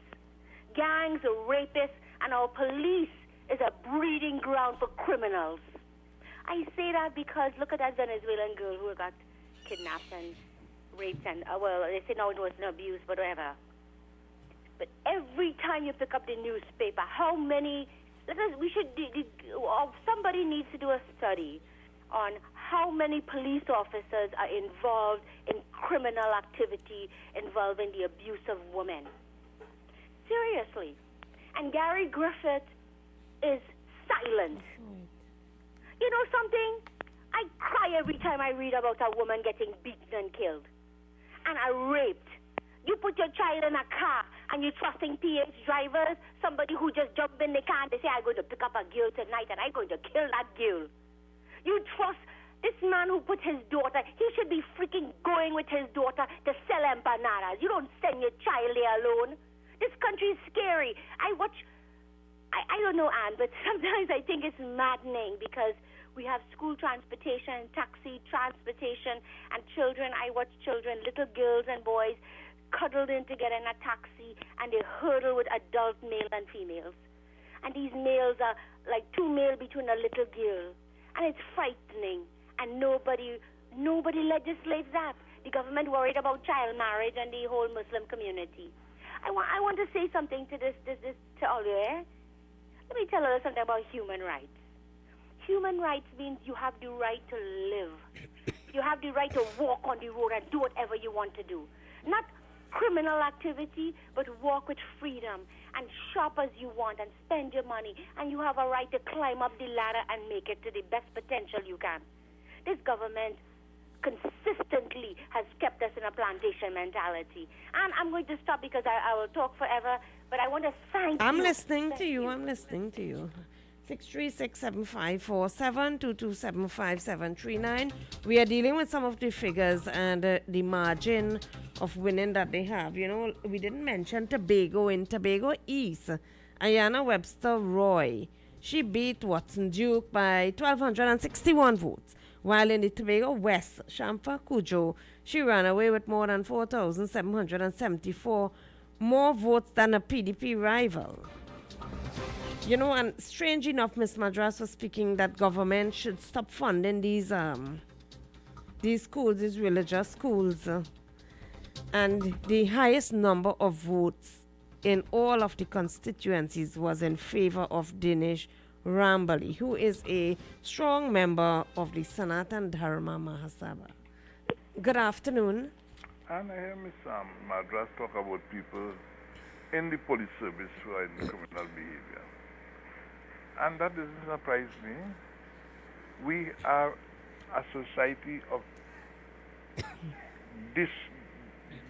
Gangs, rapists, and our police is a breeding ground for criminals. I say that because look at that Venezuelan girl who got kidnapped and raped and, well, they say now it was an abuse, but whatever. But every time you pick up the newspaper, how many, somebody needs to do a study on how many police officers are involved in criminal activity involving the abuse of women. Seriously. And Gary Griffith is silent. You know something? I cry every time I read about a woman getting beaten and killed. And raped. You put your child in a car and you're trusting PH drivers, somebody who just jumped in the car and they say, I'm going to pick up a girl tonight and I'm going to kill that girl. You trust this man who put his daughter, he should be freaking going with his daughter to sell empanadas. You don't send your child there alone. This country is scary. I don't know, Anne, but sometimes I think it's maddening because we have school transportation, taxi transportation, and children. I watch children, little girls and boys, cuddled in together in a taxi and they hurdle with adult male and females. And these males are like two males between a little girl. And it's frightening. And nobody legislates that. The government worried about child marriage and the whole Muslim community. I want to say something to this to all you, eh? Let me tell you something about human rights. Human rights means you have the right to live. You have the right to walk on the road and do whatever you want to do. Not criminal activity, but walk with freedom and shop as you want and spend your money. And you have a right to climb up the ladder and make it to the best potential you can. This government consistently has kept us in a plantation mentality. And I'm going to stop because I will talk forever, but I want to thank you. I'm listening to you. 636-7547-227-5739. We are dealing with some of the figures and the margin of winning that they have. You know, we didn't mention Tobago. In Tobago East, Ayanna Webster Roy, she beat Watson Duke by 1,261 votes. While in the Tobago West, Shamfa Kujo, she ran away with more than 4,774 more votes than a PDP rival. You know, and strange enough, Ms. Madras was speaking that government should stop funding these schools, these religious schools. And the highest number of votes in all of the constituencies was in favor of Dinesh Rambali, who is a strong member of the Sanatan Dharma Mahasabha. Good afternoon. And I hear Ms. Madras talk about people in the police service who are in criminal behavior. And that doesn't surprise me. We are a society of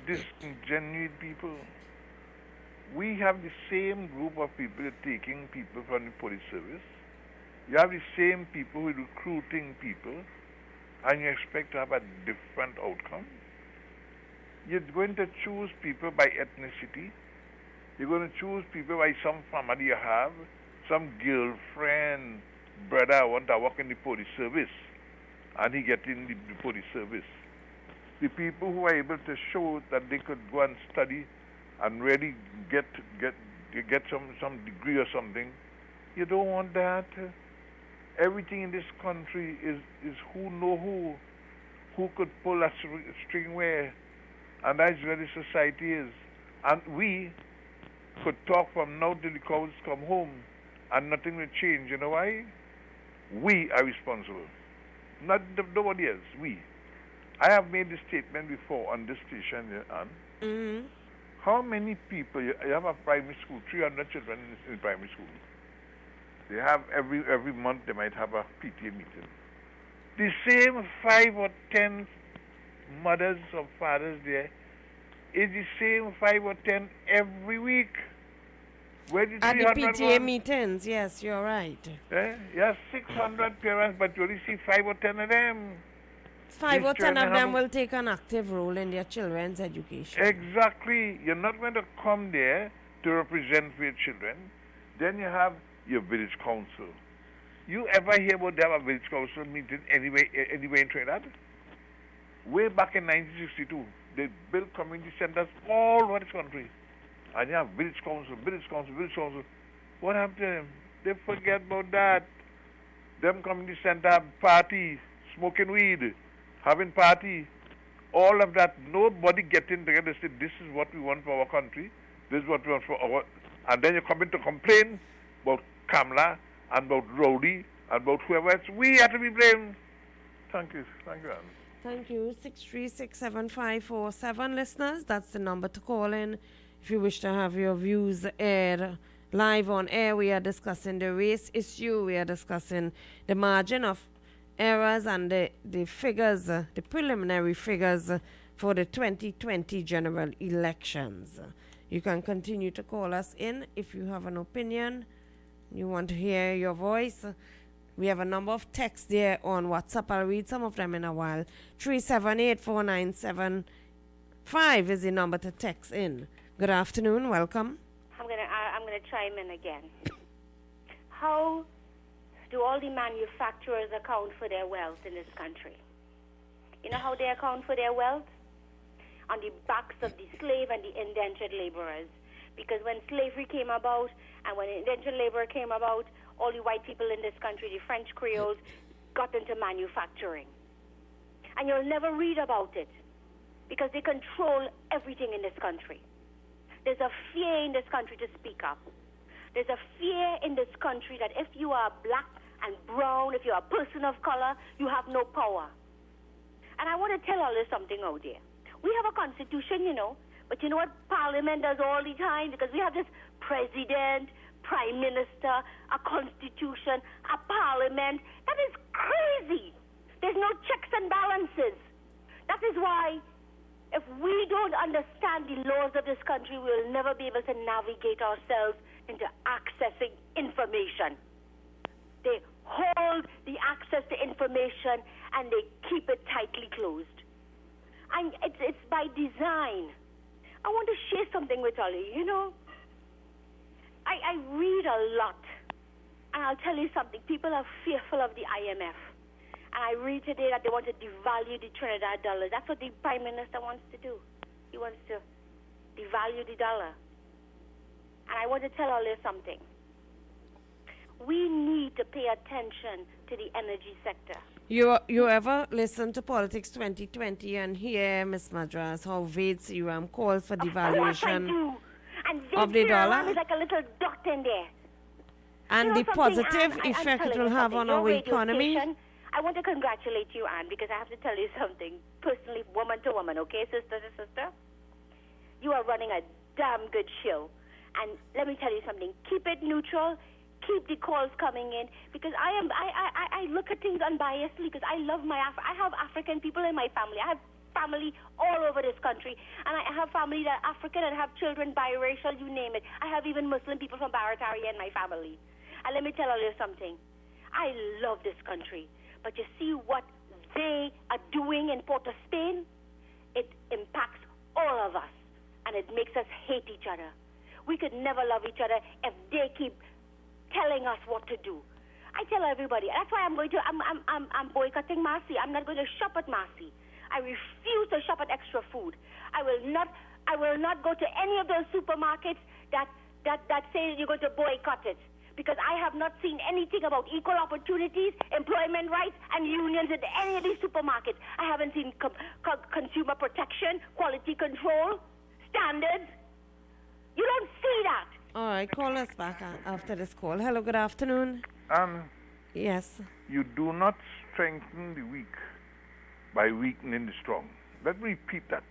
disingenuous people. We have the same group of people taking people from the police service. You have the same people who are recruiting people, and you expect to have a different outcome. You're going to choose people by ethnicity. You're going to choose people by some family you have, some girlfriend, brother want to work in the police service, and he get in the police service. The people who are able to show that they could go and study and really get some degree or something, you don't want that. Everything in this country is who know who could pull a string where, and that's where the society is. And we could talk from now till the cows come home, and nothing will change. You know why? We are responsible, not nobody else. We. I have made this statement before on this station, Anne. How many people, you have a primary school, 300 children in primary school. They have every month they might have a PTA meeting. The same 5 or 10 mothers or fathers there is the same 5 or 10 every week. Where did at the PTA meetings, yes, you're right. You have 600 parents, but you only see 5 or 10 of them. 5 or 10 of them will take an active role in their children's education. Exactly. You're not going to come there to represent your children. Then you have your village council. You ever hear about them a village council meeting anywhere in Trinidad? Way back in 1962, they built community centers all over the country. And you have village council. What happened to them? They forget about that. Them community center party, smoking weed, having party, all of that. Nobody getting together and say, this is what we want for our country. This is what we want for our... And then you come in to complain about Kamla and about Rowdy and about whoever else. We have to be blamed. Thank you. Thank you, Anne. Thank you. 636-7547 listeners, that's the number to call in. If you wish to have your views aired live on air, we are discussing the race issue. We are discussing the margin of errors and the figures, the preliminary figures for the 2020 general elections. You can continue to call us in if you have an opinion, you want to hear your voice. We have a number of texts there on WhatsApp. I'll read some of them in a while. 378-4975 is the number to text in. Good afternoon. Welcome. I'm gonna chime in again. How do all the manufacturers account for their wealth in this country? You know how they account for their wealth? on the backs of the slave and the indentured laborers. Because when slavery came about and when indentured labor came about, all the white people in this country, the French Creoles, got into manufacturing. And you'll never read about it because they control everything in this country. There's a fear in this country to speak up. There's a fear in this country that if you are black and brown, if you're a person of color, you have no power. And I want to tell all you something out there. We have a constitution, you know, but you know what Parliament does all the time? Because we have this president, prime minister, a constitution, a parliament. That is crazy. There's no checks and balances. That is why if we don't understand the laws of this country, we'll never be able to navigate ourselves into accessing information. They hold the access to information and they keep it tightly closed. And it's by design. I want to share something with all of you. You know, I read a lot. And I'll tell you something. People are fearful of the IMF. And I read today that they want to devalue the Trinidad dollar. That's what the Prime Minister wants to do. He wants to devalue the dollar. And I want to tell all of you something. We need to pay attention to the energy sector. You ever listen to Politics 2020 and hear, Miss Madras, how Ved Serum calls for devaluation of the dollar? Is like a little dot in there. And you know the positive I'm effect it telling will you have something. on Your our radio economy. station, I want to congratulate you, Anne, because I have to tell you something personally, woman to woman, okay, sister to sister? You are running a damn good show. And let me tell you something. Keep it neutral. Keep the calls coming in, because I look at things unbiasedly, because I love I have African people in my family. I have family all over this country, and I have family that are African and have children biracial, you name it. I have even Muslim people from Barataria in my family. And let me tell you something. I love this country, but you see what they are doing in Port of Spain? It impacts all of us, and it makes us hate each other. We could never love each other if they keep telling us what to do. I tell everybody. That's why I'm boycotting Marcy. I'm not going to shop at Marcy. I refuse to shop at Extra Food. I will not go to any of those supermarkets that say you're going to boycott it, because I have not seen anything about equal opportunities, employment rights, and unions at any of these supermarkets. I haven't seen consumer protection, quality control, standards. You don't see that. All right, call us back after this call. Hello, good afternoon. Yes. You do not strengthen the weak by weakening the strong. Let me repeat that.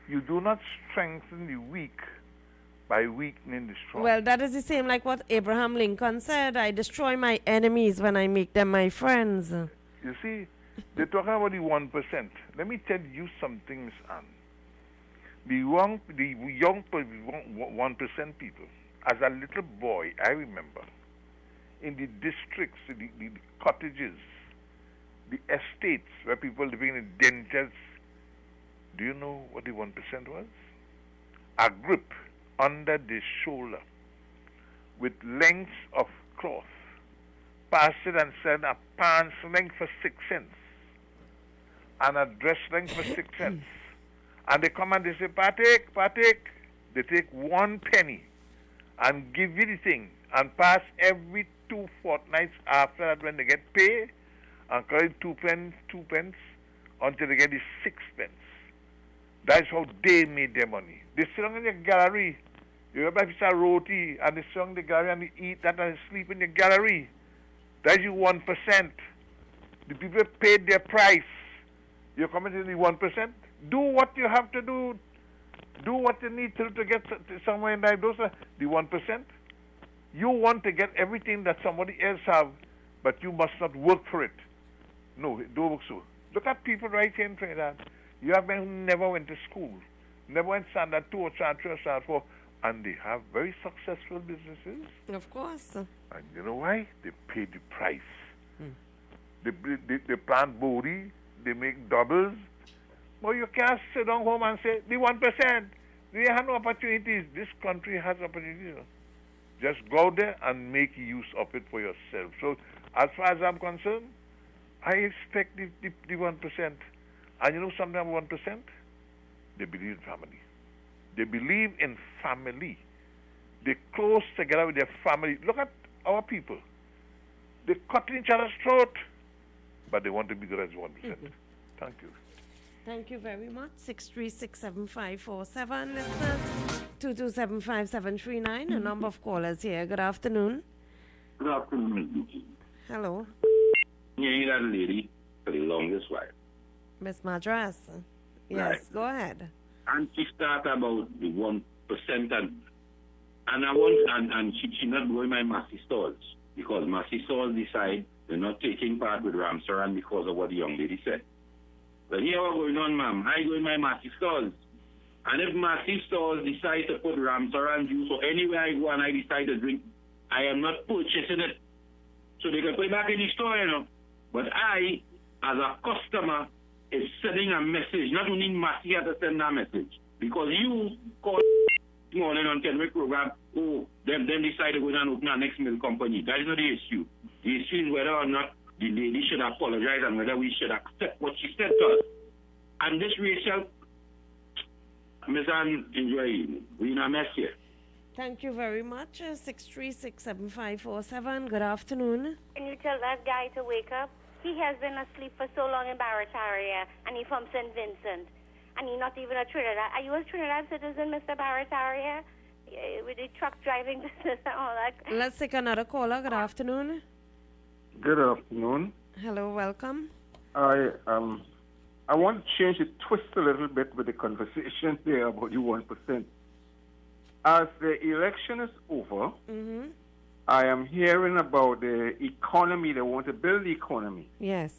You do not strengthen the weak by weakening the strong. Well, that is the same like what Abraham Lincoln said. I destroy my enemies when I make them my friends. You see, they're talking about the 1%. Let me tell you something, Miss Anne. The young 1% people, as a little boy, I remember, in the districts, the cottages, the estates where people living in dangers, do you know what the 1% was? A grip under the shoulder with lengths of cloth, passed it and said a pants length for 6 cents and a dress length for 6 cents. And they come and they say, Patek. They take 1 penny and give you the thing and pass every 2 fortnights after that when they get paid and collect 2 pence until they get the 6 pence. That's how they made their money. They sit down in the gallery. You remember if it's a roti and they sit down in the gallery and they eat that and they sleep in the gallery. That's your 1%. The people paid their price. You're coming to the 1%. Do what you have to do. Do what you need to get somewhere in life. Those are the 1%. You want to get everything that somebody else have, but you must not work for it. No, don't work so. Look at people right here in Trinidad. You have men who never went to school, never went standard 2 or standard 3 or standard 4, and they have very successful businesses. Of course. And you know why? They pay the price. They plant body, they make doubles. But you can't sit down home and say, the 1%, they have no opportunities. This country has opportunities. Just go there and make use of it for yourself. So, as far as I'm concerned, I expect the 1%. And you know something about 1%? They believe in family. They believe in family. They're close together with their family. Look at our people. They cut each other's throat, but they want to be the rest 1%. Thank you. Thank you very much. 6367547 listeners. 2275739. A number of callers here. Good afternoon. Good afternoon. Hello. Yeah, that lady for the longest while. Miss Madras. Yes, Right. go ahead. And she started about the 1% and I want and she not going my Massey stalls because Massey stalls decide they're not taking part with Ramsaran because of what the young lady said. But here what's going on, ma'am. I go in my Massey stalls. And if Massey stalls decide to put Ramsaran juice or anywhere I go and I decide to drink, I am not purchasing it. So they can put it back in the store, you know. But I, as a customer, is sending a message. Not only Massey has to send a message. Because you call this morning on Kenrick program, oh, them decide to go and open our next milk company. That is not the issue. The issue is whether or not the lady should apologize and whether we should accept what she said to us. And this racial, Ms. Ann, enjoy. We're in a mess here. Thank you very much. 6367547. Good afternoon. Can you tell that guy to wake up? He has been asleep for so long in Barataria, and he's from St. Vincent. And he's not even a Trinidad. Are you a Trinidad citizen, Mr. Barataria? With the truck driving business and all that? Let's take another caller. Good afternoon. Good afternoon. Hello, welcome. I want to change the twist a little bit with the conversation there about the 1%. As the election is over, I am hearing about the economy. They want to build the economy. Yes.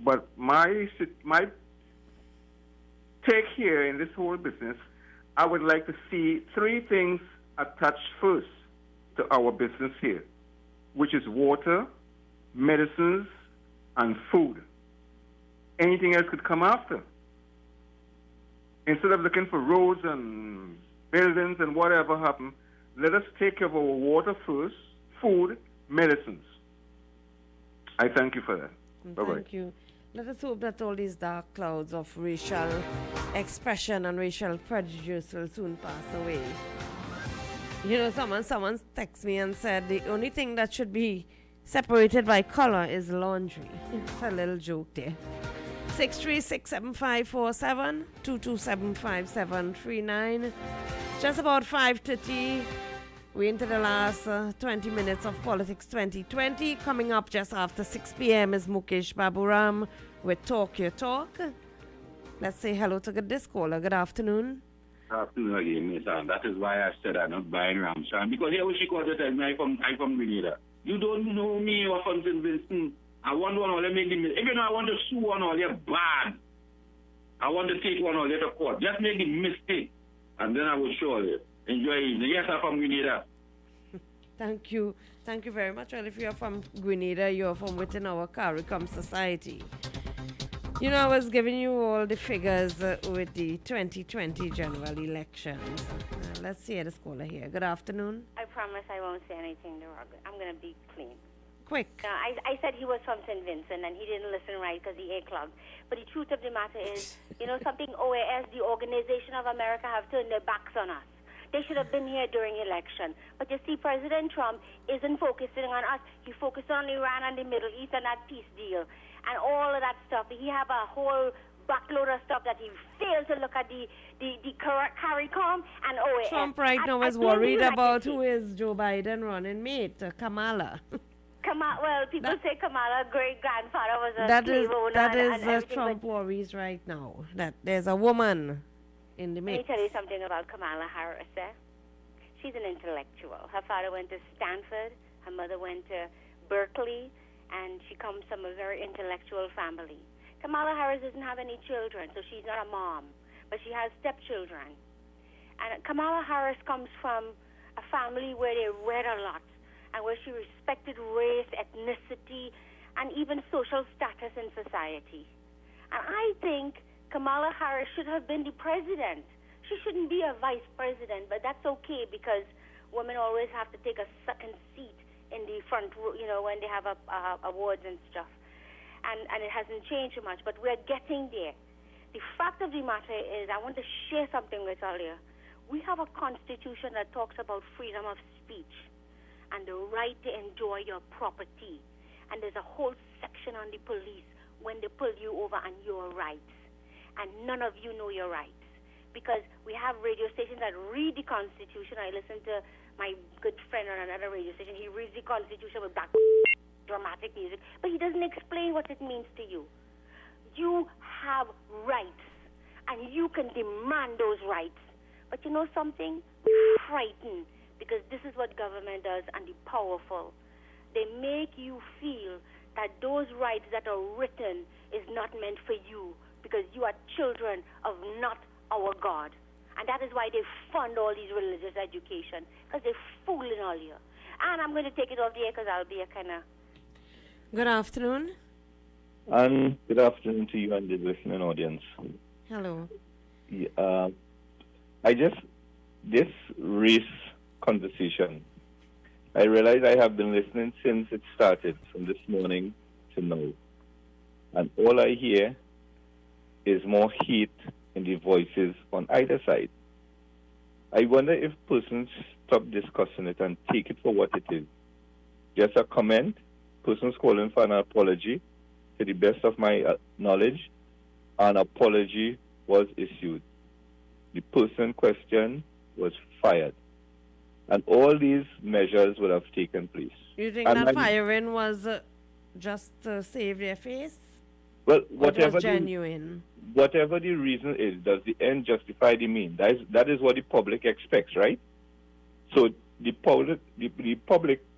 But my take here in this whole business, I would like to see three things attached first to our business here, which is water, medicines, and food. Anything else could come after. Instead of looking for roads and buildings and whatever happen, let us take care of our water first, food, medicines. I thank you for that. Bye-bye. Thank you. Let us hope that all these dark clouds of racial expression and racial prejudice will soon pass away. You know, someone texted me and said the only thing that should be separated by color is laundry. It's a little joke there. 6367547 2275739. Just about 5:30. We're into the last 20 minutes of Politics 2020. Coming up just after 6 p.m. is Mukesh Baburam with Talk Your Talk. Let's say hello to this caller. Good afternoon. Good afternoon again, Miss Ann. That is why I said I'm not buying Ramsaran. Because here what she called it, I'm from Grenada. You don't know me or from St. Vincent. I want one or let make the mistake. Even though I want to sue one or they're bad. I want to take one or let a court. Just make the mistake. And then I will show you. Enjoy it. Yes, I'm from Grenada. Thank you. Thank you very much. Well, if you're from Grenada, you're from within our CARICOM society. You know, I was giving you all the figures with the 2020 general elections. Let's see this caller here. Good afternoon. I promise I won't say anything derogatory. I'm going to be clean. Quick. I said he was from St. Vincent and he didn't listen right because the ear clogged. But the truth of the matter is, you know something, OAS, the Organization of America, have turned their backs on us. They should have been here during election. But you see, President Trump isn't focusing on us. He focused on Iran and the Middle East and that peace deal and all of that stuff. He have a whole backload of stuff that he failed to look at the CARICOM and OAS. Trump right now is worried about who is Joe Biden running mate, Kamala. Well, people say Kamala, great-grandfather was a that slave owner. is Trump worries right now, that there's a woman in the mix. Let me tell you something about Kamala Harris. She's an intellectual. Her father went to Stanford. Her mother went to Berkeley. And she comes from a very intellectual family. Kamala Harris doesn't have any children, so she's not a mom. But she has stepchildren. And Kamala Harris comes from a family where they read a lot and where she respected race, ethnicity, and even social status in society. And I think Kamala Harris should have been the president. She shouldn't be a vice president, but that's okay because women always have to take a second seat in the front, you know, when they have awards and stuff. And it hasn't changed too much, but we're getting there. The fact of the matter is, I want to share something with all you. We have a constitution that talks about freedom of speech and the right to enjoy your property. And there's a whole section on the police when they pull you over and your rights. And none of you know your rights. Because we have radio stations that read the Constitution. I listen to my good friend on another radio station. He reads the Constitution with black dramatic music, but he doesn't explain what it means to you. You have rights, and you can demand those rights. But you know something? We're frightened, because this is what government does, and the powerful. They make you feel that those rights that are written is not meant for you, because you are children of not our God. And that is why they fund all these religious education, because they're fooling all you. And I'm going to take it off the air because I'll be a kind of... Good afternoon. And good afternoon to you and the listening audience. Hello. This race conversation, I realize I have been listening since it started, from this morning to now. And all I hear is more heat in the voices on either side. I wonder if persons stop discussing it and take it for what it is. Just a comment, persons calling for an apology. To the best of my knowledge, an apology was issued. The person questioned was fired. And all these measures would have taken place. You think that firing was just to save their face? Well, whatever genuine. Whatever the reason is, does the end justify the mean? That is what the public expects, right? So the public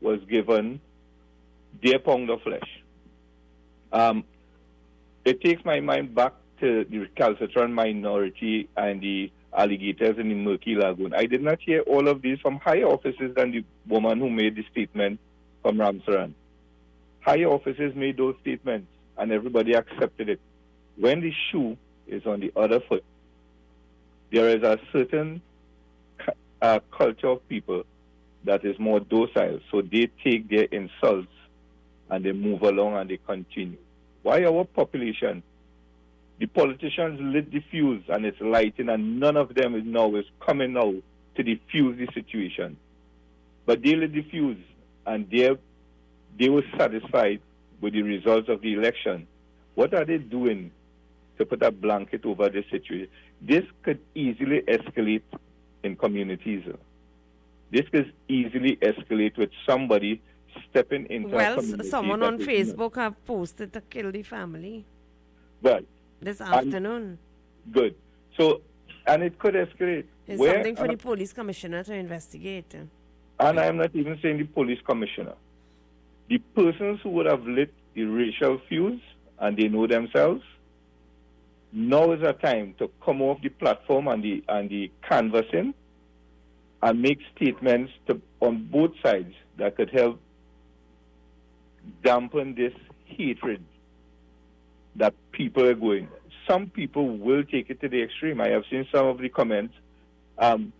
was given their pound of flesh. It takes my mind back to the recalcitrant minority and the alligators in the Murky Lagoon. I did not hear all of these from higher officers than the woman who made the statement from Ramsaran. Higher officers made those statements, and everybody accepted it. When the shoe is on the other foot, there is a certain culture of people that is more docile, so they take their insults and they move along and they continue. Why our population? The politicians lit the fuse and it's lighting, and none of them is coming now to defuse the situation. But they lit the fuse, and they were satisfied with the results of the election. What are they doing to put a blanket over this situation? This could easily escalate in communities. This could easily escalate with somebody stepping into a community. Someone on Facebook have posted to kill the family. Well, this afternoon. Good. So, and it could escalate. It's something for the police commissioner to investigate. And I am not even saying the police commissioner. The persons who would have lit the racial fuse, and they know themselves, now is a time to come off the platform and the canvassing and make statements on both sides that could help dampen this hatred that people are going. Some people will take it to the extreme. I have seen some of the comments, and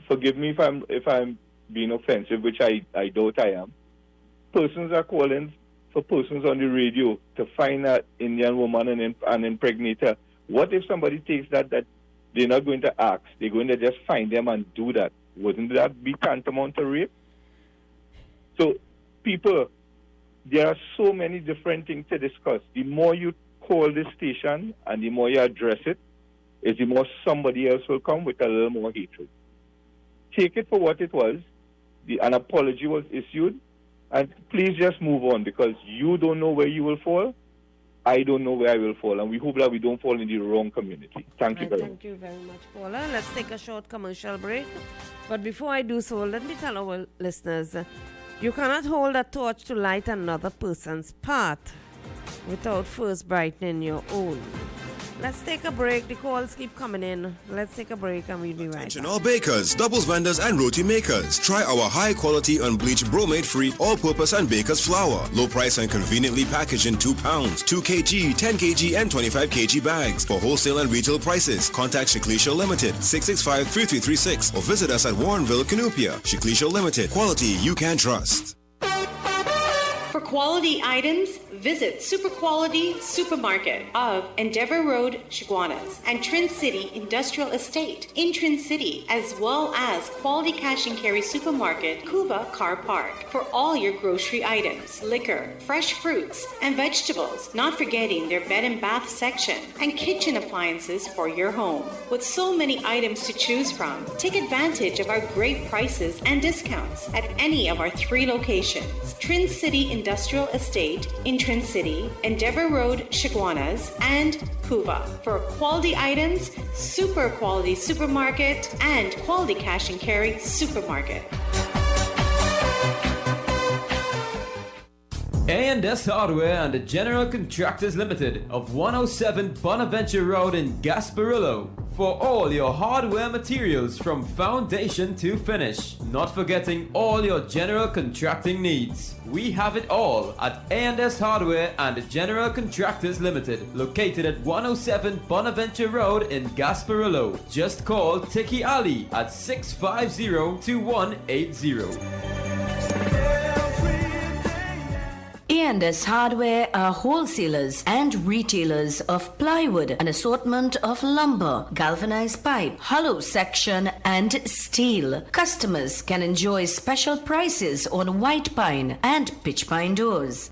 forgive me if I'm being offensive, which I doubt I am. Persons are calling for persons on the radio to find an Indian woman and impregnate her. What if somebody takes that they're not going to ask, they're going to just find them and do that? Wouldn't that be tantamount to rape? So, people, there are so many different things to discuss. The more you call this station and the more you address it, is the more somebody else will come with a little more hatred. Take it for what it was. An apology was issued, and please just move on, because you don't know where you will fall. I don't know where I will fall, and we hope that we don't fall in the wrong community. Thank you very much. Thank you very much, Paula. Let's take a short commercial break. But before I do so, let me tell our listeners, you cannot hold a torch to light another person's path without first brightening your own. Let's take a break. The calls keep coming in. Let's take a break and we'll be right back. All bakers, doubles vendors, and roti makers. Try our high-quality unbleached bromate-free all-purpose and baker's flour. Low price and conveniently packaged in 2 pounds, 2 kg, 10 kg, and 25 kg bags. For wholesale and retail prices, contact Shiklisha Limited, 665-3336, or visit us at Warrenville, Canoopia. Shiklisha Limited, quality you can trust. For quality items, Visit Super Quality Supermarket of Endeavour Road, Chaguanas, and Trin City Industrial Estate in Trin City, as well as Quality Cash and Carry Supermarket, Cuba Car Park, for all your grocery items, liquor, fresh fruits, and vegetables, not forgetting their bed and bath section, and kitchen appliances for your home. With so many items to choose from, take advantage of our great prices and discounts at any of our 3 locations: Trin City Industrial Estate in Trin City, Endeavour Road, Chaguanas, and Cuba. For quality items, Super Quality Supermarket and Quality Cash and Carry Supermarket. A&S Hardware and the General Contractors Limited of 107 Bonaventure Road in Gasparillo. For all your hardware materials from foundation to finish. Not forgetting all your general contracting needs. We have it all at A&S Hardware and the General Contractors Limited, located at 107 Bonaventure Road in Gasparillo. Just call Tiki Ali at 650-2180. A&S Hardware are wholesalers and retailers of plywood, an assortment of lumber, galvanized pipe, hollow section, and steel. Customers can enjoy special prices on white pine and pitch pine doors.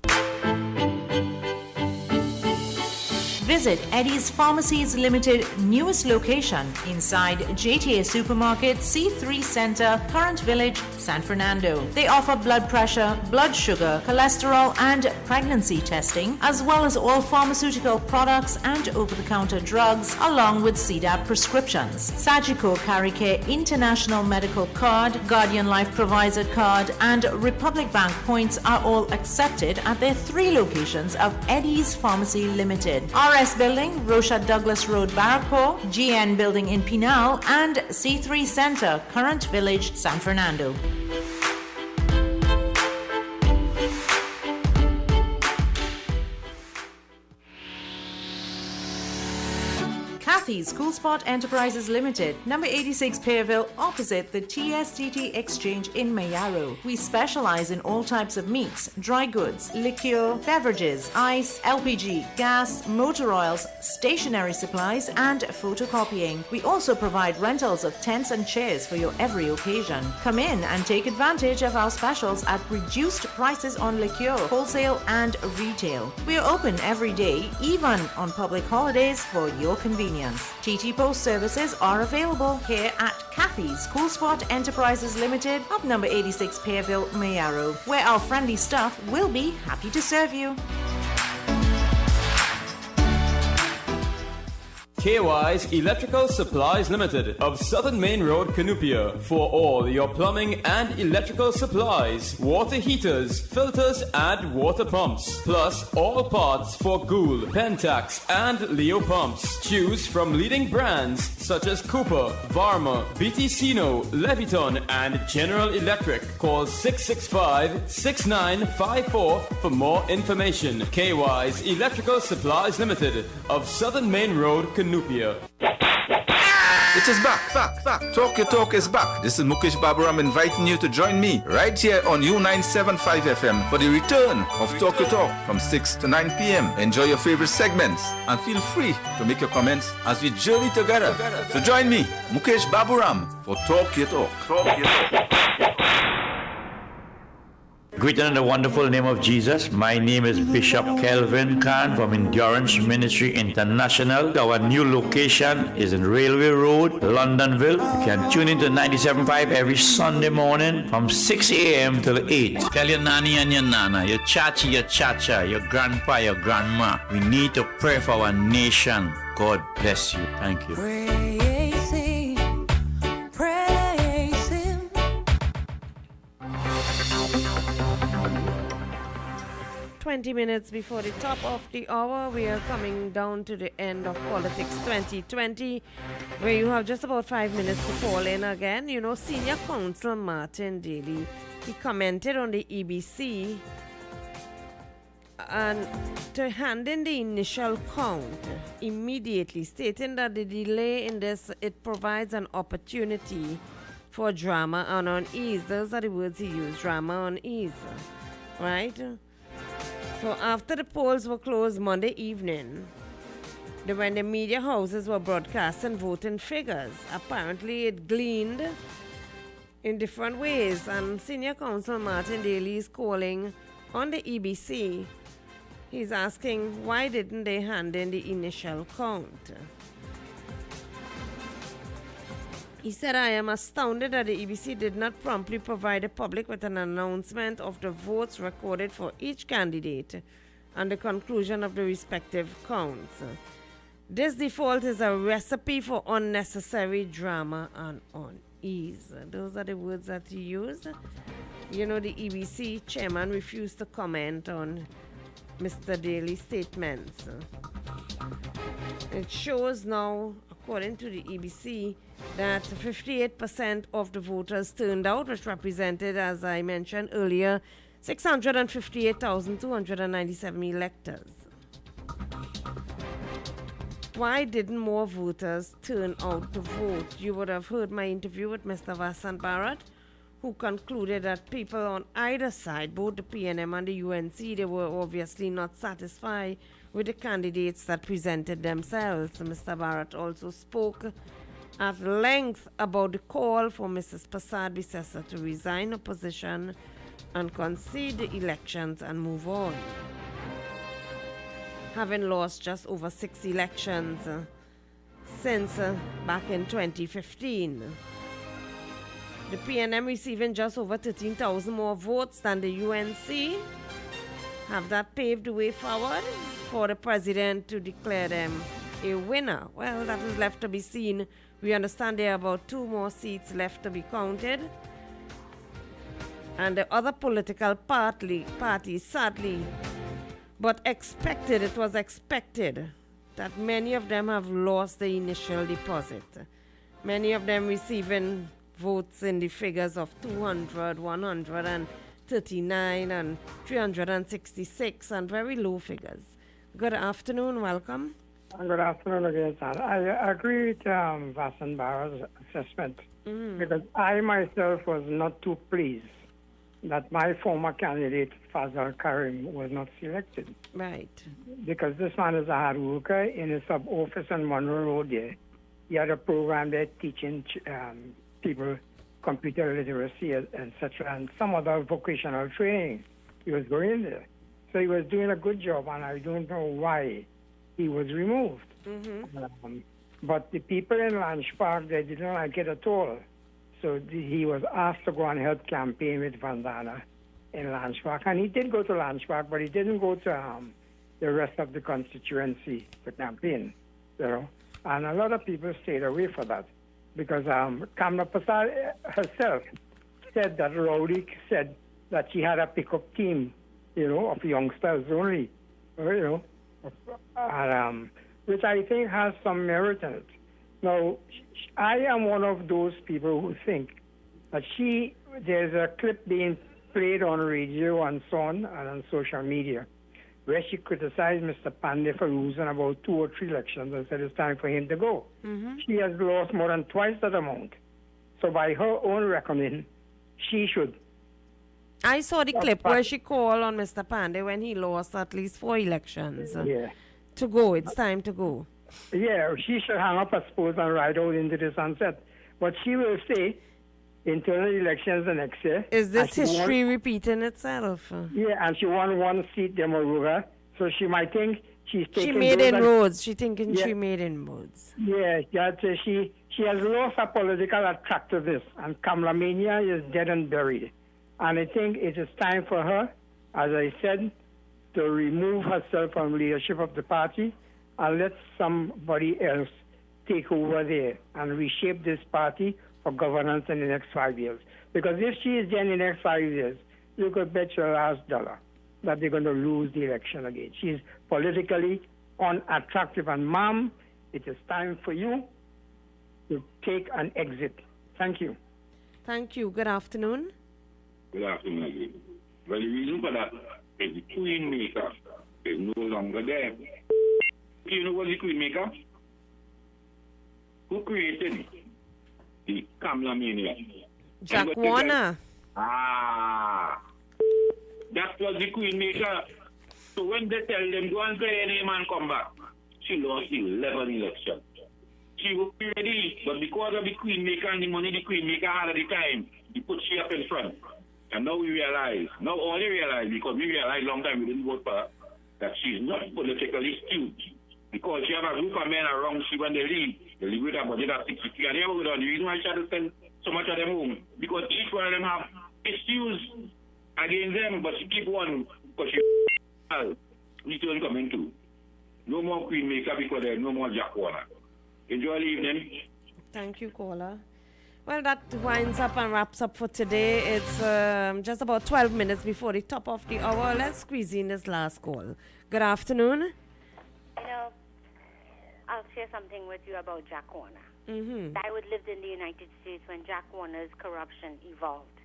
Visit Eddie's Pharmacies Limited newest location inside JTA Supermarket, C3 Center, Current Village, San Fernando. They offer blood pressure, blood sugar, cholesterol, and pregnancy testing, as well as all pharmaceutical products and over-the-counter drugs, along with CDAP prescriptions. Sagicor Caricare International Medical Card, Guardian Life Provider Card, and Republic Bank points are all accepted at their 3 locations of Eddie's Pharmacy Limited. RS Building, Rocha Douglas Road, Barraco, GN Building in Pinal, and C3 Center, Current Village, San Fernando. Kathy's Cool Spot Enterprises Limited, number 86 Pearville, opposite the TSTT Exchange in Mayaro. We specialize in all types of meats, dry goods, liqueur, beverages, ice, LPG, gas, motor oils, stationery supplies, and photocopying. We also provide rentals of tents and chairs for your every occasion. Come in and take advantage of our specials at reduced prices on liqueur, wholesale, and retail. We are open every day, even on public holidays, for your convenience. TT Post services are available here at Kathy's Cool Spot Enterprises Limited of number 86 Pearville, Mayaro, where our friendly staff will be happy to serve you. KY's Electrical Supplies Limited of Southern Main Road, Canupia, for all your plumbing and electrical supplies, water heaters, filters, and water pumps, plus all parts for Gould, Pentax, and Leo pumps. Choose from leading brands such as Cooper, Varma, BTCino, Leviton, and General Electric. Call 665-6954 for more information. KY's Electrical Supplies Limited of Southern Main Road, Canupia. It is back. Talk Your Talk is back. This is Mukesh Baburam inviting you to join me right here on U975 FM for the return of Talk Your Talk from 6 to 9 p.m. Enjoy your favorite segments and feel free to make your comments as we journey together. So join me, Mukesh Baburam, for Talk Your Talk. Greeted in the wonderful name of Jesus. My name is Bishop Kelvin Khan from Endurance Ministry International. Our new location is in Railway Road, Londonville. You can tune into 97.5 every Sunday morning from 6 a.m. till 8. Tell your nanny and your nana, your chachi, your chacha, your grandpa, your grandma. We need to pray for our nation. God bless you. Thank you. Praise Him. Praise Him. 20 minutes before the top of the hour, we are coming down to the end of Politics 2020, where you have just about 5 minutes to call in again. You know, Senior Counsel Martin Daly, he commented on the EBC and to hand in the initial count immediately, stating that the delay in this, it provides an opportunity for drama and unease. Those are the words he used, drama, unease, right? So after the polls were closed Monday evening, when the media houses were broadcasting voting figures, apparently it gleaned in different ways, and Senior Counsel Martin Daly is calling on the EBC. He's asking, why didn't they hand in the initial count? He said, I am astounded that the EBC did not promptly provide the public with an announcement of the votes recorded for each candidate and the conclusion of the respective counts. This default is a recipe for unnecessary drama and unease. Those are the words that he used. You know, the EBC chairman refused to comment on Mr. Daly's statements. It shows now, according to the EBC, that 58% of the voters turned out, which represented, as I mentioned earlier, 658,297 electors. Why didn't more voters turn out to vote? You would have heard my interview with Mr. Vasant Bharat, who concluded that people on either side, both the PNM and the UNC, they were obviously not satisfied with the candidates that presented themselves. Mr. Bharat also spoke at length about the call for Mrs. Prasad Bisesa to resign her position and concede the elections and move on. Having lost just over 6 elections since back in 2015. The PNM receiving just over 13,000 more votes than the UNC. Have that paved the way forward for the president to declare them a winner? Well, that is left to be seen. We understand there are about 2 more seats left to be counted. And the other political parties, sadly, but it was expected that many of them have lost the initial deposit. Many of them receiving votes in the figures of 200, 139, and 366, and very low figures. Good afternoon, welcome. Good afternoon again, sir. I agree with Vasant Bharat's assessment because I myself was not too pleased that my former candidate, Fazal Karim, was not selected. Right. Because this man is a hard worker in a sub-office on Monroe Road there. He had a program there teaching people computer literacy, etc., and some other vocational training. He was going there. So he was doing a good job, and I don't know why he was removed. But the people in Lange Park, they didn't like it at all. So he was asked to go and help campaign with Vandana in Lange Park. And he did go to Lange Park, but he didn't go to the rest of the constituency to campaign. You know? And a lot of people stayed away for that. Because Kamla Prasad herself said that Rowley said that she had a pickup team, you know, of youngsters only, you know, and, which I think has some merit in it. Now, I am one of those people who think that there's a clip being played on radio and so on and on social media where she criticized Mr. Pandey for losing about 2 or 3 elections and said it's time for him to go. She has lost more than twice that amount. So by her own reckoning, she should. I saw the clip where she called on Mr. Pandey when he lost at least 4 elections. To go, it's time to go. Yeah, she should hang up, I suppose, and ride out into the sunset. But she will say internal elections the next year. Is this history repeating itself? Yeah, and she won 1 seat, Demoruga, so she might think she's taking... She made inroads. She thinking she made inroads. Yeah, she has lost her political attractiveness, and Kamla Mania is dead and buried. And I think it is time for her, as I said, to remove herself from leadership of the party and let somebody else take over there and reshape this party for governance in the next 5 years. Because if she is there in the next 5 years, you could bet your last dollar that they're going to lose the election again. She's politically unattractive. And, ma'am, it is time for you to take an exit. Thank you. Thank you. Good afternoon. Good afternoon. Well, the reason for that is the Queen Maker is no longer there. You know what the Queen Maker? Who created the Kamla Mania? Jack Warner. That was the Queen Maker. So when they tell them, go and play any man come back, she lost 11 elections. She was ready, but because of the Queen Maker and the money the Queen Maker had at the time, he put she up in front. And now we realize, now only realize, because we realized long time we didn't vote for her, that she's not politically astute. Because she have a group of men around she when they leave with a budget of 650. And they have the reason why she had to send so much of them home, because each one of them have issues against them, but she keep one, because she return coming too. No more Queen Maker because there's no more Jack Warner. Enjoy the evening. Thank you, caller. Well, that winds up and wraps up for today. It's just about 12 minutes before the top of the hour. Let's squeeze in this last call. Good afternoon. You know, I'll share something with you about Jack Warner. Mm-hmm. I lived in the United States when Jack Warner's corruption evolved,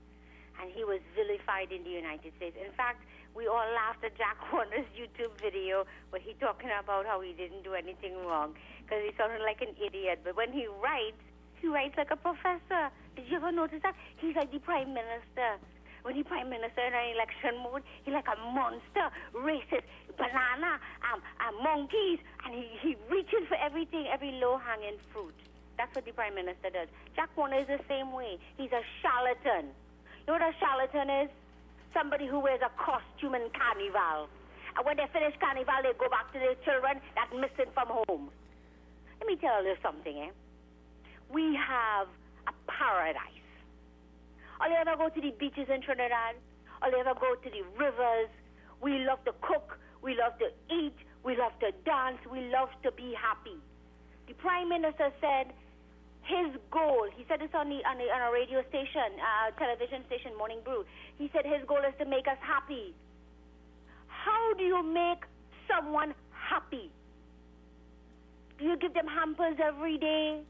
and he was vilified in the United States. In fact, we all laughed at Jack Warner's YouTube video where he talking about how he didn't do anything wrong because he sounded like an idiot. But when he writes like a professor. Did you ever notice that? He's like the prime minister. When he's prime minister in an election mode, he's like a monster, racist, banana, monkeys, and he reaches for everything, every low-hanging fruit. That's what the prime minister does. Jack Warner is the same way. He's a charlatan. You know what a charlatan is? Somebody who wears a costume in carnival. And when they finish carnival, they go back to their children that's missing from home. Let me tell you something, We have a paradise. Or you ever go to the beaches in Trinidad? Or you ever go to the rivers? We love to cook. We love to eat. We love to dance. We love to be happy. The Prime Minister said his goal, he said this on a radio station, television station, Morning Brew. He said his goal is to make us happy. How do you make someone happy? Do you give them hampers every day?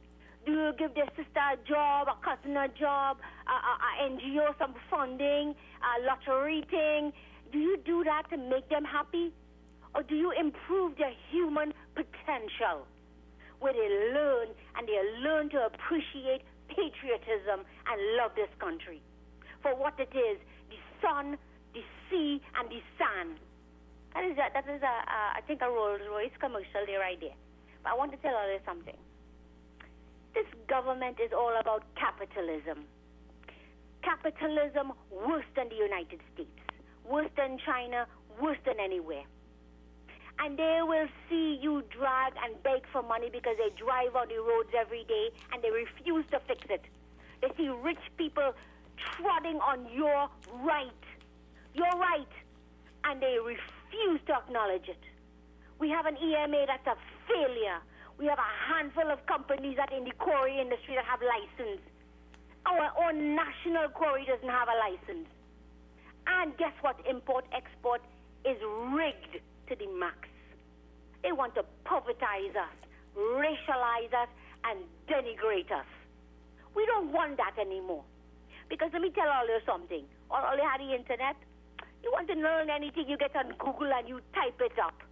Do you give their sister a job, a cousin a job, a NGO some funding, a lottery thing? Do you do that to make them happy? Or do you improve their human potential where they learn to appreciate patriotism and love this country for what it is, the sun, the sea, and the sand? That is I think, a Rolls-Royce commercial there right there. But I want to tell you something. This government is all about capitalism. Capitalism worse than the United States, worse than China, worse than anywhere. And they will see you drag and beg for money because they drive on the roads every day and they refuse to fix it. They see rich people treading on your right, and they refuse to acknowledge it. We have an EMA that's a failure. We have a handful of companies that in the quarry industry that have license. Our own national quarry doesn't have a license. And guess what? Import-export is rigged to the max. They want to povertize us, racialize us, and denigrate us. We don't want that anymore. Because let me tell all you something. All you had the internet, you want to learn anything, you get on Google and you type it up.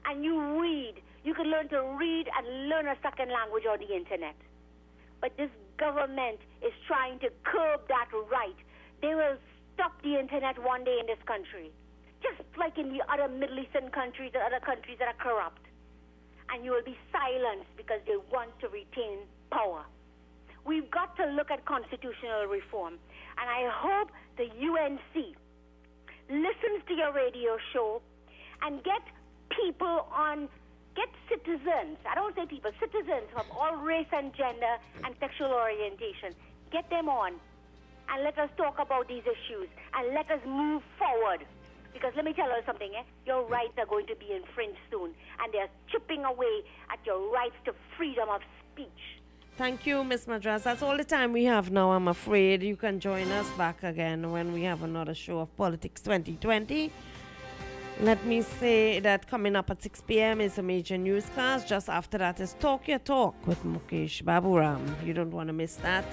And you read. You can learn to read and learn a second language on the internet. But this government is trying to curb that right. They will stop the internet one day in this country. Just like in the other Middle Eastern countries and other countries that are corrupt. And you will be silenced because they want to retain power. We've got to look at constitutional reform. And I hope the UNC listens to your radio show and get citizens, I don't say people, citizens of all race and gender and sexual orientation. Get them on and let us talk about these issues and let us move forward. Because let me tell you something, your rights are going to be infringed soon and they're chipping away at your rights to freedom of speech. Thank you, Ms. Madras. That's all the time we have now, I'm afraid. You can join us back again when we have another show of Politics 2020. Let me say that coming up at 6 p.m. is a major newscast. Just after that is Talk Your Talk with Mukesh Baburam. You don't want to miss that.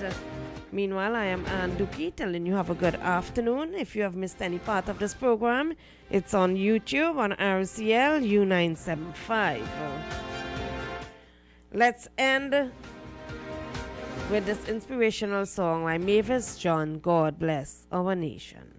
Meanwhile, I am Ann Duki telling you have a good afternoon. If you have missed any part of this program, it's on YouTube on RCL U975. Let's end with this inspirational song by Mavis John, God Bless Our Nation.